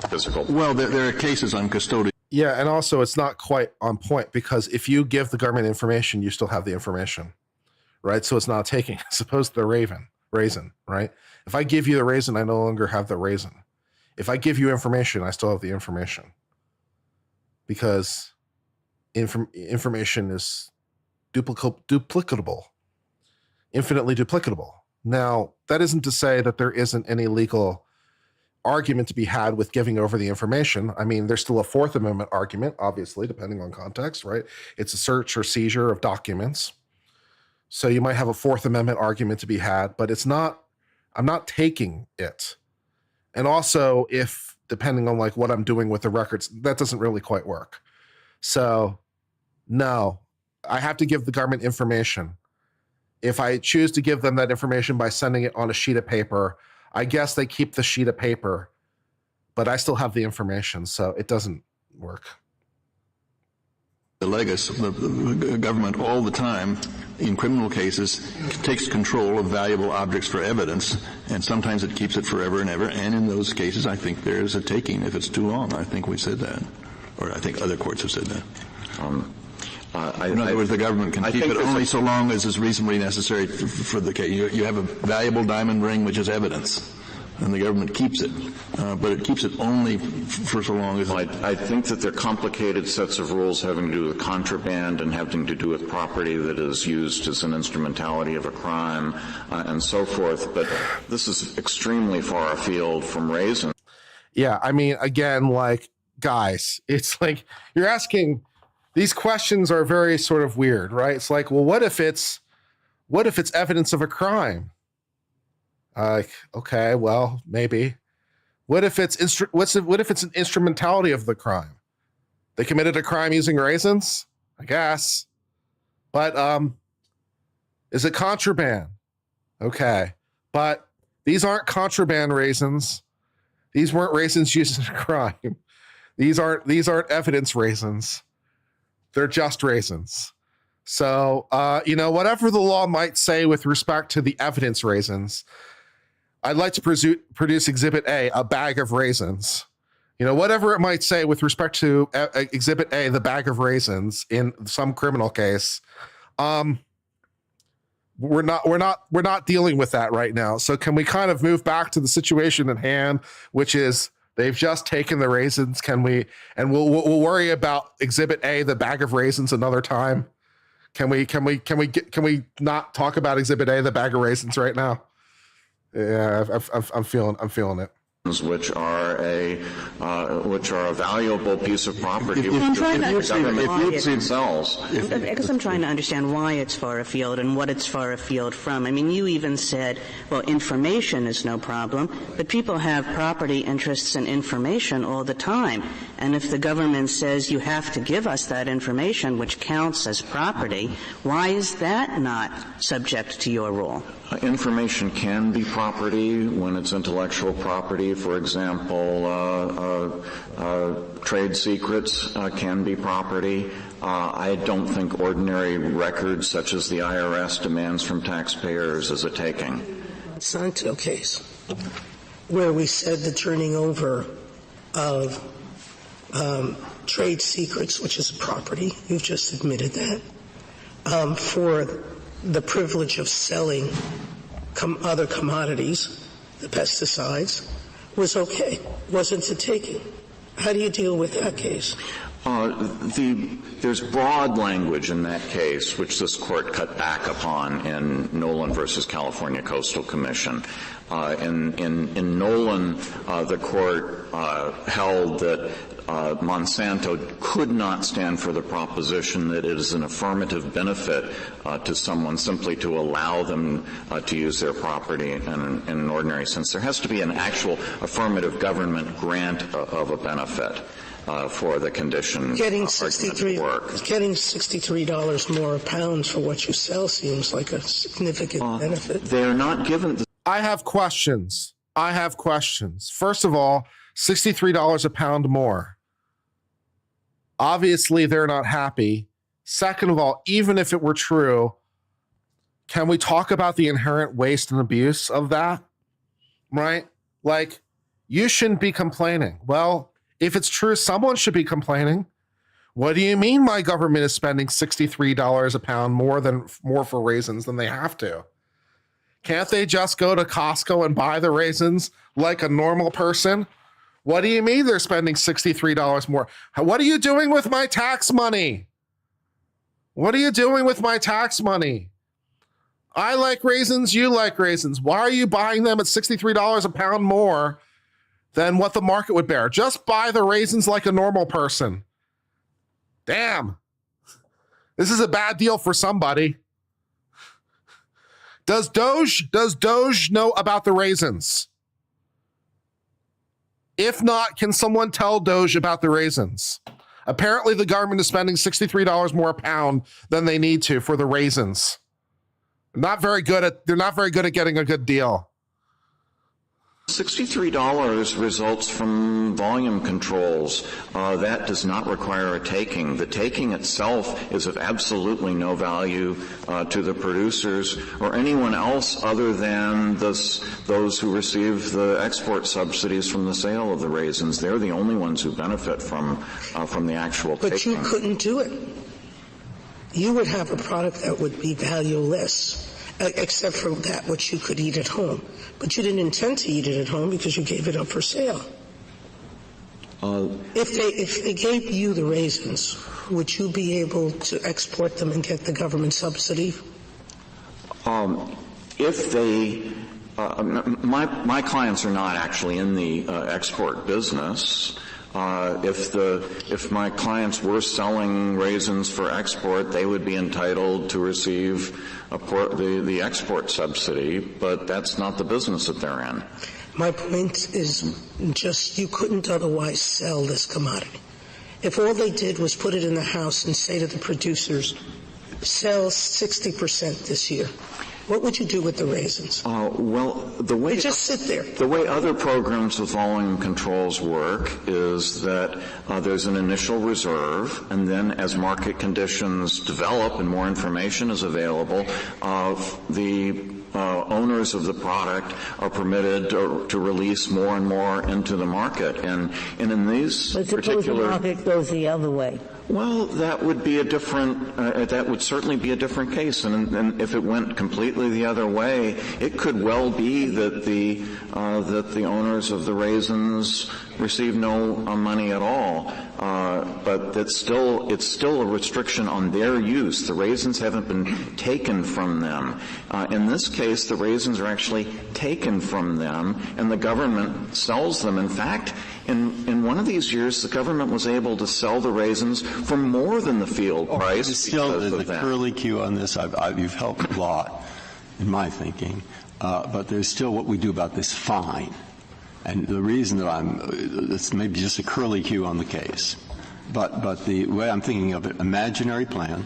Speaker 3: physical.
Speaker 7: Well, there are cases on custodial.
Speaker 1: Yeah, and also it's not quite on point, because if you give the government information, you still have the information, right? So it's not a taking. Suppose the raisin, right? If I give you the raisin, I no longer have the raisin. If I give you information, I still have the information, because information is duplicatable, infinitely duplicatable. Now, that isn't to say that there isn't any legal argument to be had with giving over the information. I mean, there's still a Fourth Amendment argument, obviously, depending on context, right? It's a search or seizure of documents. So you might have a Fourth Amendment argument to be had, but I'm not taking it. And also, if depending on like what I'm doing with the records, that doesn't really quite work. So no, I have to give the government information. If I choose to give them that information by sending it on a sheet of paper, I guess they keep the sheet of paper, but I still have the information, so it doesn't work.
Speaker 7: The government all the time, in criminal cases, takes control of valuable objects for evidence, and sometimes it keeps it forever and ever, and in those cases I think there is a taking if it's too long. I think we said that. Or I think other courts have said that.
Speaker 3: I-
Speaker 7: In other words, the government can
Speaker 3: I
Speaker 7: keep
Speaker 3: think
Speaker 7: it
Speaker 3: there's
Speaker 7: only
Speaker 3: a-
Speaker 7: so long as is reasonably necessary for the case. You have a valuable diamond ring, which is evidence, and the government keeps it, but it keeps it only for so long as.
Speaker 3: I think that they're complicated sets of rules having to do with contraband and having to do with property that is used as an instrumentality of a crime and so forth. But this is extremely far afield from raisins.
Speaker 1: Yeah, I mean, again, like, guys, it's like you're asking, these questions are very sort of weird, right? It's like, well, what if it's evidence of a crime? Okay, well, maybe. What if it's what if it's an instrumentality of the crime? They committed a crime using raisins, I guess. But is it contraband? Okay, but these aren't contraband raisins. These weren't raisins used in a crime. These aren't evidence raisins. They're just raisins. So, whatever the law might say with respect to the evidence raisins, I'd like to produce Exhibit A, a bag of raisins. Whatever it might say with respect to Exhibit A, the bag of raisins in some criminal case, we're not dealing with that right now. So can we kind of move back to the situation at hand, which is they've just taken the raisins? We'll worry about Exhibit A, the bag of raisins, another time. Can we not talk about Exhibit A, the bag of raisins, right now? Yeah, I'm feeling it.
Speaker 3: Which are a valuable piece of property.
Speaker 6: I'm trying to
Speaker 3: understand
Speaker 6: why
Speaker 3: I
Speaker 6: guess I'm trying to understand why it's far afield and what it's far afield from. I mean, you even said, well, information is no problem, but people have property interests in information all the time. And if the government says you have to give us that information, which counts as property, why is that not subject to your rule?
Speaker 3: Information can be property when it's intellectual property. For example, trade secrets can be property. I don't think ordinary records such as the IRS demands from taxpayers is a taking.
Speaker 5: Monsanto case, where we said the turning over of trade secrets, which is property, you've just admitted that, for the privilege of selling other commodities, the pesticides, was okay, wasn't a taking. How do you deal with that case?
Speaker 3: There's broad language in that case, which this court cut back upon in Nolan versus California Coastal Commission. In Nolan, the court held that Monsanto could not stand for the proposition that it is an affirmative benefit to someone simply to allow them to use their property in an ordinary sense. There has to be an actual affirmative government grant of a benefit for the condition.
Speaker 5: Getting $63 more a pound for what you sell seems like a significant benefit.
Speaker 3: They are not given.
Speaker 1: I have questions. First of all, $63 a pound more. Obviously, they're not happy. Second of all, even if it were true, can we talk about the inherent waste and abuse of that? Right? Like, you shouldn't be complaining. Well, if it's true, someone should be complaining. What do you mean my government is spending $63 a pound more for raisins than they have to? Can't they just go to Costco and buy the raisins like a normal person? What do you mean they're spending $63 more? What are you doing with my tax money? What are you doing with my tax money? I like raisins, you like raisins. Why are you buying them at $63 a pound more than what the market would bear? Just buy the raisins like a normal person. Damn. This is a bad deal for somebody. Does Doge know about the raisins? If not, can someone tell Doge about the raisins? Apparently, the government is spending $63 more a pound than they need to for the raisins. They're not very good at getting a good deal.
Speaker 3: $63 results from volume controls. That does not require a taking. The taking itself is of absolutely no value to the producers or anyone else other than those who receive the export subsidies from the sale of the raisins. They're the only ones who benefit from the actual taking.
Speaker 5: But you couldn't do it. You would have a product that would be valueless, except for that which you could eat at home. But you didn't intend to eat it at home because you gave it up for sale. If they gave you the raisins, would you be able to export them and get the government subsidy?
Speaker 3: If they, my clients are not actually in the export business. If my clients were selling raisins for export, they would be entitled to receive the export subsidy, but that's not the business that they're in.
Speaker 5: My point is just you couldn't otherwise sell this commodity. If all they did was put it in the house and say to the producers, sell 60% this year, what would you do with the raisins?
Speaker 3: Well, the way
Speaker 5: they just sit there.
Speaker 3: The way other programs with volume controls work is that there's an initial reserve, and then as market conditions develop and more information is available, the owners of the product are permitted to release more and more into the market, and in these
Speaker 4: but suppose the market goes the other way.
Speaker 3: Well, that would be a different. That would certainly be a different case, and if it went completely the other way, it could well be that the owners of the raisins receive no money at all. But it's still a restriction on their use. The raisins haven't been taken from them. In this case, the raisins are actually taken from them, and the government sells them. In fact, in one of these years, the government was able to sell the raisins for more than the field price.
Speaker 8: There's still the curlicue on this. You've helped a lot in my thinking, but there's still what we do about this fine. And the reason that it's maybe just a curlicue on the case, but the way I'm thinking of it, imaginary plan.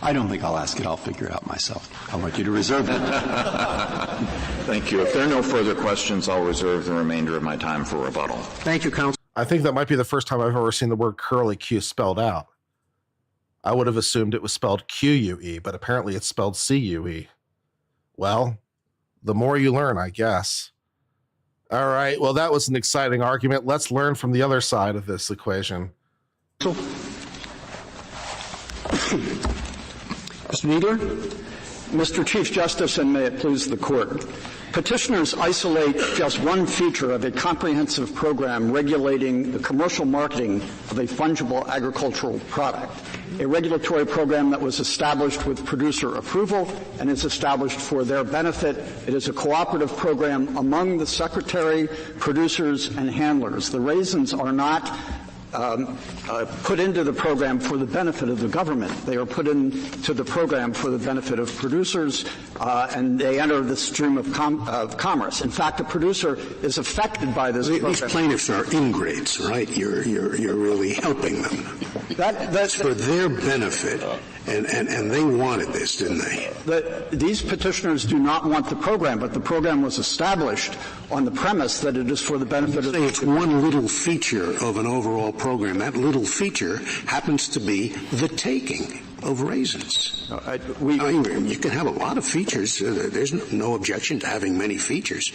Speaker 8: I don't think I'll ask it. I'll figure it out myself. I want you to reserve it.
Speaker 3: Thank you. If there are no further questions, I'll reserve the remainder of my time for rebuttal.
Speaker 5: Thank you, Counsel.
Speaker 1: I think that might be the first time I've ever seen the word curlicue spelled out. I would have assumed it was spelled Q-U-E, but apparently it's spelled C-U-E. Well, the more you learn, I guess. All right, well, that was an exciting argument. Let's learn from the other side of this equation.
Speaker 9: Mr. Kneedler? Mr. Chief Justice, and may it please the Court, petitioners isolate just one feature of a comprehensive program regulating the commercial marketing of a fungible agricultural product, a regulatory program that was established with producer approval and is established for their benefit. It is a cooperative program among the Secretary, producers, and handlers. The raisins are not put into the program for the benefit of the government. They are put into the program for the benefit of producers, and they enter the stream of commerce. In fact, the producer is affected by this program.
Speaker 2: These plaintiffs are ingrates, right? You're really helping them. That's for their benefit, and they wanted this, didn't they?
Speaker 9: These petitioners do not want the program, but the program was established on the premise that it is for the benefit of the
Speaker 2: it's one little feature of an overall program. That little feature happens to be the taking of raisins. You can have a lot of features. There's no objection to having many features.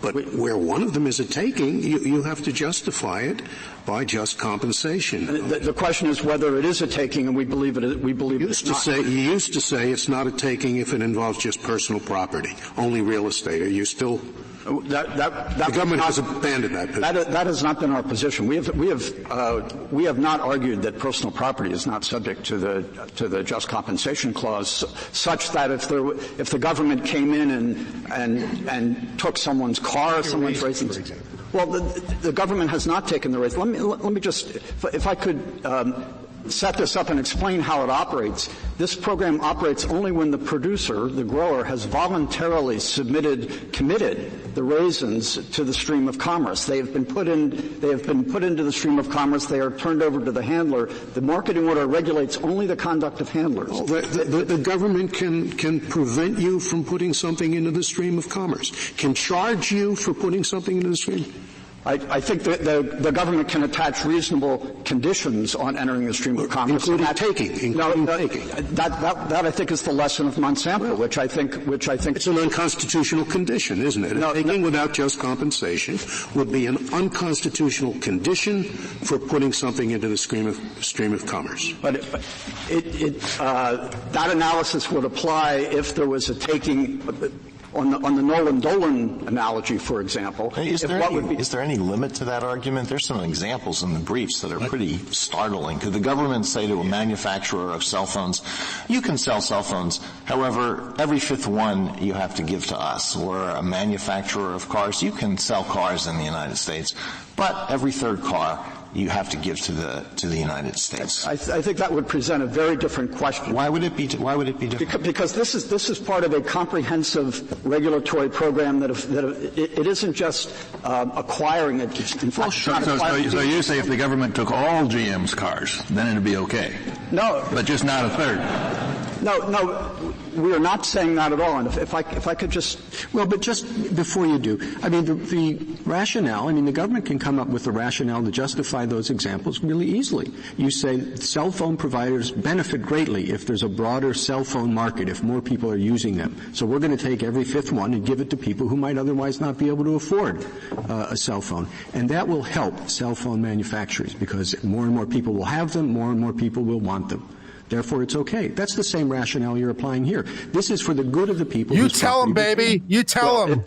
Speaker 2: But where one of them is a taking, you have to justify it by just compensation.
Speaker 9: The question is whether it is a taking, and we believe it. You
Speaker 2: used to say it's not a taking if it involves just personal property, only real estate. Are you still? The government has abandoned that position.
Speaker 9: That has not been our position. We have not argued that personal property is not subject to the just compensation clause, such that if the government came in and took someone's car, someone's raisins. Well, the government has not taken the raisins. Let me just, if I could set this up and explain how it operates. This program operates only when the producer, the grower, has voluntarily committed the raisins to the stream of commerce. They have been put into the stream of commerce. They are turned over to the handler. The marketing order regulates only the conduct of handlers.
Speaker 2: Well, the government can prevent you from putting something into the stream of commerce, can charge you for putting something into the stream.
Speaker 9: I think that the government can attach reasonable conditions on entering the stream of commerce,
Speaker 2: including taking.
Speaker 9: That I think is the lesson of Monsanto, which I think
Speaker 2: it's an unconstitutional condition, isn't it? Taking without just compensation would be an unconstitutional condition for putting something into the stream of commerce.
Speaker 9: But that analysis would apply if there was a taking. On the Nolan-Dolan analogy, for example,
Speaker 10: is there any limit to that argument? There's some examples in the briefs that are pretty startling. Could the government say to a manufacturer of cell phones, you can sell cell phones, however, every fifth one you have to give to us, or a manufacturer of cars, you can sell cars in the United States, but every third car you have to give to the United States?
Speaker 9: I think that would present a very different question.
Speaker 10: Why would it be different?
Speaker 9: Because this is part of a comprehensive regulatory program that it isn't just acquiring it. In fact,
Speaker 7: so you say if the government took all GM's cars, then it'd be okay?
Speaker 9: No,
Speaker 7: but just not a third.
Speaker 9: No. We are not saying that at all. And if I could just...
Speaker 11: Well, but just before you do, I mean, the rationale, the government can come up with the rationale to justify those examples really easily. You say cell phone providers benefit greatly if there's a broader cell phone market, if more people are using them. So we're going to take every fifth one and give it to people who might otherwise not be able to afford a cell phone. And that will help cell phone manufacturers because more and more people will have them, more and more people will want them. Therefore, it's okay. That's the same rationale you're applying here. This is for the good of the people.
Speaker 1: You tell them, baby. You tell them.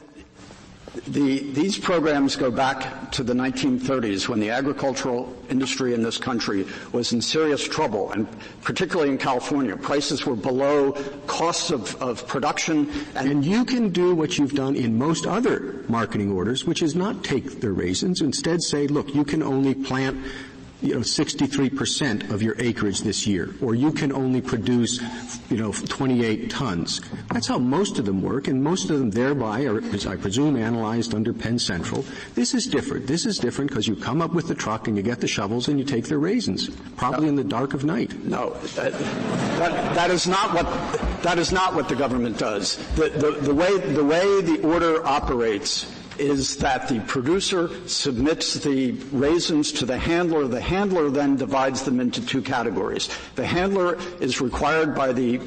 Speaker 9: These programs go back to the 1930s when the agricultural industry in this country was in serious trouble, and particularly in California. Prices were below costs of production.
Speaker 11: And you can do what you've done in most other marketing orders, which is not take their raisins. Instead say, look, you can only plant 63% of your acreage this year, or you can only produce, 28 tons. That's how most of them work, and most of them thereby are, I presume, analyzed under Penn Central. This is different. This is different because you come up with the truck and you get the shovels and you take their raisins, probably in the dark of night.
Speaker 9: No, that is not what the government does. The way the order operates is that the producer submits the raisins to the handler. The handler then divides them into two categories. The handler is required by the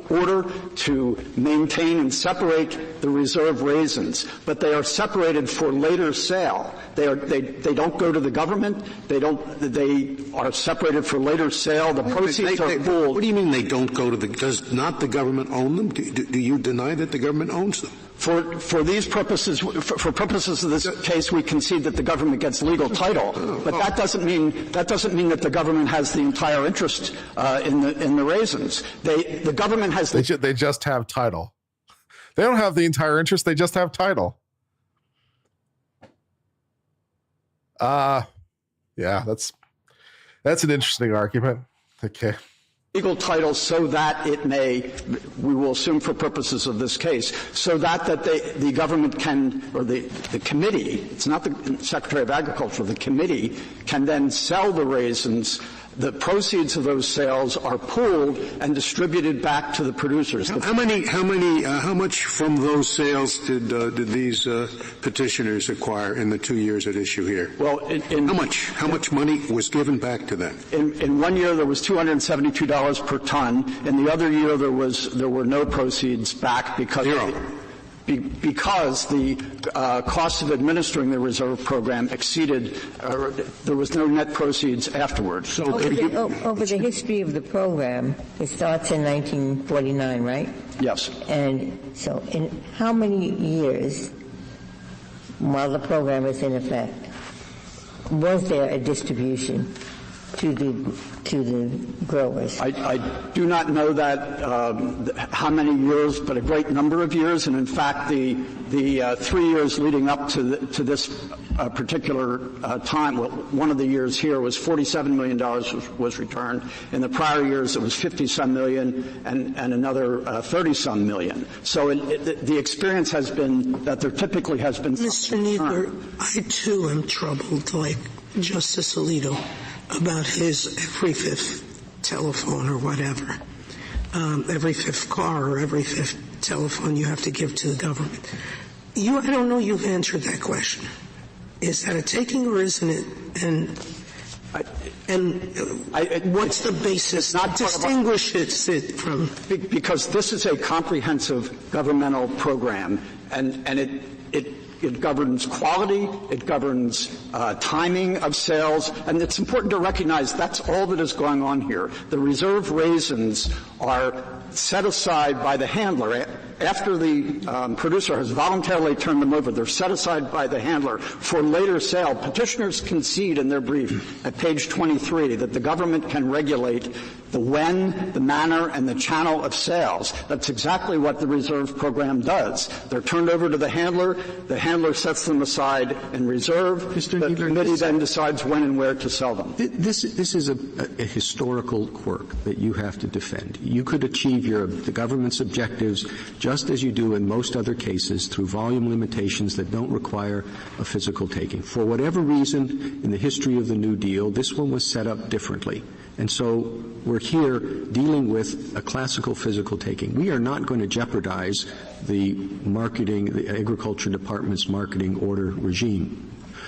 Speaker 9: order to maintain and separate the reserve raisins, but they are separated for later sale. They don't go to the government. They are separated for later sale. The proceeds are pooled.
Speaker 2: What do you mean they don't go to does not the government own them? Do you deny that the government owns them?
Speaker 9: For these purposes, for purposes of this case, we concede that the government gets legal title, but that doesn't mean that the government has the entire interest in the raisins. The government has.
Speaker 1: They just have title. They don't have the entire interest. They just have title. Yeah, that's an interesting argument. Okay.
Speaker 9: Legal title so that it may, we will assume for purposes of this case, so that the government can, or the committee, it's not the Secretary of Agriculture, the committee can then sell the raisins. The proceeds of those sales are pooled and distributed back to the producers.
Speaker 2: How much from those sales did these petitioners acquire in the 2 years at issue here?
Speaker 9: Well,
Speaker 2: how much money was given back to them?
Speaker 9: In 1 year there was $272 per ton. In the other year there were no proceeds back because the cost of administering the reserve program exceeded, there was no net proceeds afterwards. So
Speaker 4: over the history of the program, it starts in 1949, right?
Speaker 9: Yes.
Speaker 4: And so in how many years, while the program is in effect, was there a distribution to the growers?
Speaker 9: I do not know that how many years, but a great number of years. And in fact, the 3 years leading up to this particular time, well, one of the years here was $47 million was returned. In the prior years, it was 50-some million and another 30-some million. So the experience has been that there typically has been.
Speaker 5: Mr. Kneedler, I too am troubled, like Justice Alito, about his every fifth telephone or whatever, every fifth car or every fifth telephone you have to give to the government. I don't know you've answered that question. Is that a taking or isn't it? And what's the basis that distinguishes it from?
Speaker 9: Because this is a comprehensive governmental program, and it governs quality, it governs timing of sales, and it's important to recognize that's all that is going on here. The reserve raisins are set aside by the handler. After the producer has voluntarily turned them over, they're set aside by the handler for later sale. Petitioners concede in their brief at page 23 that the government can regulate the when, the manner, and the channel of sales. That's exactly what the reserve program does. They're turned over to the handler sets them aside in reserve.
Speaker 11: Mr.
Speaker 9: The
Speaker 11: Kneedler,
Speaker 9: committee then decides when and where to sell them.
Speaker 11: This is a historical quirk that you have to defend. You could achieve the government's objectives just as you do in most other cases through volume limitations that don't require a physical taking. For whatever reason, in the history of the New Deal, this one was set up differently. And so we're here dealing with a classical physical taking. We are not going to jeopardize the Agriculture Department's marketing order regime.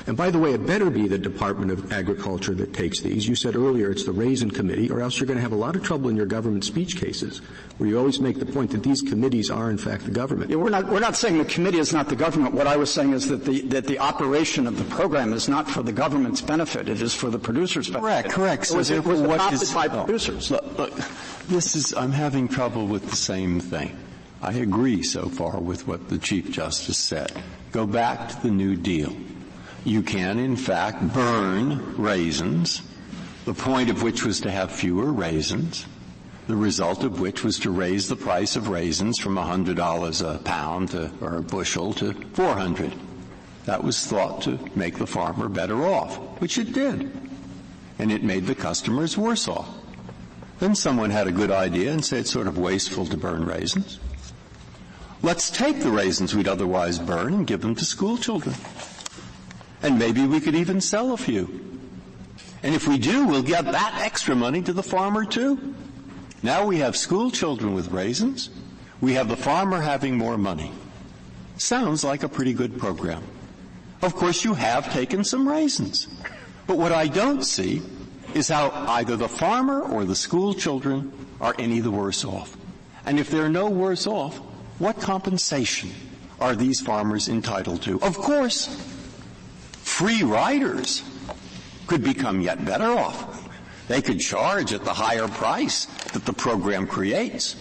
Speaker 11: And by the way, it better be the Department of Agriculture that takes these. You said earlier it's the Raisin Committee, or else you're going to have a lot of trouble in your government speech cases, where you always make the point that these committees are in fact the government.
Speaker 9: Yeah, we're not saying the committee is not the government. What I was saying is that the operation of the program is not for the government's benefit. It is for the producer's benefit.
Speaker 8: Correct.
Speaker 9: So it was adopted by producers.
Speaker 8: Look, I'm having trouble with the same thing. I agree so far with what the Chief Justice said. Go back to the New Deal. You can, in fact, burn raisins, the point of which was to have fewer raisins, the result of which was to raise the price of raisins from $100 a pound or a bushel to $400. That was thought to make the farmer better off, which it did. And it made the customers worse off. Then someone had a good idea and said it's sort of wasteful to burn raisins. Let's take the raisins we'd otherwise burn and give them to school children. And maybe we could even sell a few. And if we do, we'll get that extra money to the farmer too. Now we have school children with raisins. We have the farmer having more money. Sounds like a pretty good program. Of course, you have taken some raisins. But what I don't see is how either the farmer or the school children are any the worse off. And if they're no worse off, what compensation are these farmers entitled to? Of course, free riders could become yet better off. They could charge at the higher price that the program creates,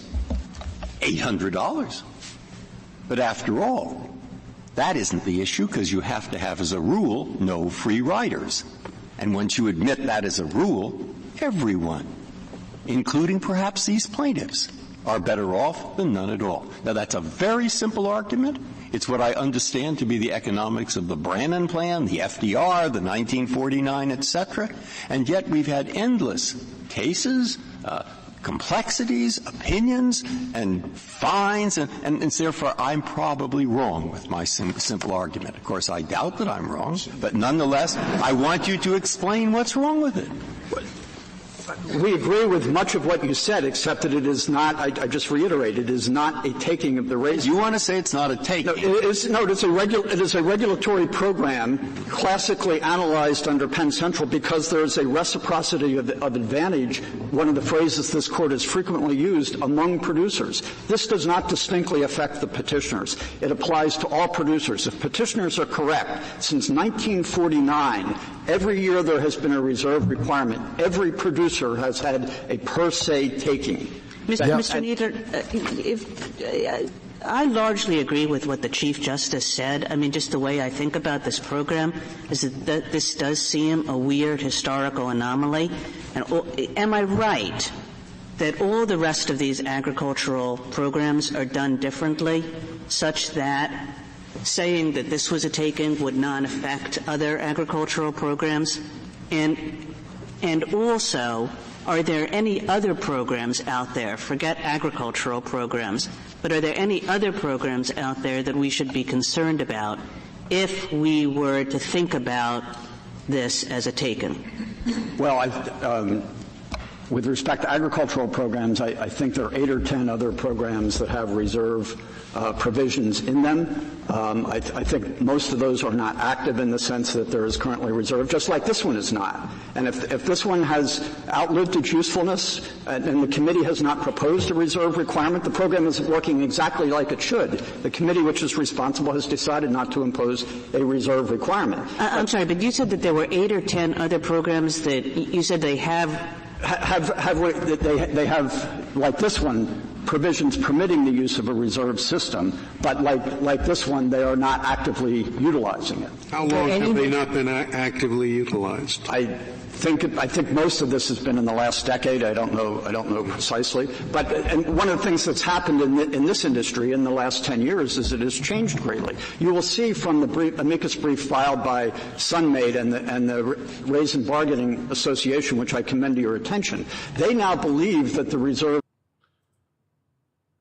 Speaker 8: $800. But after all, that isn't the issue, because you have to have, as a rule, no free riders. And once you admit that as a rule, everyone, including perhaps these plaintiffs, are better off than none at all. Now, that's a very simple argument. It's what I understand to be the economics of the Brannan Plan, the FDR, the 1949, etc. And yet we've had endless cases, complexities, opinions, and fines, and therefore I'm probably wrong with my simple argument. Of course, I doubt that I'm wrong, but nonetheless, I want you to explain what's wrong with it.
Speaker 9: We agree with much of what you said, except that it is not, I just reiterate, it is not a taking of the raisins.
Speaker 8: You want to say it's not a taking?
Speaker 9: No, it is a regulatory program classically analyzed under Penn Central because there is a reciprocity of advantage, one of the phrases this Court has frequently used, among producers. This does not distinctly affect the petitioners. It applies to all producers. If petitioners are correct, since 1949, every year there has been a reserve requirement. Every producer has had a per se taking.
Speaker 6: Mr. Kneedler, I largely agree with what the Chief Justice said. I mean, just the way I think about this program is that this does seem a weird historical anomaly. And am I right that all the rest of these agricultural programs are done differently, such that saying that this was a take-in would not affect other agricultural programs? And also, are there any other programs out there, forget agricultural programs, but are there any other programs out there that we should be concerned about if we were to think about this as a take-in?
Speaker 9: Well, with respect to agricultural programs, I think there are 8 or 10 other programs that have reserve provisions in them. I think most of those are not active in the sense that there is currently reserve, just like this one is not. And if this one has outlived its usefulness and the committee has not proposed a reserve requirement, the program is working exactly like it should. The committee, which is responsible, has decided not to impose a reserve requirement.
Speaker 6: I'm sorry, but you said that there were 8 or 10 other programs that you said they have,
Speaker 9: like this one, provisions permitting the use of a reserve system, but like this one, they are not actively utilizing it.
Speaker 2: How long have they not been actively utilized?
Speaker 9: I think most of this has been in the last decade. I don't know precisely. But and one of the things that's happened in this industry in the last 10 years is it has changed greatly. You will see from the amicus brief filed by Sunmade and the Raisin Bargaining Association, which I commend to your attention, they now believe that the reserve.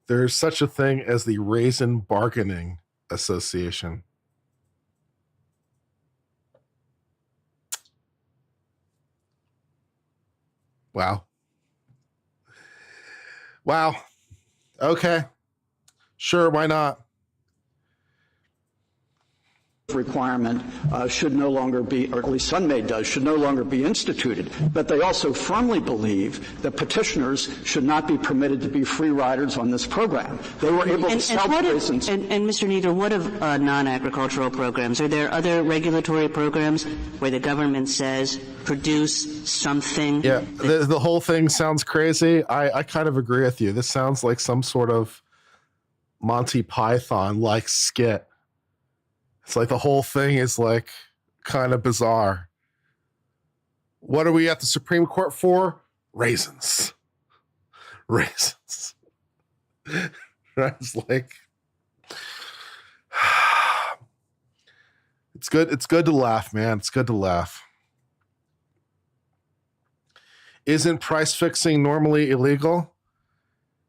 Speaker 1: There's such a thing as the Raisin Bargaining Association. Wow. Wow. Okay. Sure, why not?
Speaker 9: Requirement should no longer be, or at least Sunmade does, should no longer be instituted. But they also firmly believe that petitioners should not be permitted to be free riders on this program. They were able to sell raisins.
Speaker 6: And Mr. Nieder, what of non-agricultural programs? Are there other regulatory programs where the government says produce something?
Speaker 1: Yeah, the whole thing sounds crazy. I kind of agree with you. This sounds like some sort of Monty Python-like skit. It's like the whole thing is like kind of bizarre. What are we at the Supreme Court for? Raisins. Raisins. It's like, it's good to laugh, man. It's good to laugh. Isn't price fixing normally illegal?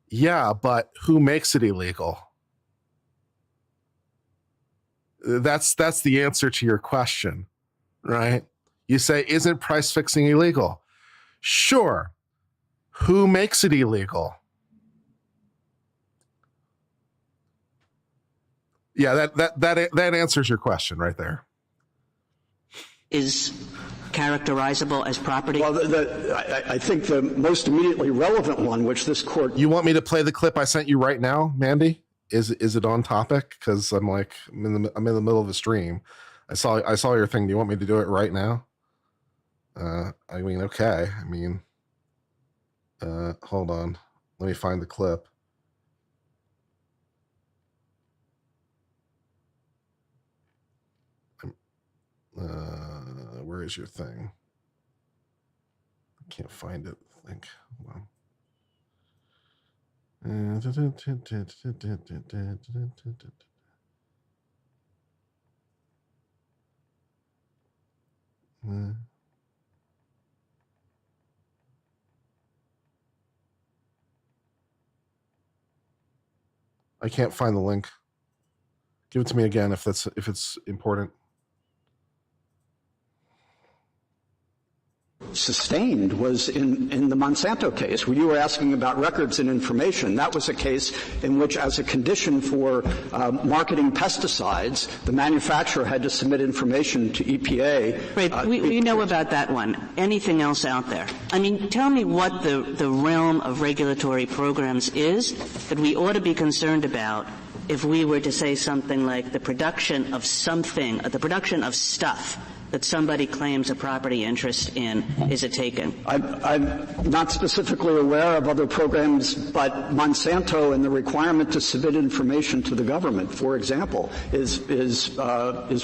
Speaker 1: Yeah, but who makes it illegal? That's the answer to your question, right? You say, isn't price fixing illegal? Sure. Who makes it illegal? Yeah, that answers your question right there.
Speaker 6: Is characterizable as property?
Speaker 9: Well, I think the most immediately relevant one, which this court...
Speaker 1: You want me to play the clip I sent you right now, Mandy? Is it on topic? Because I'm in the middle of a stream. I saw your thing. Do you want me to do it right now? I mean, okay. I mean, hold on. Let me find the clip. Where is your thing? I can't find it. I think. Hold on. I can't find the link. Give it to me again if it's important.
Speaker 9: Sustained was in the Monsanto case, where you were asking about records and information. That was a case in which, as a condition for marketing pesticides, the manufacturer had to submit information to EPA.
Speaker 6: Right. We know about that one. Anything else out there? I mean, tell me what the realm of regulatory programs is that we ought to be concerned about if we were to say something like the production of something, the production of stuff that somebody claims a property interest in is a taken?
Speaker 9: I'm not specifically aware of other programs, but Monsanto and the requirement to submit information to the government, for example, is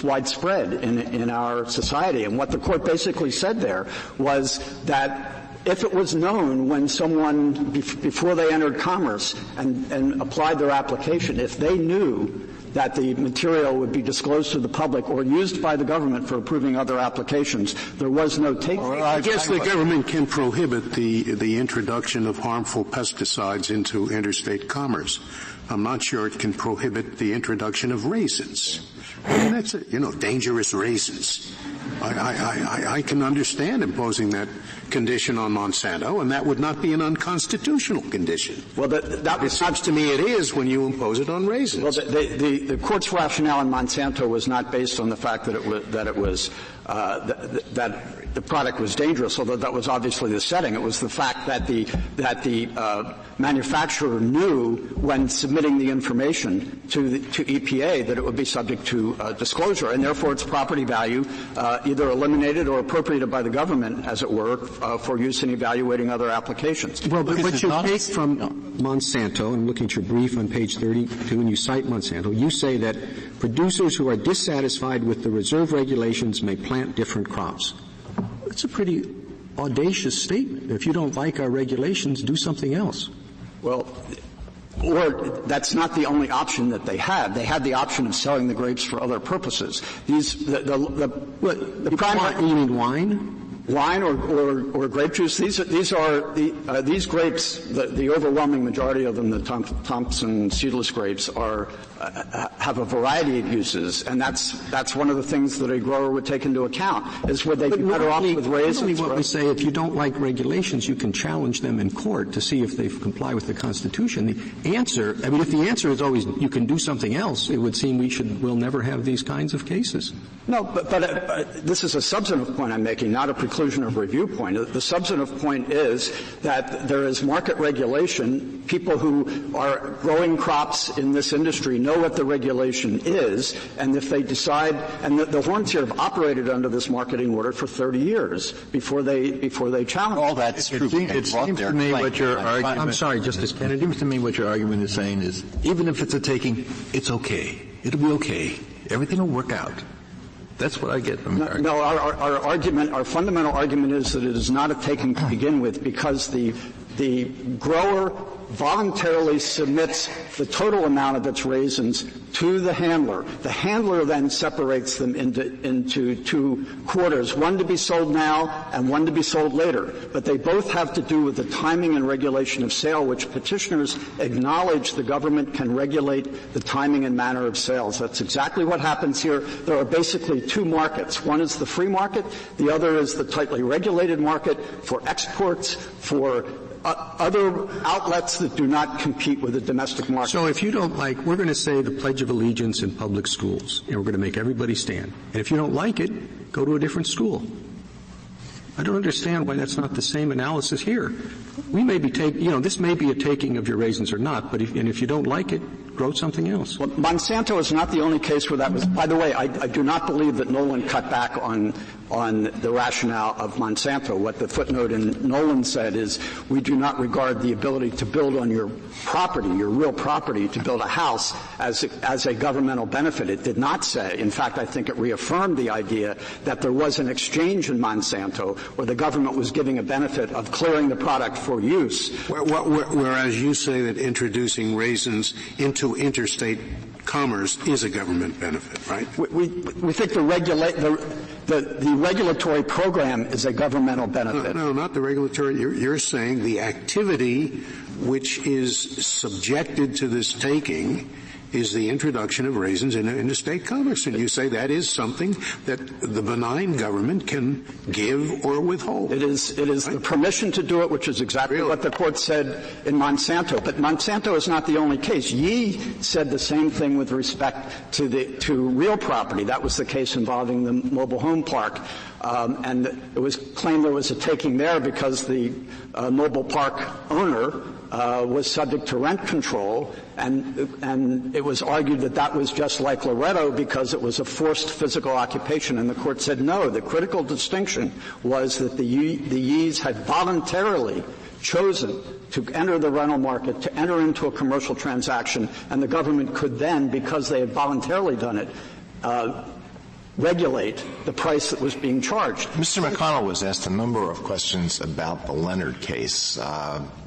Speaker 9: widespread in our society. And what the court basically said there was that if it was known when someone, before they entered commerce and applied their application, if they knew that the material would be disclosed to the public or used by the government for approving other applications, there was no take.
Speaker 2: I guess the government can prohibit the introduction of harmful pesticides into interstate commerce. I'm not sure it can prohibit the introduction of raisins. I mean, that's dangerous raisins. I can understand imposing that condition on Monsanto, and that would not be an unconstitutional condition.
Speaker 9: Well, it
Speaker 2: seems to me it is when you impose it on raisins.
Speaker 9: Well, the court's rationale in Monsanto was not based on the fact that the product was dangerous, although that was obviously the setting. It was the fact that the manufacturer knew when submitting the information to EPA that it would be subject to disclosure, and therefore its property value either eliminated or appropriated by the government, as it were, for use in evaluating other applications.
Speaker 11: Well, but what you take from Monsanto, and looking at your brief on page 32, and you cite Monsanto, you say that producers who are dissatisfied with the reserve regulations may plant different crops. That's a pretty audacious statement. If you don't like our regulations, do something else.
Speaker 9: Well, or that's not the only option that they had. They had the option of selling the grapes for other purposes.
Speaker 11: You mean wine?
Speaker 9: Wine or grape juice. These grapes. The overwhelming majority of them, the Thompson seedless grapes, have a variety of uses, and that's one of the things that a grower would take into account. Is would they be better off with raisins?
Speaker 11: What we say, if you don't like regulations, you can challenge them in court to see if they comply with the Constitution. The answer, if the answer is always you can do something else, it would seem we'll never have these kinds of cases.
Speaker 9: No, but this is a substantive point I'm making, not a preclusion of review point. The substantive point is that there is market regulation. People who are growing crops in this industry know what the regulation is, and if they decide, and the Horns here have operated under this marketing order for 30 years before they challenge.
Speaker 8: All that's true.
Speaker 7: It seems to me what your argument.
Speaker 11: I'm sorry, Justice Kennedy.
Speaker 7: It seems to me what your argument is saying is, even if it's a taking, it's okay. It'll be okay. Everything will work out. That's what I get from your argument.
Speaker 9: No, our argument, our fundamental argument is that it is not a taking to begin with, because the grower voluntarily submits the total amount of its raisins to the handler. The handler then separates them into two quarters, one to be sold now and one to be sold later. But they both have to do with the timing and regulation of sale, which petitioners acknowledge the government can regulate the timing and manner of sales. That's exactly what happens here. There are basically two markets. One is the free market. The other is the tightly regulated market for exports, for other outlets that do not compete with the domestic market.
Speaker 11: So if you don't like, we're going to say the Pledge of Allegiance in public schools, and we're going to make everybody stand. And if you don't like it, go to a different school. I don't understand why that's not the same analysis here. We may be this may be a taking of your raisins or not, but if you don't like it, grow something else.
Speaker 9: Well, Monsanto is not the only case where that was. By the way, I do not believe that Nolan cut back on the rationale of Monsanto. What the footnote in Nolan said is, we do not regard the ability to build on your property, your real property, to build a house as a governmental benefit. It did not say. In fact, I think it reaffirmed the idea that there was an exchange in Monsanto where the government was giving a benefit of clearing the product for use.
Speaker 2: Whereas you say that introducing raisins into interstate commerce is a government benefit, right?
Speaker 9: We think the regulatory program is a governmental benefit.
Speaker 2: No, not the regulatory. You're saying the activity which is subjected to this taking is the introduction of raisins into state commerce, and you say that is something that the benign government can give or withhold.
Speaker 9: It is the permission to do it, which is exactly what the court said in Monsanto. But Monsanto is not the only case. Yee said the same thing with respect to real property. That was the case involving the mobile home park. And it was claimed there was a taking there because the mobile park owner was subject to rent control, and it was argued that that was just like Loretto because it was a forced physical occupation, and the court said no. The critical distinction was that the Yees had voluntarily chosen to enter the rental market, to enter into a commercial transaction, and the government could then, because they had voluntarily done it, regulate the price that was being charged.
Speaker 10: Mr. McConnell was asked a number of questions about the Leonard case,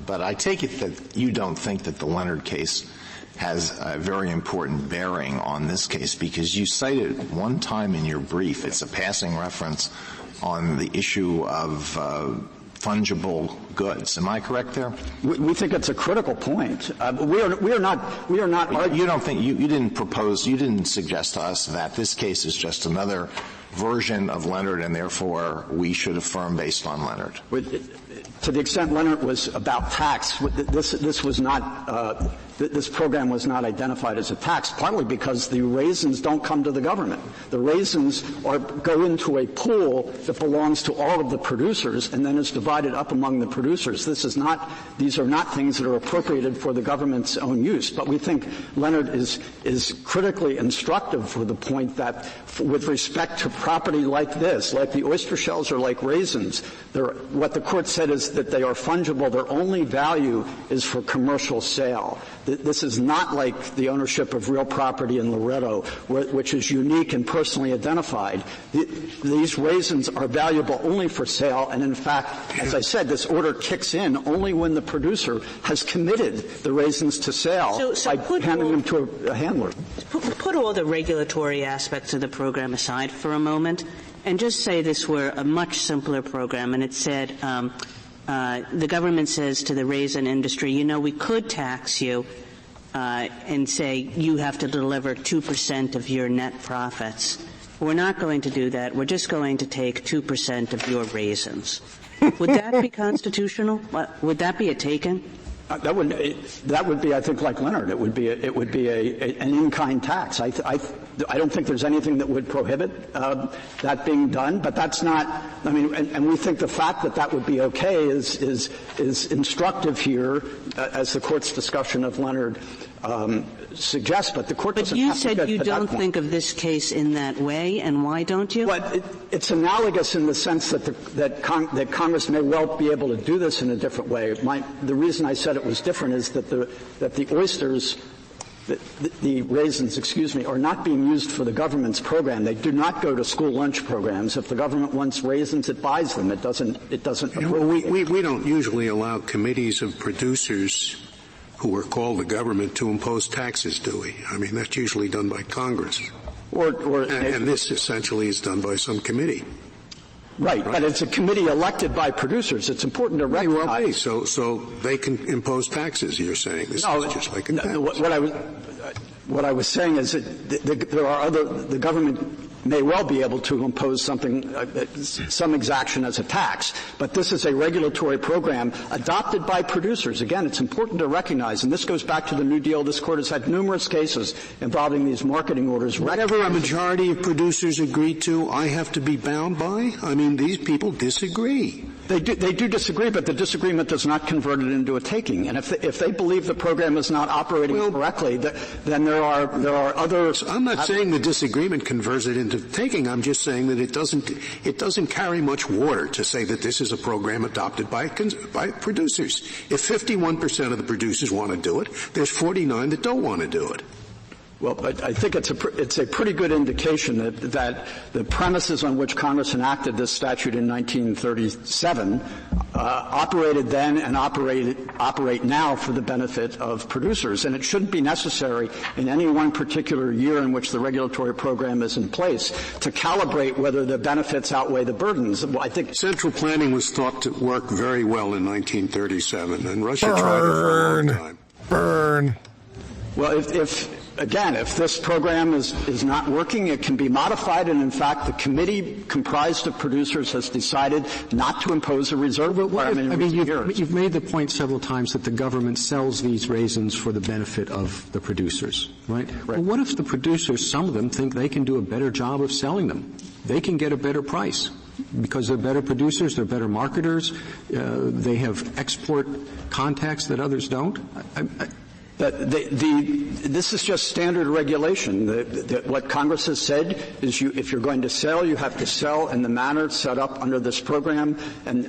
Speaker 10: but I take it that you don't think that the Leonard case has a very important bearing on this case, because you cited one time in your brief, it's a passing reference on the issue of fungible goods. Am I correct there?
Speaker 9: We think it's a critical point. We are not arguing.
Speaker 10: You don't think, you didn't suggest to us that this case is just another version of Leonard and therefore we should affirm based on Leonard?
Speaker 9: To the extent Leonard was about tax, this was not, this program was not identified as a tax, partly because the raisins don't come to the government. The raisins go into a pool that belongs to all of the producers and then is divided up among the producers. These are not things that are appropriated for the government's own use. But we think Leonard is critically instructive for the point that with respect to property like this, like the oyster shells or like raisins, what the court said is that they are fungible. Their only value is for commercial sale. This is not like the ownership of real property in Loretto, which is unique and personally identified. These raisins are valuable only for sale, and in fact, as I said, this order kicks in only when the producer has committed the raisins to sale by handing them to a handler.
Speaker 6: Put all the regulatory aspects of the program aside for a moment and just say this were a much simpler program, and it said the government says to the raisin industry, we could tax you and say you have to deliver 2% of your net profits. We're not going to do that. We're just going to take 2% of your raisins. Would that be constitutional? Would that be a taken?
Speaker 9: That would be, I think, like Leonard. It would be an in-kind tax. I don't think there's anything that would prohibit that being done, but that's not. I mean, and we think the fact that would be okay is instructive here, as the court's discussion of Leonard suggests. But the court doesn't have to get to that point.
Speaker 6: But you said you don't think of this case in that way, and why don't you?
Speaker 9: Well, it's analogous in the sense that Congress may well be able to do this in a different way. The reason I said it was different is that the oysters, the raisins, are not being used for the government's program. They do not go to school lunch programs. If the government wants raisins, it buys them. It doesn't.
Speaker 2: Well, we don't usually allow committees of producers who are called the government to impose taxes, do we? I mean, that's usually done by Congress. And this essentially is done by some committee.
Speaker 9: Right, but it's a committee elected by producers. It's important to recognize.
Speaker 2: Well, so they can impose taxes, you're saying. This is just like a tax.
Speaker 9: What I was saying is that the government may well be able to impose some exaction as a tax, but this is a regulatory program adopted by producers. Again, it's important to recognize, and this goes back to the New Deal. This court has had numerous cases involving these marketing orders.
Speaker 2: Whatever a majority of producers agree to, I have to be bound by? I mean, these people disagree.
Speaker 9: They do disagree, but the disagreement does not convert it into a taking. And if they believe the program is not operating correctly, then there are others.
Speaker 2: I'm not saying the disagreement converts it into taking. I'm just saying that it doesn't carry much water to say that this is a program adopted by producers. If 51% of the producers want to do it, there's 49 that don't want to do it.
Speaker 9: Well, but I think it's a pretty good indication that the premises on which Congress enacted this statute in 1937 operated then and operate now for the benefit of producers. And it shouldn't be necessary in any one particular year in which the regulatory program is in place to calibrate whether the benefits outweigh the burdens. Well, I think
Speaker 2: central planning was thought to work very well in 1937, and Russia tried it for a long time.
Speaker 1: Burn.
Speaker 9: Well, if this program is not working, it can be modified, and in fact, the committee comprised of producers has decided not to impose a reserve requirement.
Speaker 11: You've made the point several times that the government sells these raisins for the benefit of the producers, right? Well, what if the producers, some of them, think they can do a better job of selling them? They can get a better price because they're better producers, they're better marketers, they have export contacts that others don't.
Speaker 9: This is just standard regulation. What Congress has said is if you're going to sell, you have to sell in the manner set up under this program. And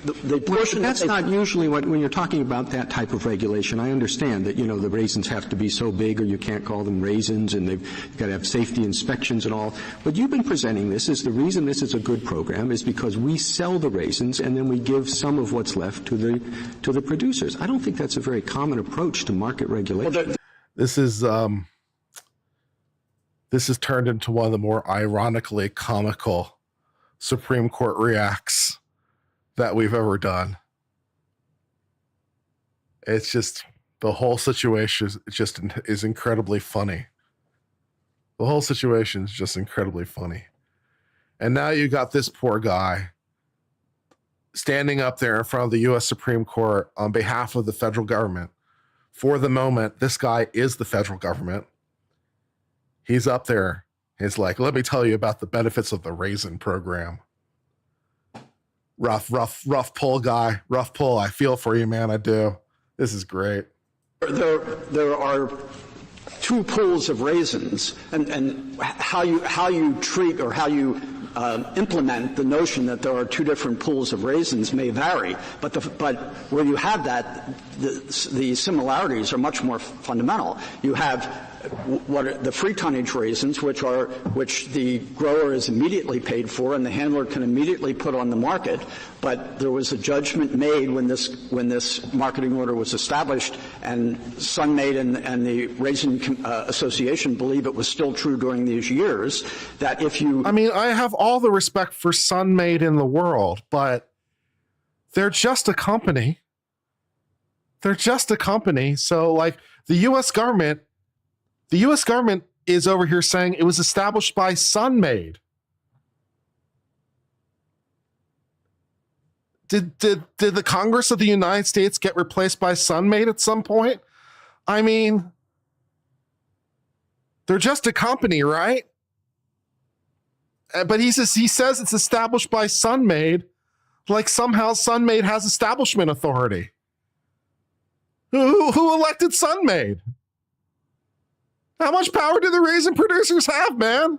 Speaker 9: the portion
Speaker 11: that's not usually when you're talking about that type of regulation. I understand that, the raisins have to be so big or you can't call them raisins and you've got to have safety inspections and all. But you've been presenting this as the reason this is a good program is because we sell the raisins and then we give some of what's left to the producers. I don't think that's a very common approach to market regulation.
Speaker 1: This is turned into one of the more ironically comical Supreme Court reacts that we've ever done. It's just, the whole situation is incredibly funny. The whole situation is just incredibly funny. And now you got this poor guy standing up there in front of the U.S. Supreme Court on behalf of the federal government. For the moment, this guy is the federal government. He's up there. He's like, let me tell you about the benefits of the raisin program. Rough pull, guy. Rough pull. I feel for you, man. I do. This is great.
Speaker 9: There are two pools of raisins, and how you treat or how you implement the notion that there are two different pools of raisins may vary. But where you have that, the similarities are much more fundamental. You have the free tonnage raisins, which the grower is immediately paid for and the handler can immediately put on the market. But there was a judgment made when this marketing order was established, and Sunmade and the Raisin Association believe it was still true during these years, that if you...
Speaker 1: I mean, I have all the respect for Sunmade in the world, but they're just a company. They're just a company. So, like, the U.S. government is over here saying it was established by Sunmade. Did the Congress of the United States get replaced by Sunmade at some point? I mean, they're just a company, right? But he says it's established by Sunmade, like somehow Sunmade has establishment authority. Who elected Sunmade? How much power do the raisin producers have, man?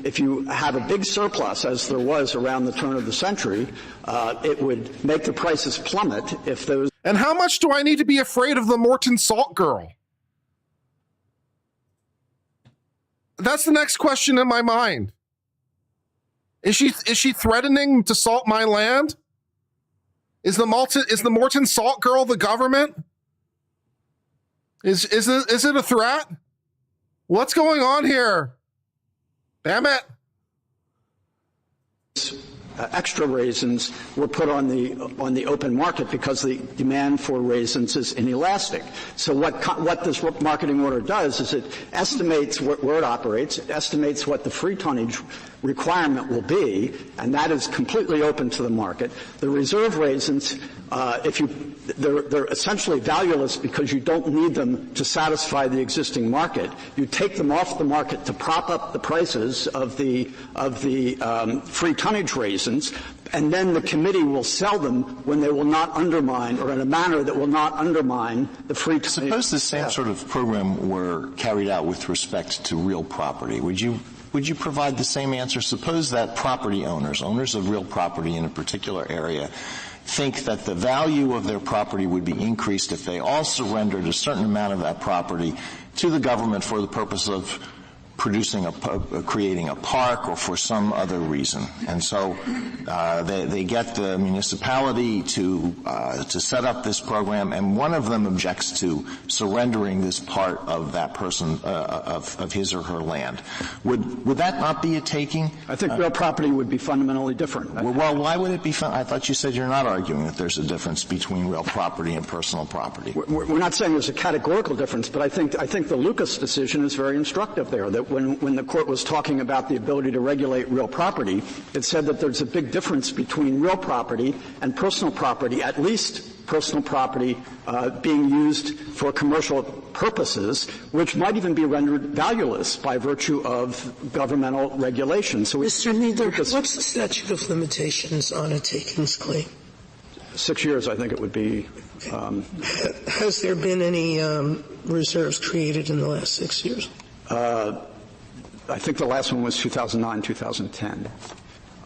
Speaker 9: If you have a big surplus, as there was around the turn of the century, it would make the prices plummet if those...
Speaker 1: And how much do I need to be afraid of the Morton Salt Girl? That's the next question in my mind. Is she threatening to salt my land? Is the Morton Salt Girl the government? Is it a threat? What's going on here? Damn it.
Speaker 9: Extra raisins were put on the open market because the demand for raisins is inelastic. So what this marketing order does is it estimates where it operates, it estimates what the free tonnage requirement will be, and that is completely open to the market. The reserve raisins, they're essentially valueless because you don't need them to satisfy the existing market. You take them off the market to prop up the prices of the free tonnage raisins, and then the committee will sell them when they will not undermine, or in a manner that will not undermine, the free tonnage.
Speaker 10: Suppose the same sort of program were carried out with respect to real property. Would you provide the same answer? Suppose that property owners of real property in a particular area, think that the value of their property would be increased if they all surrendered a certain amount of that property to the government for the purpose of creating a park or for some other reason. And so they get the municipality to set up this program, and one of them objects to surrendering this part of that person of his or her land. Would that not be a taking?
Speaker 9: I think real property would be fundamentally different.
Speaker 10: Well, why would it be? I thought you said you're not arguing that there's a difference between real property and personal property.
Speaker 9: We're not saying there's a categorical difference, but I think the Lucas decision is very instructive there. That when the court was talking about the ability to regulate real property, it said that there's a big difference between real property and personal property, at least personal property being used for commercial purposes, which might even be rendered valueless by virtue of governmental regulation. So
Speaker 5: Mr. Kneedler, what's the statute of limitations on a takings claim?
Speaker 9: 6 years, I think it would be.
Speaker 5: Has there been any reserves created in the last 6 years?
Speaker 9: I think the last one was 2009, 2010.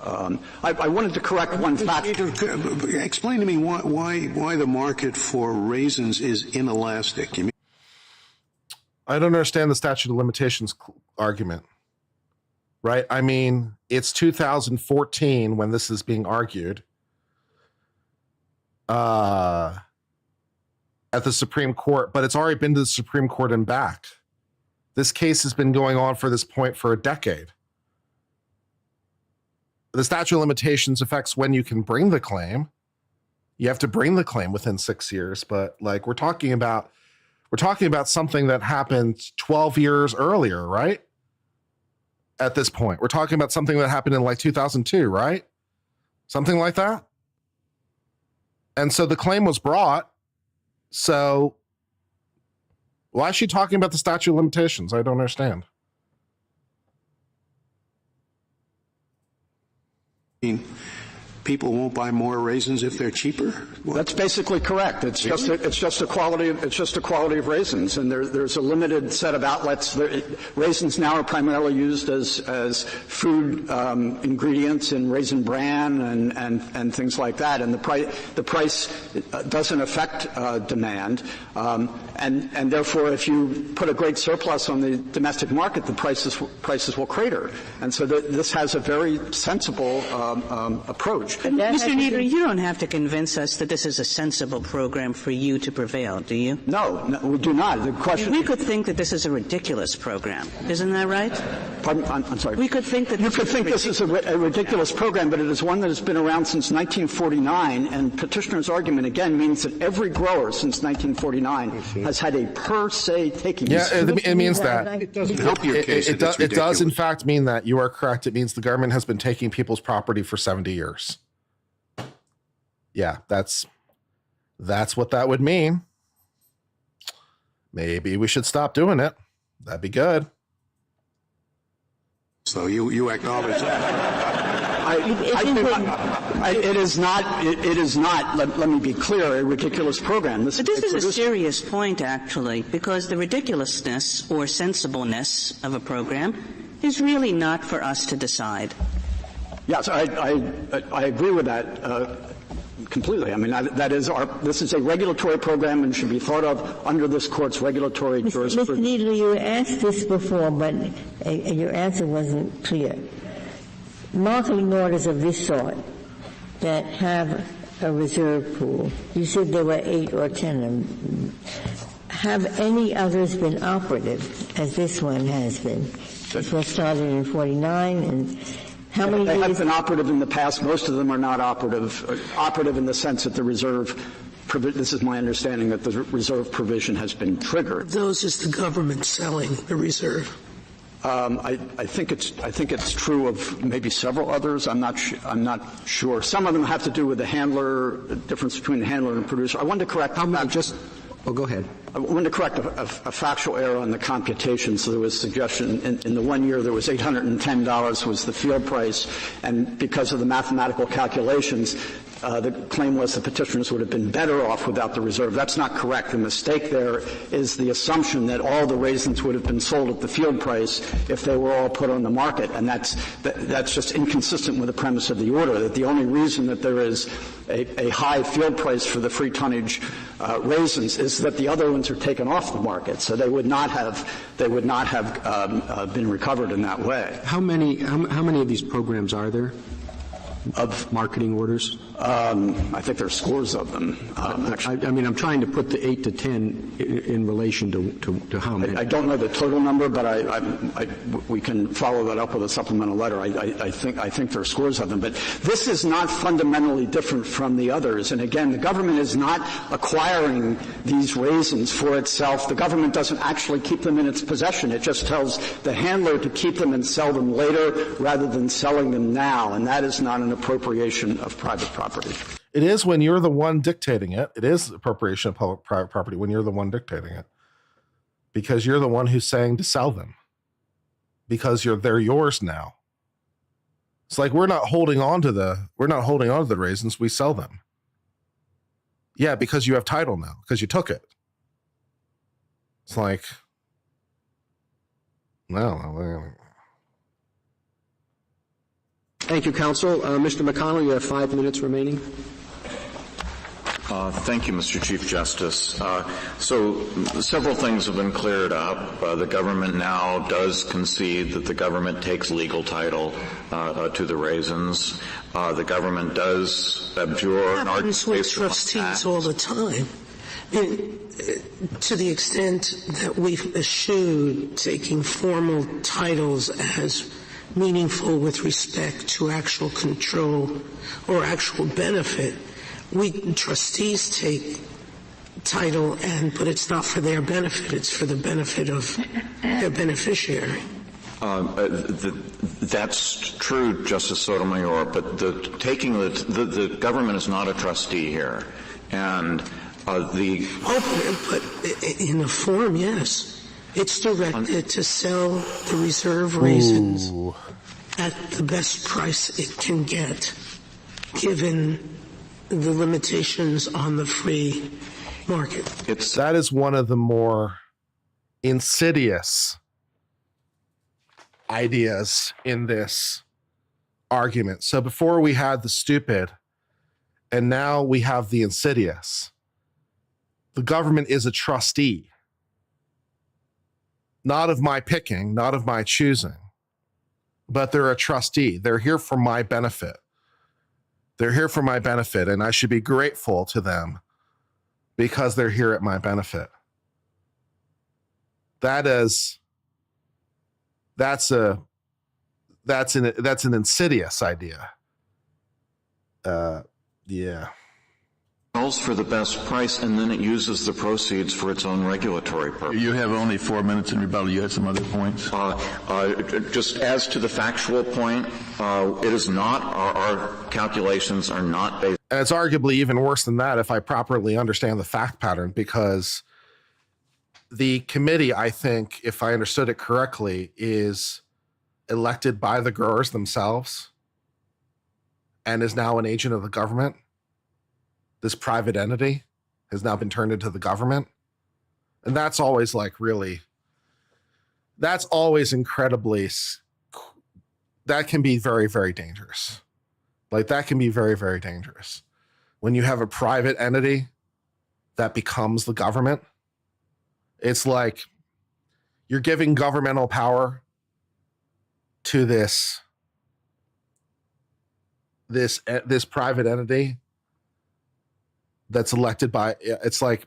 Speaker 9: I wanted to correct one fact.
Speaker 2: Explain to me why the market for raisins is inelastic. You mean
Speaker 1: I don't understand the statute of limitations argument, right? I mean, it's 2014 when this is being argued at the Supreme Court, but it's already been to the Supreme Court and back. This case has been going on for this point for a decade. The statute of limitations affects when you can bring the claim. You have to bring the claim within 6 years, but like we're talking about something that happened 12 years earlier, right? At this point, we're talking about something that happened in like 2002, right? Something like that. And so the claim was brought. So why is she talking about the statute of limitations? I don't understand.
Speaker 2: people won't buy more raisins if they're cheaper? What?
Speaker 9: That's basically correct. It's just a quality of raisins, and there's a limited set of outlets. Raisins now are primarily used as food ingredients in Raisin Bran and things like that. And the price doesn't affect demand, and therefore, if you put a great surplus on the domestic market, the prices will crater. And so this has a very sensible approach.
Speaker 6: But Mr. Nieder, you don't have to convince us that this is a sensible program for you to prevail, do you?
Speaker 9: No, we do not. The question.
Speaker 6: We could think that this is a ridiculous program, isn't that right?
Speaker 9: Pardon? I'm sorry.
Speaker 6: We could think that
Speaker 9: you could think this is a ridiculous program, but it is one that has been around since 1949. And petitioner's argument again means that every grower since 1949 has had a per se taking.
Speaker 1: Yeah, it means that.
Speaker 2: It doesn't help your case.
Speaker 1: It does in fact mean that. You are correct. It means the government has been taking people's property for 70 years. Yeah, that's what that would mean. Maybe we should stop doing it. That'd be good.
Speaker 2: So you acknowledge that?
Speaker 9: It is not. Let me be clear. A ridiculous program.
Speaker 6: But this is a serious point, actually, because the ridiculousness or sensibleness of a program is really not for us to decide.
Speaker 9: Yes, I agree with that. Completely. I mean, this is a regulatory program and should be thought of under this court's regulatory jurisprudence.
Speaker 4: Mr. Needle, you asked this before, but your answer wasn't clear. Marketing orders of this sort that have a reserve pool, you said there were 8 or 10 of them. Have any others been operative, as this one has been? This was started in 49, and how many
Speaker 9: They have been operative in the past. Most of them are not operative in the sense that the reserve, this is my understanding, that the reserve provision has been triggered.
Speaker 5: Those is the government selling the reserve.
Speaker 9: I think it's true of maybe several others. I'm not sure. Some of them have to do with the handler, the difference between the handler and the producer. I wanted to correct.
Speaker 11: Go ahead.
Speaker 9: I wanted to correct a factual error on the computation. So there was suggestion in the 1 year there was $810 was the field price, and because of the mathematical calculations, the claim was the petitioners would have been better off without the reserve. That's not correct. The mistake there is the assumption that all the raisins would have been sold at the field price if they were all put on the market, and that's just inconsistent with the premise of the order, that the only reason that there is a high field price for the free tonnage raisins is that the other ones are taken off the market, so they would not have been recovered in that way.
Speaker 11: How many of these programs are there? Of marketing orders?
Speaker 9: I think there are scores of them.
Speaker 11: I mean, I'm trying to put the 8 to 10 in relation to how many.
Speaker 9: I don't know the total number, but we can follow that up with a supplemental letter. I think there are scores of them. But this is not fundamentally different from the others. And again, the government is not acquiring these raisins for itself. The government doesn't actually keep them in its possession. It just tells the handler to keep them and sell them later rather than selling them now. And that is not an appropriation of private property.
Speaker 1: It is when you're the one dictating it. It is appropriation of private property when you're the one dictating it, because you're the one who's saying to sell them, because they're yours now. It's like we're not holding on to the raisins. We sell them. Yeah, because you have title now, because you took it. It's like, no.
Speaker 11: Thank you, counsel. Mr. McConnell, you have 5 minutes remaining.
Speaker 3: Thank you, Mr. Chief Justice. So several things have been cleared up. The government now does concede that the government takes legal title to the raisins. The government does abjure an argument
Speaker 5: happens with trustees all the time. To the extent that we've eschewed taking formal titles as meaningful with respect to actual control or actual benefit, we trustees take title, but it's not for their benefit, it's for the benefit of their beneficiary.
Speaker 3: That's true, Justice Sotomayor, but the government is not a trustee here. And
Speaker 5: but in a form, yes. It's directed to sell the reserve raisins at the best price it can get, given the limitations on the free market.
Speaker 1: That is one of the more insidious ideas in this argument. So before we had the stupid, and now we have the insidious. The government is a trustee, not of my picking, not of my choosing, but they're a trustee. They're here for my benefit. They're here for my benefit, and I should be grateful to them because they're here at my benefit. That's an insidious idea. Yeah.
Speaker 3: For the best price, and then it uses the proceeds for its own regulatory purpose.
Speaker 7: You have only 4 minutes in rebuttal. You had some other points?
Speaker 3: Just as to the factual point, it is not, our calculations are not based.
Speaker 1: And it's arguably even worse than that if I properly understand the fact pattern, because the committee, I think, if I understood it correctly, is elected by the growers themselves and is now an agent of the government. This private entity has now been turned into the government. And that's always that's always incredibly, that can be very, very dangerous. That can be very, very dangerous. When you have a private entity that becomes the government, it's like you're giving governmental power to this private entity that's elected by, it's like,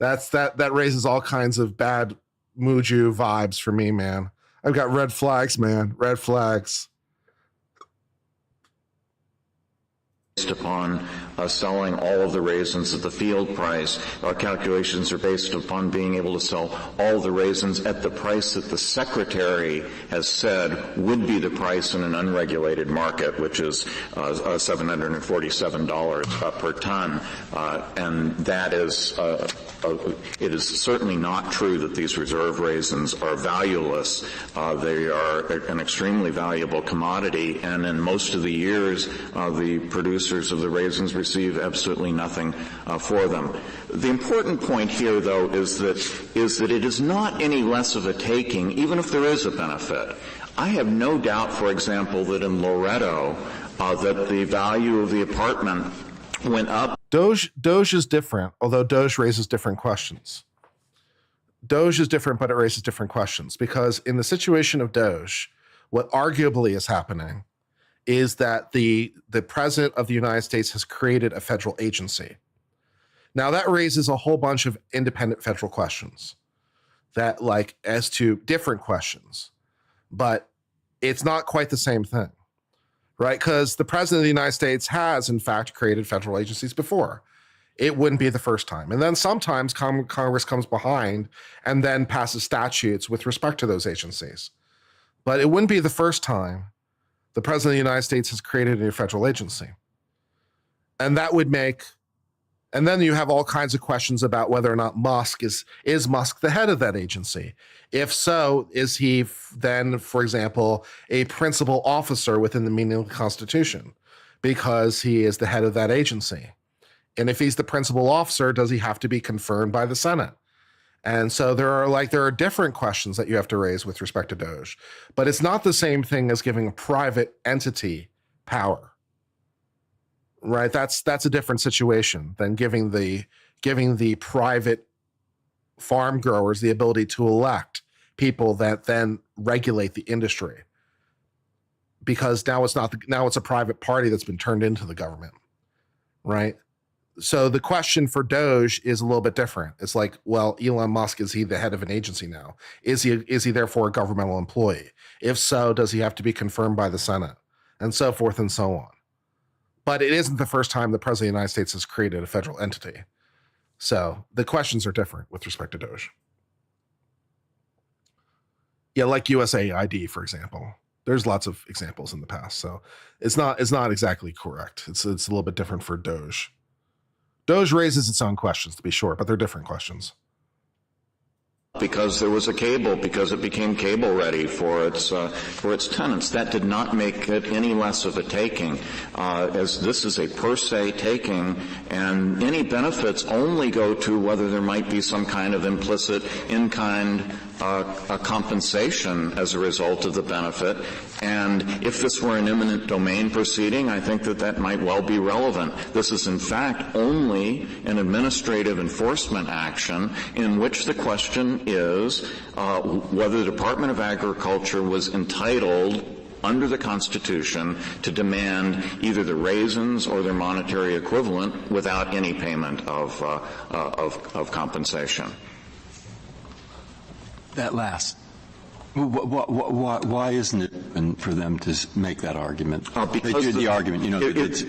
Speaker 1: that raises all kinds of bad Muju vibes for me, man. I've got red flags, man. Red flags.
Speaker 3: Based upon selling all of the raisins at the field price. Our calculations are based upon being able to sell all the raisins at the price that the Secretary has said would be the price in an unregulated market, which is $747 per ton. And that is, it is certainly not true that these reserve raisins are valueless. They are an extremely valuable commodity, and in most of the years, the producers of the raisins receive absolutely nothing for them. The important point here, though, is that it is not any less of a taking, even if there is a benefit. I have no doubt, for example, that in Loretto, that the value of the apartment went up.
Speaker 1: Doge is different, although Doge raises different questions. Doge is different, but it raises different questions, because in the situation of Doge, what arguably is happening is that the president of the United States has created a federal agency. Now that raises a whole bunch of independent federal questions as to different questions, but it's not quite the same thing, right? Because the president of the United States has in fact created federal agencies before. It wouldn't be the first time. And then sometimes Congress comes behind and then passes statutes with respect to those agencies. But it wouldn't be the first time the president of the United States has created a federal agency. And that would make, and then you have all kinds of questions about whether or not Musk is Musk the head of that agency? If so, is he then, for example, a principal officer within the meaning of the Constitution? because he is the head of that agency. And if he's the principal officer, does he have to be confirmed by the Senate? And so there are different questions that you have to raise with respect to Doge, but it's not the same thing as giving a private entity power, right? That's a different situation than giving the private farm growers the ability to elect people that then regulate the industry, because now it's a private party that's been turned into the government, right? So the question for Doge is a little bit different. It's like, well, Elon Musk, is he the head of an agency now? Is he therefore a governmental employee? If so, does he have to be confirmed by the Senate? And so forth and so on. But it isn't the first time the President of the United States has created a federal entity. So the questions are different with respect to Doge. Yeah, like USAID, for example. There's lots of examples in the past. So it's not exactly correct. It's a little bit different for Doge. Doge raises its own questions, to be sure, but they're different questions.
Speaker 3: Because there was a cable, because it became cable ready for its tenants. That did not make it any less of a taking, as this is a per se taking, and any benefits only go to whether there might be some kind of implicit in-kind compensation as a result of the benefit. And if this were an eminent domain proceeding, I think that might well be relevant. This is in fact only an administrative enforcement action in which the question is whether the Department of Agriculture was entitled under the Constitution to demand either the raisins or their monetary equivalent without any payment of compensation.
Speaker 8: That last. Why isn't it for them to make that argument?
Speaker 3: Because
Speaker 8: the argument,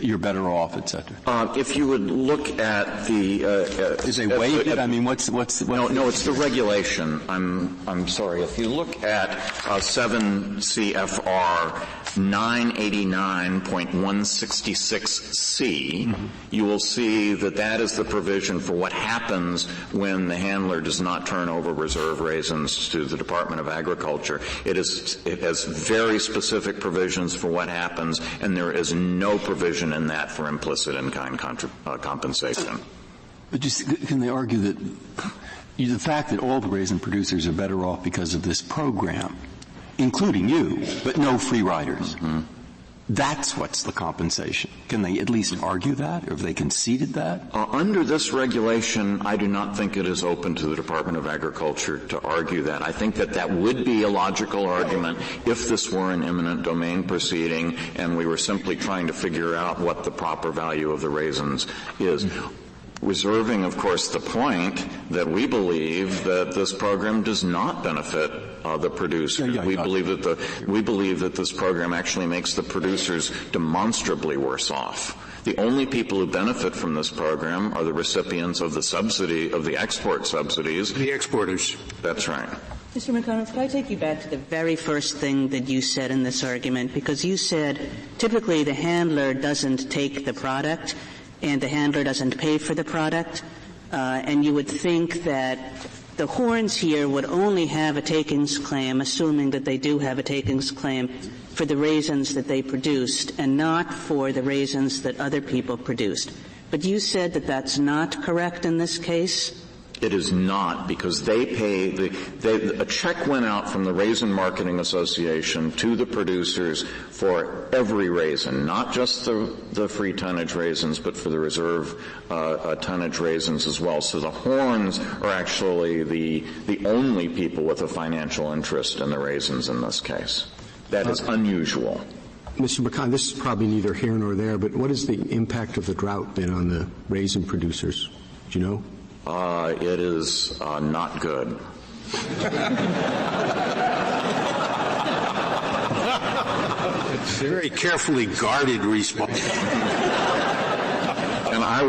Speaker 8: you're better off, etc.
Speaker 3: If you would look at the,
Speaker 8: is they waived it? I mean, what's
Speaker 3: no, it's the regulation. I'm sorry. If you look at 7 CFR 989.166C, you will see that is the provision for what happens when the handler does not turn over reserve raisins to the Department of Agriculture. It has very specific provisions for what happens, and there is no provision in that for implicit in-kind compensation.
Speaker 8: But can they argue that the fact that all the raisin producers are better off because of this program, including you, but no free riders, that's what's the compensation? Can they at least argue that, or have they conceded that?
Speaker 3: Under this regulation, I do not think it is open to the Department of Agriculture to argue that. I think that would be a logical argument if this were an eminent domain proceeding and we were simply trying to figure out what the proper value of the raisins is. Reserving, of course, the point that we believe that this program does not benefit the producers. We believe that this program actually makes the producers demonstrably worse off. The only people who benefit from this program are the recipients of the subsidy, of the export subsidies.
Speaker 2: The exporters.
Speaker 3: That's right.
Speaker 6: Mr. McConnell, could I take you back to the very first thing that you said in this argument? Because you said typically the handler doesn't take the product and the handler doesn't pay for the product, and you would think that the horns here would only have a takings claim, assuming that they do have a takings claim, for the raisins that they produced and not for the raisins that other people produced. But you said that that's not correct in this case?
Speaker 3: It is not, because they pay a check went out from the Raisin Marketing Association to the producers for every raisin, not just the free tonnage raisins, but for the reserve tonnage raisins as well. So the horns are actually the only people with a financial interest in the raisins in this case. That is unusual.
Speaker 11: Mr. McConnell, this is probably neither here nor there, but what has the impact of the drought been on the raisin producers? Do you know?
Speaker 3: It is not good.
Speaker 2: It's a very carefully guarded response.
Speaker 3: And I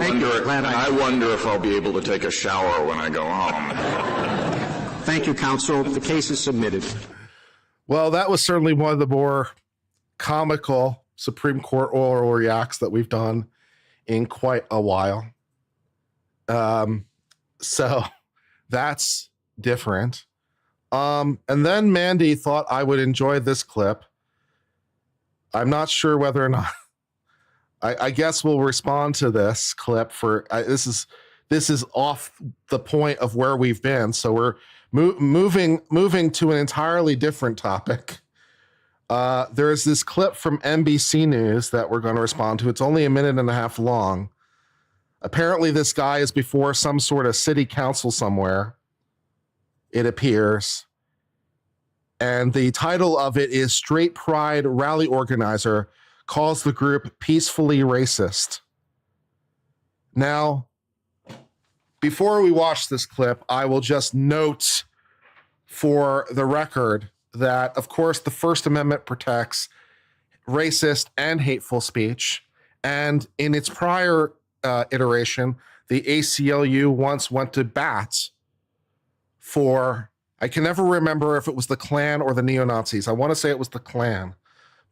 Speaker 3: wonder if I'll be able to take a shower when I go home.
Speaker 11: Thank you, counsel. The case is submitted.
Speaker 1: Well, that was certainly one of the more comical Supreme Court oral reacts that we've done in quite a while. So that's different. And then Mandy thought I would enjoy this clip. I'm not sure whether or not I guess we'll respond to this clip for this is off the point of where we've been. So we're moving to an entirely different topic. There is this clip from NBC News that we're going to respond to. It's only a minute and a half long. Apparently, this guy is before some sort of city council somewhere, it appears. And the title of it is Straight Pride Rally Organizer Calls the Group Peacefully Racist. Now, before we watch this clip, I will just note for the record that, of course, the First Amendment protects racist and hateful speech. And in its prior iteration, the ACLU once went to bat for, I can never remember if it was the Klan or the neo-Nazis. I want to say it was the Klan,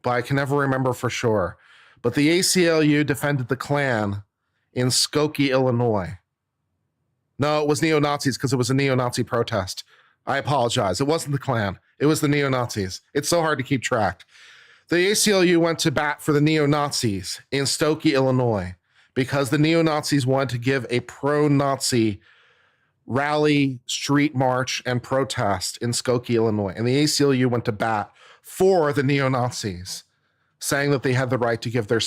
Speaker 1: but I can never remember for sure. But the ACLU defended the Klan in Skokie, Illinois. No, it was neo-Nazis because it was a neo-Nazi protest. I apologize. It wasn't the Klan. It was the neo-Nazis. It's so hard to keep track. The ACLU went to bat for the neo-Nazis in Skokie, Illinois, because the neo-Nazis wanted to give a pro-Nazi rally, street march, and protest in Skokie, Illinois. And the ACLU went to bat for the neo-Nazis, saying that they had the right to give their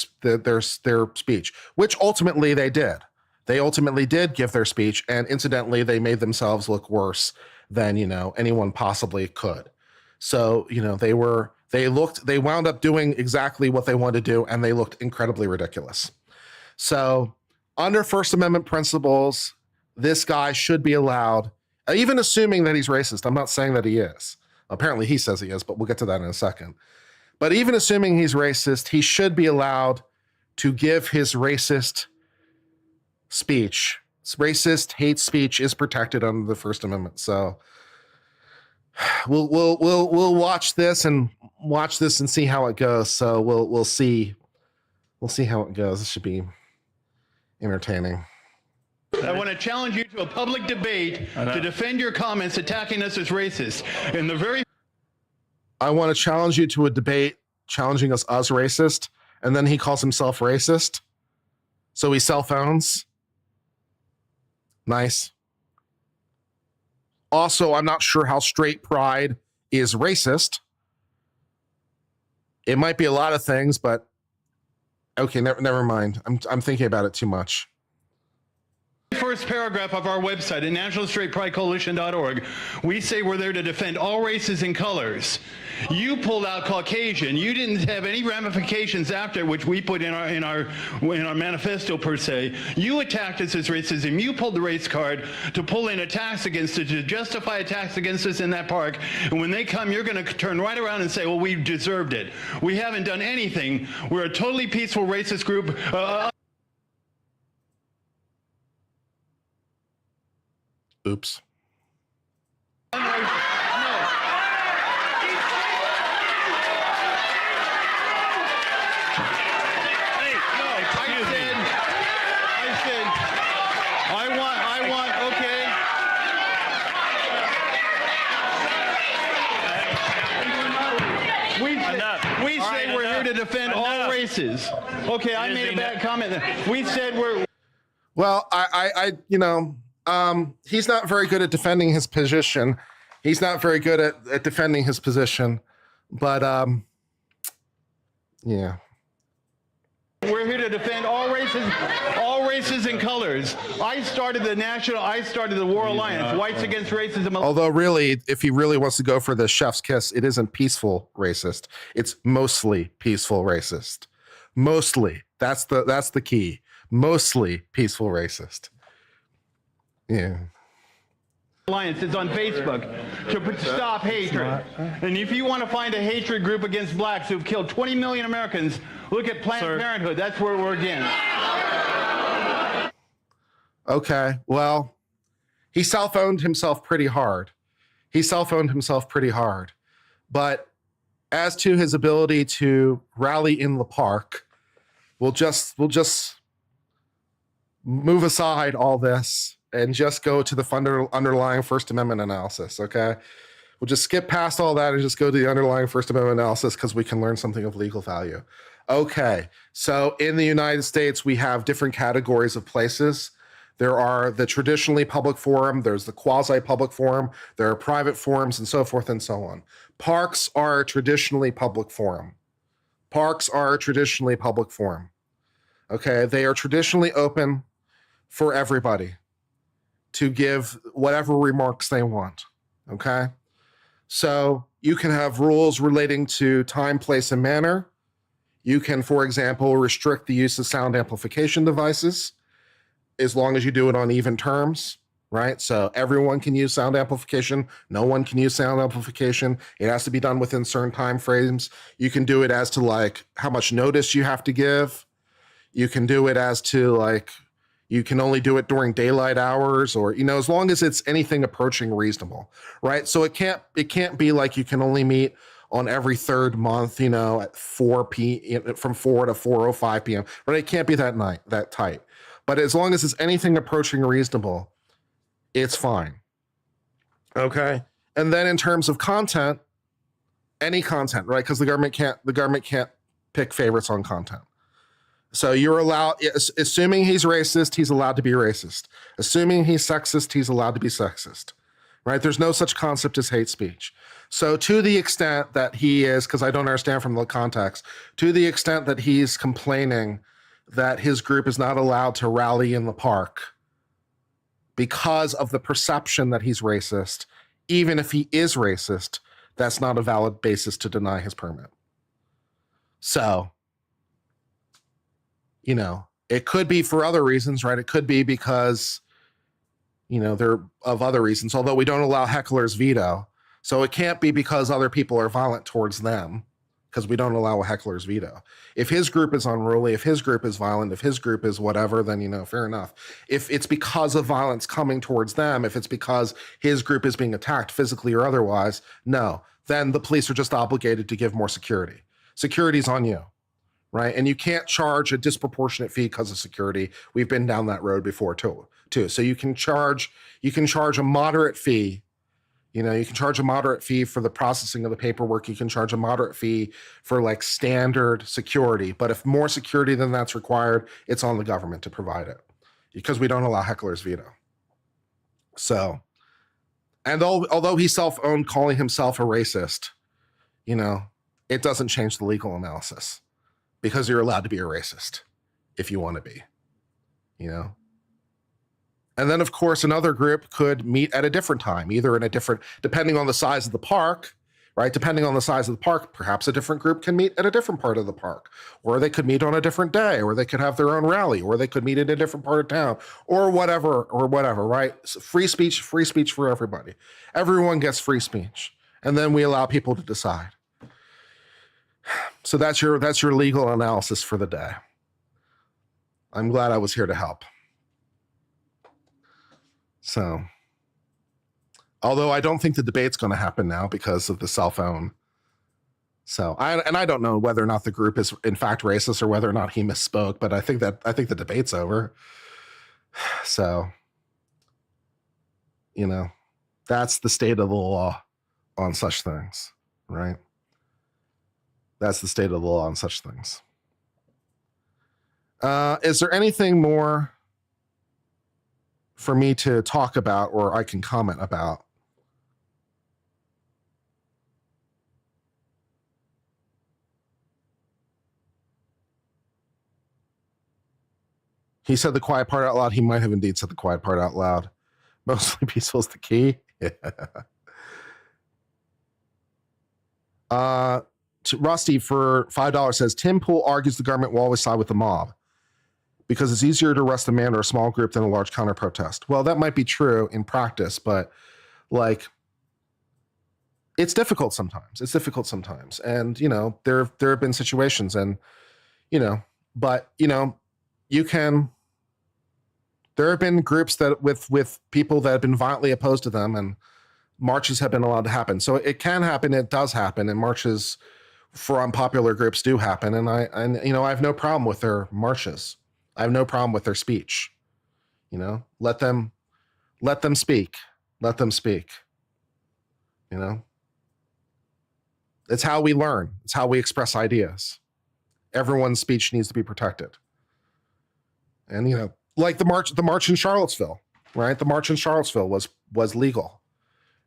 Speaker 1: speech, which ultimately they did. They ultimately did give their speech, and incidentally, they made themselves look worse than, anyone possibly could. So, they wound up doing exactly what they wanted to do, and they looked incredibly ridiculous. So, under First Amendment principles, this guy should be allowed, even assuming that he's racist. I'm not saying that he is. Apparently he says he is, but we'll get to that in a second. But even assuming he's racist, he should be allowed to give his racist speech. Racist hate speech is protected under the First Amendment. So we'll watch this and see how it goes. So we'll see how it goes. This should be entertaining.
Speaker 12: I want to challenge you to a public debate to defend your comments attacking us as racist.
Speaker 1: I want to challenge you to a debate challenging us as racist, and then he calls himself racist. So he cell phones. Nice. Also, I'm not sure how straight pride is racist. It might be a lot of things, but okay, never mind. I'm thinking about it too much.
Speaker 12: First paragraph of our website at nationalstraightpridecoalition.org, we say we're there to defend all races and colors. You pulled out Caucasian. You didn't have any ramifications after, which we put in our manifesto per se. You attacked us as racism. You pulled the race card to pull in attacks against us, to justify attacks against us in that park. And when they come, you're going to turn right around and say, well, we deserved it. We haven't done anything. We're a totally peaceful racist group.
Speaker 1: Oops.
Speaker 12: We say we're here to defend all races. Okay, I made a bad comment. We said we're...
Speaker 1: Well, he's not very good at defending his position. He's not very good at defending his position. But, yeah.
Speaker 12: We're here to defend all races and colors. I started the War Alliance, Whites Against Racism.
Speaker 1: Although really, if he really wants to go for the chef's kiss, it isn't peaceful racist. It's mostly peaceful racist. Mostly. That's the key. Mostly peaceful racist. Yeah.
Speaker 12: Alliance is on Facebook to stop hatred. And if you want to find a hatred group against blacks who've killed 20 million Americans, look at Planned Parenthood. That's where we're against.
Speaker 1: Okay, well, he cell phoned himself pretty hard. But as to his ability to rally in the park, we'll just move aside all this and just go to the underlying First Amendment analysis, okay? We'll just skip past all that and just go to the underlying First Amendment analysis because we can learn something of legal value. Okay, so in the United States, we have different categories of places. There are the traditionally public forum, there's the quasi-public forum, there are private forums, and so forth and so on. Parks are traditionally public forum. Parks are traditionally public forum. Okay, they are traditionally open for everybody to give whatever remarks they want. Okay, so you can have rules relating to time, place, and manner. You can, for example, restrict the use of sound amplification devices as long as you do it on even terms, right? So everyone can use sound amplification. No one can use sound amplification. It has to be done within certain time frames. You can do it as to like how much notice you have to give. You can do it as to like, you can only do it during daylight hours, or, you know, as long as it's anything approaching reasonable, right? So it can't be like you can only meet on every third month, you know, at 4 p.m. from 4 to 4:05 p.m. Right? It can't be that tight. But as long as it's anything approaching reasonable, it's fine. Okay. And then in terms of content, any content, right? Because the government can't pick favorites on content. So you're allowed, assuming he's racist, he's allowed to be racist. Assuming he's sexist, he's allowed to be sexist. Right? There's no such concept as hate speech. So to the extent that he is, because I don't understand from the context, to the extent that he's complaining that his group is not allowed to rally in the park because of the perception that he's racist, even if he is racist, that's not a valid basis to deny his permit. So, you know, it could be for other reasons, right? It could be because, you know, they're of other reasons, although we don't allow heckler's veto. So it can't be because other people are violent towards them, because we don't allow a heckler's veto. If his group is unruly, if his group is violent, if his group is whatever, then, you know, fair enough. If it's because of violence coming towards them, if it's because his group is being attacked physically or otherwise, no, then the police are just obligated to give more security. Security's on you, right? And you can't charge a disproportionate fee because of security. We've been down that road before too. So you can charge a moderate fee. You know, you can charge a moderate fee for the processing of the paperwork. You can charge a moderate fee for like standard security. But if more security than that's required, it's on the government to provide it, because we don't allow heckler's veto. So, and although he's self-owned calling himself a racist, you know, it doesn't change the legal analysis, because you're allowed to be a racist if you want to be, you know. And then, of course, another group could meet at a different time, either in a different, depending on the size of the park, right? Depending on the size of the park, perhaps a different group can meet at a different part of the park, or they could meet on a different day, or they could have their own rally, or they could meet in a different part of town, or whatever, right? So free speech for everybody. Everyone gets free speech. And then we allow people to decide. So that's your legal analysis for the day. I'm glad I was here to help. So, although I don't think the debate's going to happen now because of the cell phone. So, I don't know whether or not the group is in fact racist or whether or not he misspoke, but I think the debate's over. So, you know, that's the state of the law on such things, right? That's the state of the law on such things. Is there anything more for me to talk about, or I can comment about? He said the quiet part out loud. He might have indeed said the quiet part out loud. Mostly peaceful is the key. Yeah. Rusty for $5 says, Tim Pool argues the government will always side with the mob because it's easier to arrest a man or a small group than a large counter protest. Well, that might be true in practice, but like, it's difficult sometimes. And, you know, there have been situations, and, you know, but, you know, there have been groups that with people that have been violently opposed to them, and marches have been allowed to happen. So it can happen. It does happen. And marches for unpopular groups do happen. And you know, I have no problem with their marches. I have no problem with their speech. You know, let them speak. Let them speak. You know, it's how we learn. It's how we express ideas. Everyone's speech needs to be protected. And, you know, like the march in Charlottesville, right? The march in Charlottesville was legal.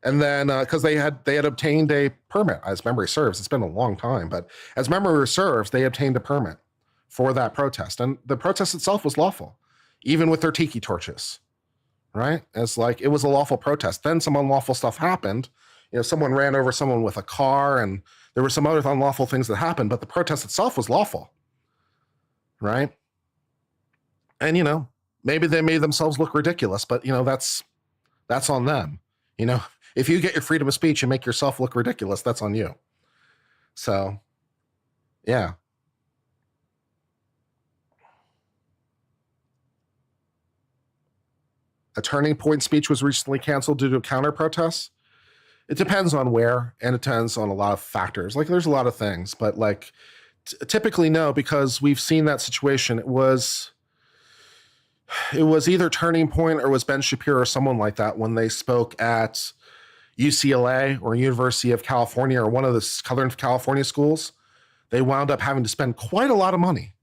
Speaker 1: And then because they had obtained a permit, as memory serves. It's been a long time, but as memory serves, they obtained a permit for that protest. And the protest itself was lawful, even with their tiki torches, right? It's like, it was a lawful protest. Then some unlawful stuff happened. You know, someone ran over someone with a car, and there were some other unlawful things that happened, but the protest itself was lawful, right? And, you know, maybe they made themselves look ridiculous, but, you know, that's on them. You know, if you get your freedom of speech and make yourself look ridiculous, that's on you. So, yeah. A turning point speech was recently canceled due to counter protests. It depends on where, and it depends on a lot of factors. Like, there's a lot of things, but like typically no, because we've seen that situation. It was either Turning Point or was Ben Shapiro or someone like that when they spoke at UCLA or University of California or one of the Southern California schools. They wound up having to spend quite a lot of money.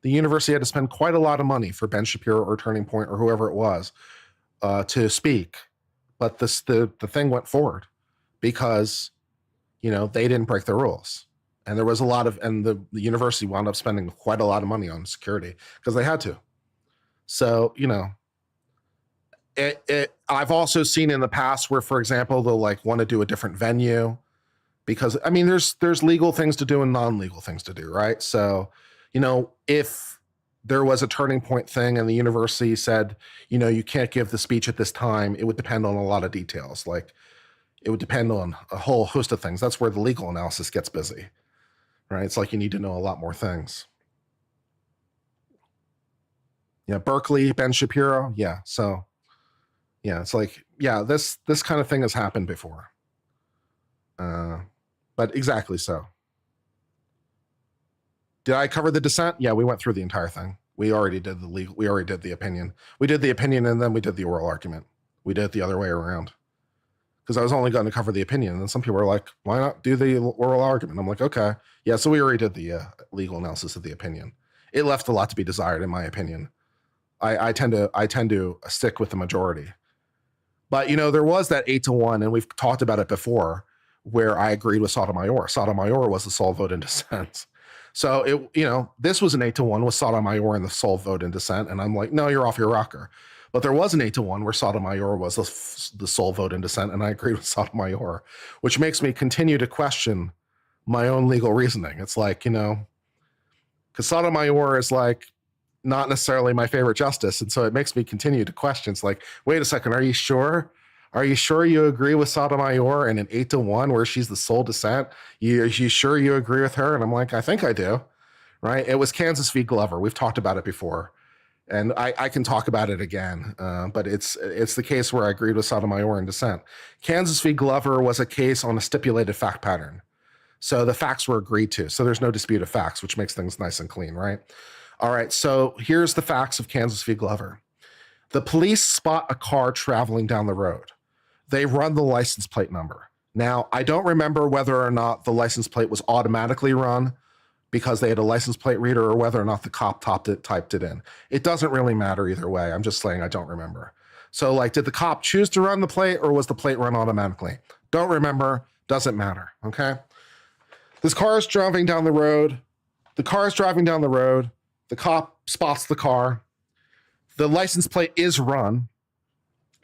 Speaker 1: The university had to spend quite a lot of money for Ben Shapiro or Turning Point or whoever it was to speak. But the thing went forward because, you know, they didn't break the rules. And there was a lot of, and the university wound up spending quite a lot of money on security because they had to. So, you know, I've also seen in the past where, for example, they'll like want to do a different venue because, I mean, there's legal things to do and non-legal things to do, right? So, you know, if there was a Turning Point thing and the university said, you know, you can't give the speech at this time, it would depend on a lot of details. Like, it would depend on a whole host of things. That's where the legal analysis gets busy, right? It's like you need to know a lot more things. Yeah, Berkeley, Ben Shapiro, yeah. So, yeah, it's like, yeah, this kind of thing has happened before. But exactly so. Did I cover the dissent? Yeah, we went through the entire thing. We already did the opinion. We did the opinion and then we did the oral argument. We did it the other way around. Because I was only going to cover the opinion. And then some people were like, why not do the oral argument? I'm like, okay. Yeah, so we already did the legal analysis of the opinion. It left a lot to be desired, in my opinion. I tend to stick with the majority. But, you know, there was that 8-1, and we've talked about it before, where I agreed with Sotomayor. Sotomayor was the sole vote in dissent. So, it, you know, this was an 8-1 with Sotomayor and the sole vote in dissent. And I'm like, no, you're off your rocker. But there was an 8-1 where Sotomayor was the sole vote in dissent, and I agreed with Sotomayor, which makes me continue to question my own legal reasoning. It's like, you know, because Sotomayor is like not necessarily my favorite justice, and so it makes me continue to question. It's like, wait a second, are you sure? Are you sure you agree with Sotomayor in an 8-1 where she's the sole dissent? Are you sure you agree with her? And I'm like, I think I do, right? It was Kansas v. Glover. We've talked about it before. And I can talk about it again, but it's the case where I agreed with Sotomayor in dissent. Kansas v. Glover was a case on a stipulated fact pattern. So the facts were agreed to. So there's no dispute of facts, which makes things nice and clean, right? All right, so here's the facts of Kansas v. Glover. The police spot a car traveling down the road. They run the license plate number. Now, I don't remember whether or not the license plate was automatically run because they had a license plate reader or whether or not the cop typed it in. It doesn't really matter either way. I'm just saying I don't remember. So, like, did the cop choose to run the plate or was the plate run automatically? Don't remember. Doesn't matter, okay? This car is driving down the road. The car is driving down the road. The cop spots the car. The license plate is run.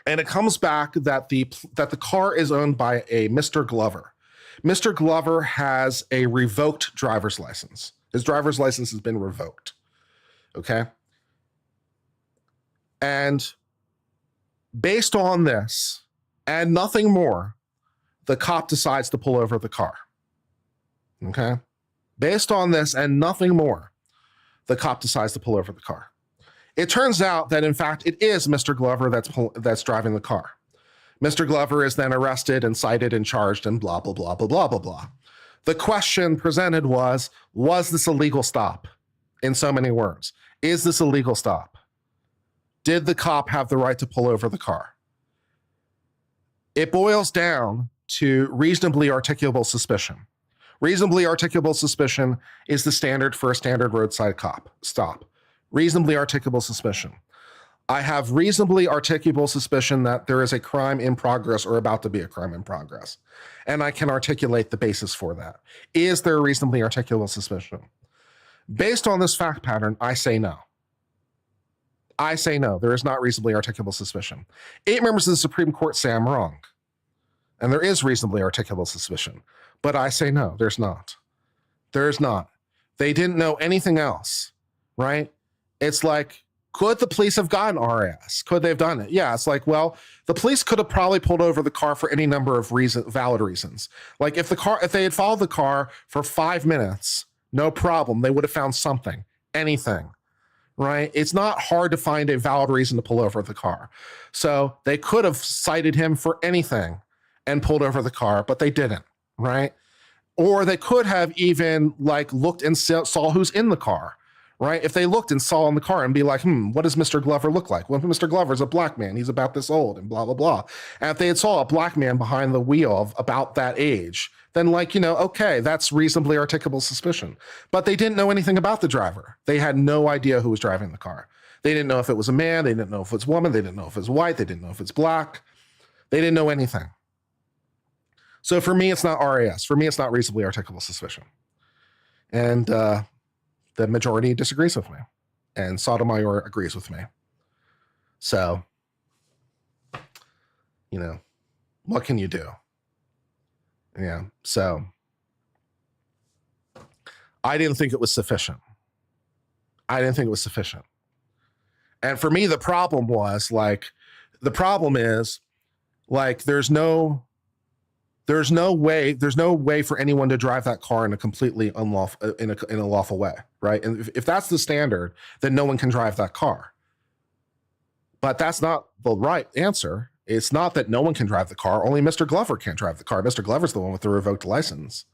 Speaker 1: And it comes back that the car is owned by a Mr. Glover. Mr. Glover has a revoked driver's license. His driver's license has been revoked. Okay? And based on this and nothing more, the cop decides to pull over the car. Okay? Based on this and nothing more, the cop decides to pull over the car. It turns out that, in fact, it is Mr. Glover that's driving the car. Mr. Glover is then arrested and cited and charged and blah, blah, blah, blah, blah, blah, blah. The question presented was this a legal stop? In so many words, is this a legal stop? Did the cop have the right to pull over the car? It boils down to reasonably articulable suspicion. Reasonably articulable suspicion is the standard for a standard roadside stop. Reasonably articulable suspicion. I have reasonably articulable suspicion that there is a crime in progress or about to be a crime in progress. And I can articulate the basis for that. Is there a reasonably articulable suspicion? Based on this fact pattern, I say no. I say no, there is not reasonably articulable suspicion. 8 members of the Supreme Court say I'm wrong. And there is reasonably articulable suspicion. But I say no, there's not. There's not. They didn't know anything else, right? It's like, could the police have gotten RAS? Could they have done it? Yeah, it's like, well, the police could have probably pulled over the car for any number of valid reasons. Like if they had followed the car for 5 minutes, no problem, they would have found something, anything, right? It's not hard to find a valid reason to pull over the car. So they could have cited him for anything and pulled over the car, but they didn't, right? Or they could have even like looked and saw who's in the car, right? If they looked and saw in the car and be like, what does Mr. Glover look like? Well, Mr. Glover's a black man. He's about this old and blah, blah, blah. And if they had saw a black man behind the wheel of about that age, then like, okay, that's reasonably articulable suspicion. But they didn't know anything about the driver. They had no idea who was driving the car. They didn't know if it was a man. They didn't know if it was a woman. They didn't know if it was white. They didn't know if it's black. They didn't know anything. So for me, it's not RAS. For me, it's not reasonably articulable suspicion. And the majority disagrees with me. And Sotomayor agrees with me. So, what can you do? Yeah, so I didn't think it was sufficient. And for me, the problem is there's no way for anyone to drive that car in a completely unlawful, in a lawful way, right? And if that's the standard, then no one can drive that car. But that's not the right answer. It's not that no one can drive the car. Only Mr. Glover can't drive the car. Mr. Glover's the one with the revoked license.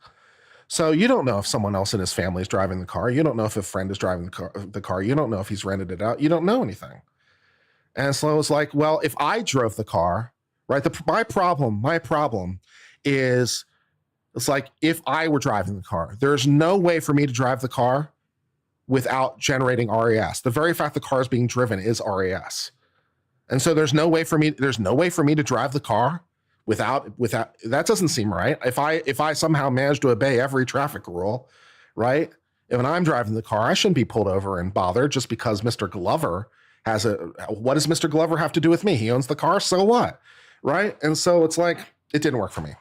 Speaker 1: So you don't know if someone else in his family is driving the car. You don't know if a friend is driving the car. You don't know if he's rented it out. You don't know anything. And so it's like, well, if I drove the car, right? My problem is, it's like if I were driving the car, there's no way for me to drive the car without generating RAS. The very fact the car is being driven is RAS. And so there's no way for me to drive the car without that doesn't seem right. If I somehow manage to obey every traffic rule, right? When I'm driving the car, I shouldn't be pulled over and bothered just because Mr. Glover what does Mr. Glover have to do with me? He owns the car, so what? Right? And so it's like, it didn't work for me.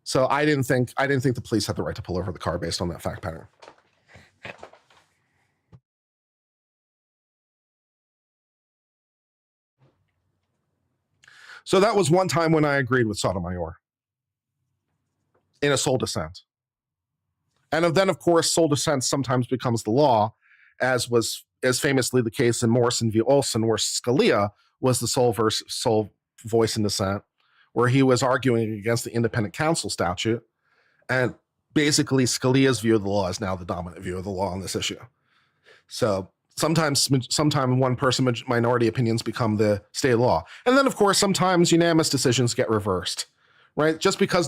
Speaker 1: So I didn't think the police had the right to pull over the car based on that fact pattern. So that was one time when I agreed with Sotomayor in a sole dissent. And then, of course, sole dissent sometimes becomes the law, as famously the case in Morrison v. Olson, where Scalia was the sole voice in dissent, where he was arguing against the independent counsel statute. And basically, Scalia's view of the law is now the dominant view of the law on this issue. So sometimes one person minority opinions become the state law. And then, of course, sometimes unanimous decisions get reversed, right? Just because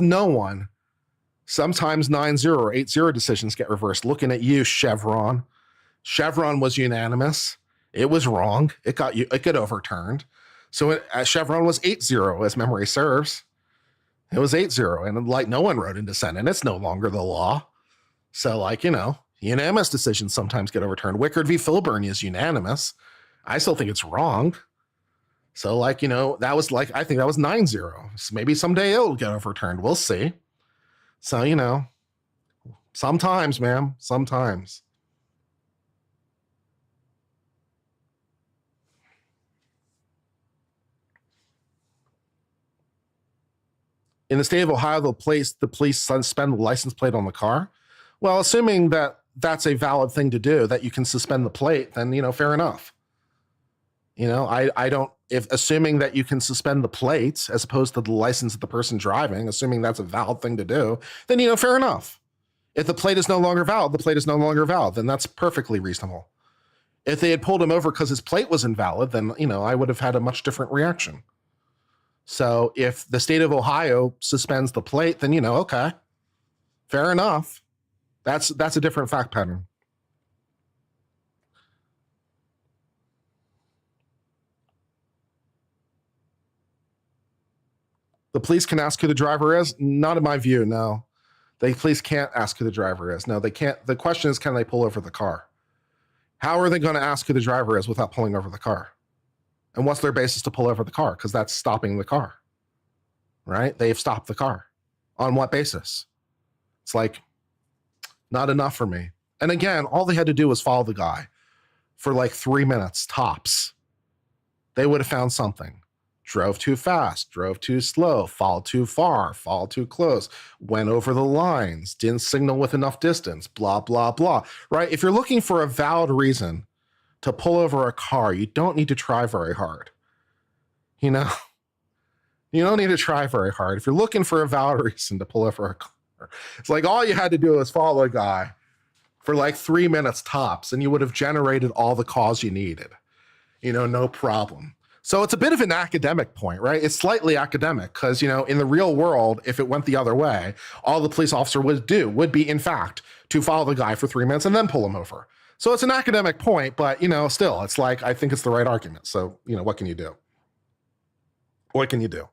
Speaker 1: sometimes 9-0 or 8-0 decisions get reversed. Looking at you, Chevron. Chevron was unanimous. It was wrong. It got overturned. So Chevron was 8-0, as memory serves. It was 8-0, and like no one wrote in dissent, and it's no longer the law. So unanimous decisions sometimes get overturned. Wickard v. Filburn is unanimous. I still think it's wrong. So I think that was 9-0. So maybe someday it'll get overturned. We'll see. So, sometimes, ma'am, sometimes. In the state of Ohio, the police suspend the license plate on the car. Well, assuming that that's a valid thing to do, that you can suspend the plate, then, fair enough. Assuming that you can suspend the plates as opposed to the license of the person driving, assuming that's a valid thing to do, then, fair enough. If the plate is no longer valid, the plate is no longer valid, then that's perfectly reasonable. If they had pulled him over because his plate was invalid, then, I would have had a much different reaction. So if the state of Ohio suspends the plate, then, okay, fair enough. That's a different fact pattern. The police can ask who the driver is? Not in my view, no. The police can't ask who the driver is. No, they can't. The question is, can they pull over the car? How are they going to ask who the driver is without pulling over the car? And what's their basis to pull over the car? Because that's stopping the car, right? They've stopped the car. On what basis? It's like, not enough for me. And again, all they had to do was follow the guy for like 3 minutes, tops. They would have found something. Drove too fast, drove too slow, followed too far, followed too close, went over the lines, didn't signal with enough distance, blah, blah, blah, right? If you're looking for a valid reason to pull over a car, you don't need to try very hard. You don't need to try very hard. If you're looking for a valid reason to pull over a car, it's like all you had to do was follow a guy for like 3 minutes tops, and you would have generated all the cause you needed. No problem. So it's a bit of an academic point, right? It's slightly academic because, in the real world, if it went the other way, all the police officer would be, in fact, to follow the guy for 3 minutes and then pull him over. So it's an academic point, but, still, it's like, I think it's the right argument. So, what can you do? What can you do?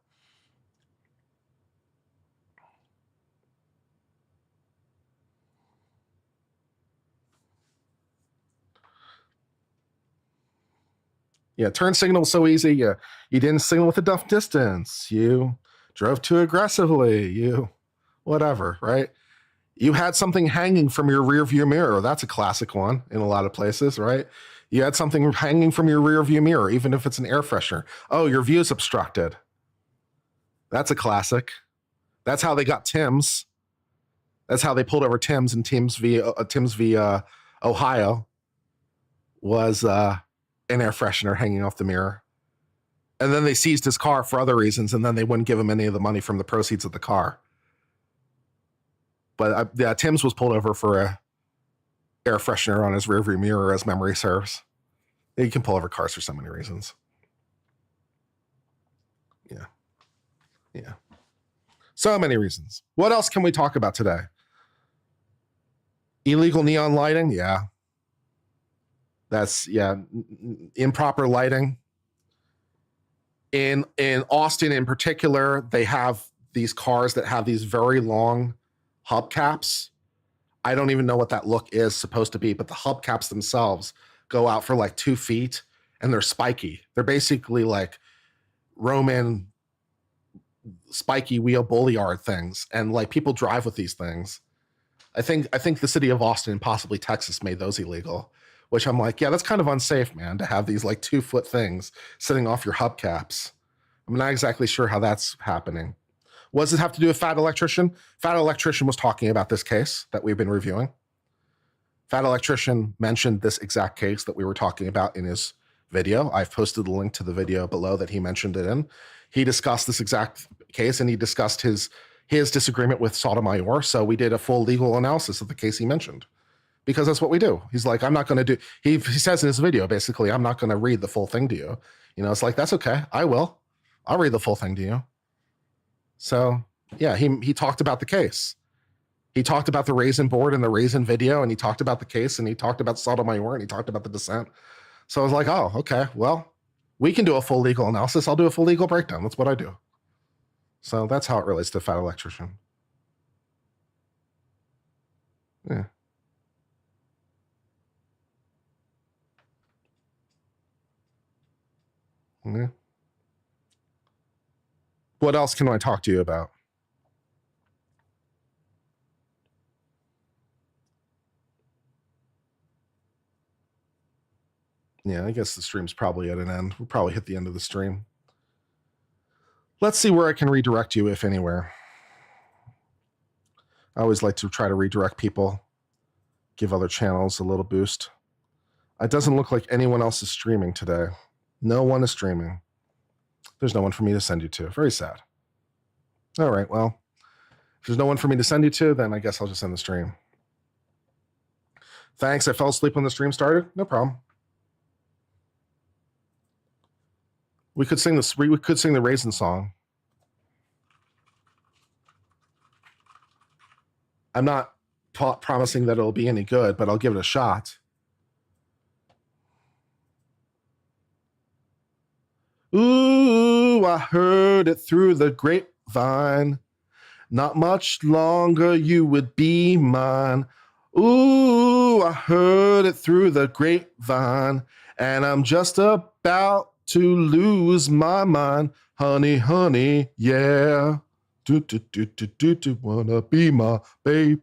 Speaker 1: Yeah, turn signal so easy. You didn't signal with enough distance. You drove too aggressively. You whatever, right? You had something hanging from your rear view mirror. That's a classic one in a lot of places, right? You had something hanging from your rear view mirror, even if it's an air freshener. Oh, your view's obstructed. That's a classic. That's how they got Tim's. That's how they pulled over Tim's, and Tim's v. Ohio was an air freshener hanging off the mirror. And then they seized his car for other reasons, and then they wouldn't give him any of the money from the proceeds of the car. But Tim's was pulled over for a air freshener on his rearview mirror, as memory serves. You can pull over cars for so many reasons. Yeah. So many reasons. What else can we talk about today? Illegal neon lighting? Yeah. That's, improper lighting. In Austin in particular, they have these cars that have these very long hubcaps. I don't even know what that look is supposed to be, but the hubcaps themselves go out for like 2 feet, and they're spiky. They're basically like Roman spiky wheel bulliard things, and like people drive with these things. I think the city of Austin and possibly Texas made those illegal, which I'm like, yeah, that's kind of unsafe, man, to have these like 2-foot things sitting off your hubcaps. I'm not exactly sure how that's happening. What does it have to do with Fat Electrician? Fat Electrician was talking about this case that we've been reviewing. Fat Electrician mentioned this exact case that we were talking about in his video. I've posted the link to the video below that he mentioned it in. He discussed this exact case, and he discussed his disagreement with Sotomayor. So we did a full legal analysis of the case he mentioned, because that's what we do. He's like, I'm not going to do, he says in his video, basically, I'm not going to read the full thing to you. It's like, that's okay. I will. I'll read the full thing to you. So yeah, he talked about the case. He talked about the Raisin board and the Raisin video, and he talked about the case, and he talked about Sotomayor, and he talked about the dissent. So I was like, oh, okay, well, we can do a full legal analysis. I'll do a full legal breakdown. That's what I do. So that's how it relates to Fat Electrician. Yeah. Yeah. What else can I talk to you about? Yeah, I guess the stream's probably at an end. We'll probably hit the end of the stream. Let's see where I can redirect you, if anywhere. I always like to try to redirect people, give other channels a little boost. It doesn't look like anyone else is streaming today. No one is streaming. There's no one for me to send you to. Very sad. All right, well, if there's no one for me to send you to, then I guess I'll just end the stream. Thanks. I fell asleep when the stream started. No problem. We could sing this. We could sing the raisin song. I'm not promising that it'll be any good, but I'll give it a shot. Ooh, I heard it through the grapevine. Not much longer you would be mine. Ooh, I heard it through the grapevine, and I'm just about to lose my mind. Honey, honey, yeah. Do, wanna be my baby.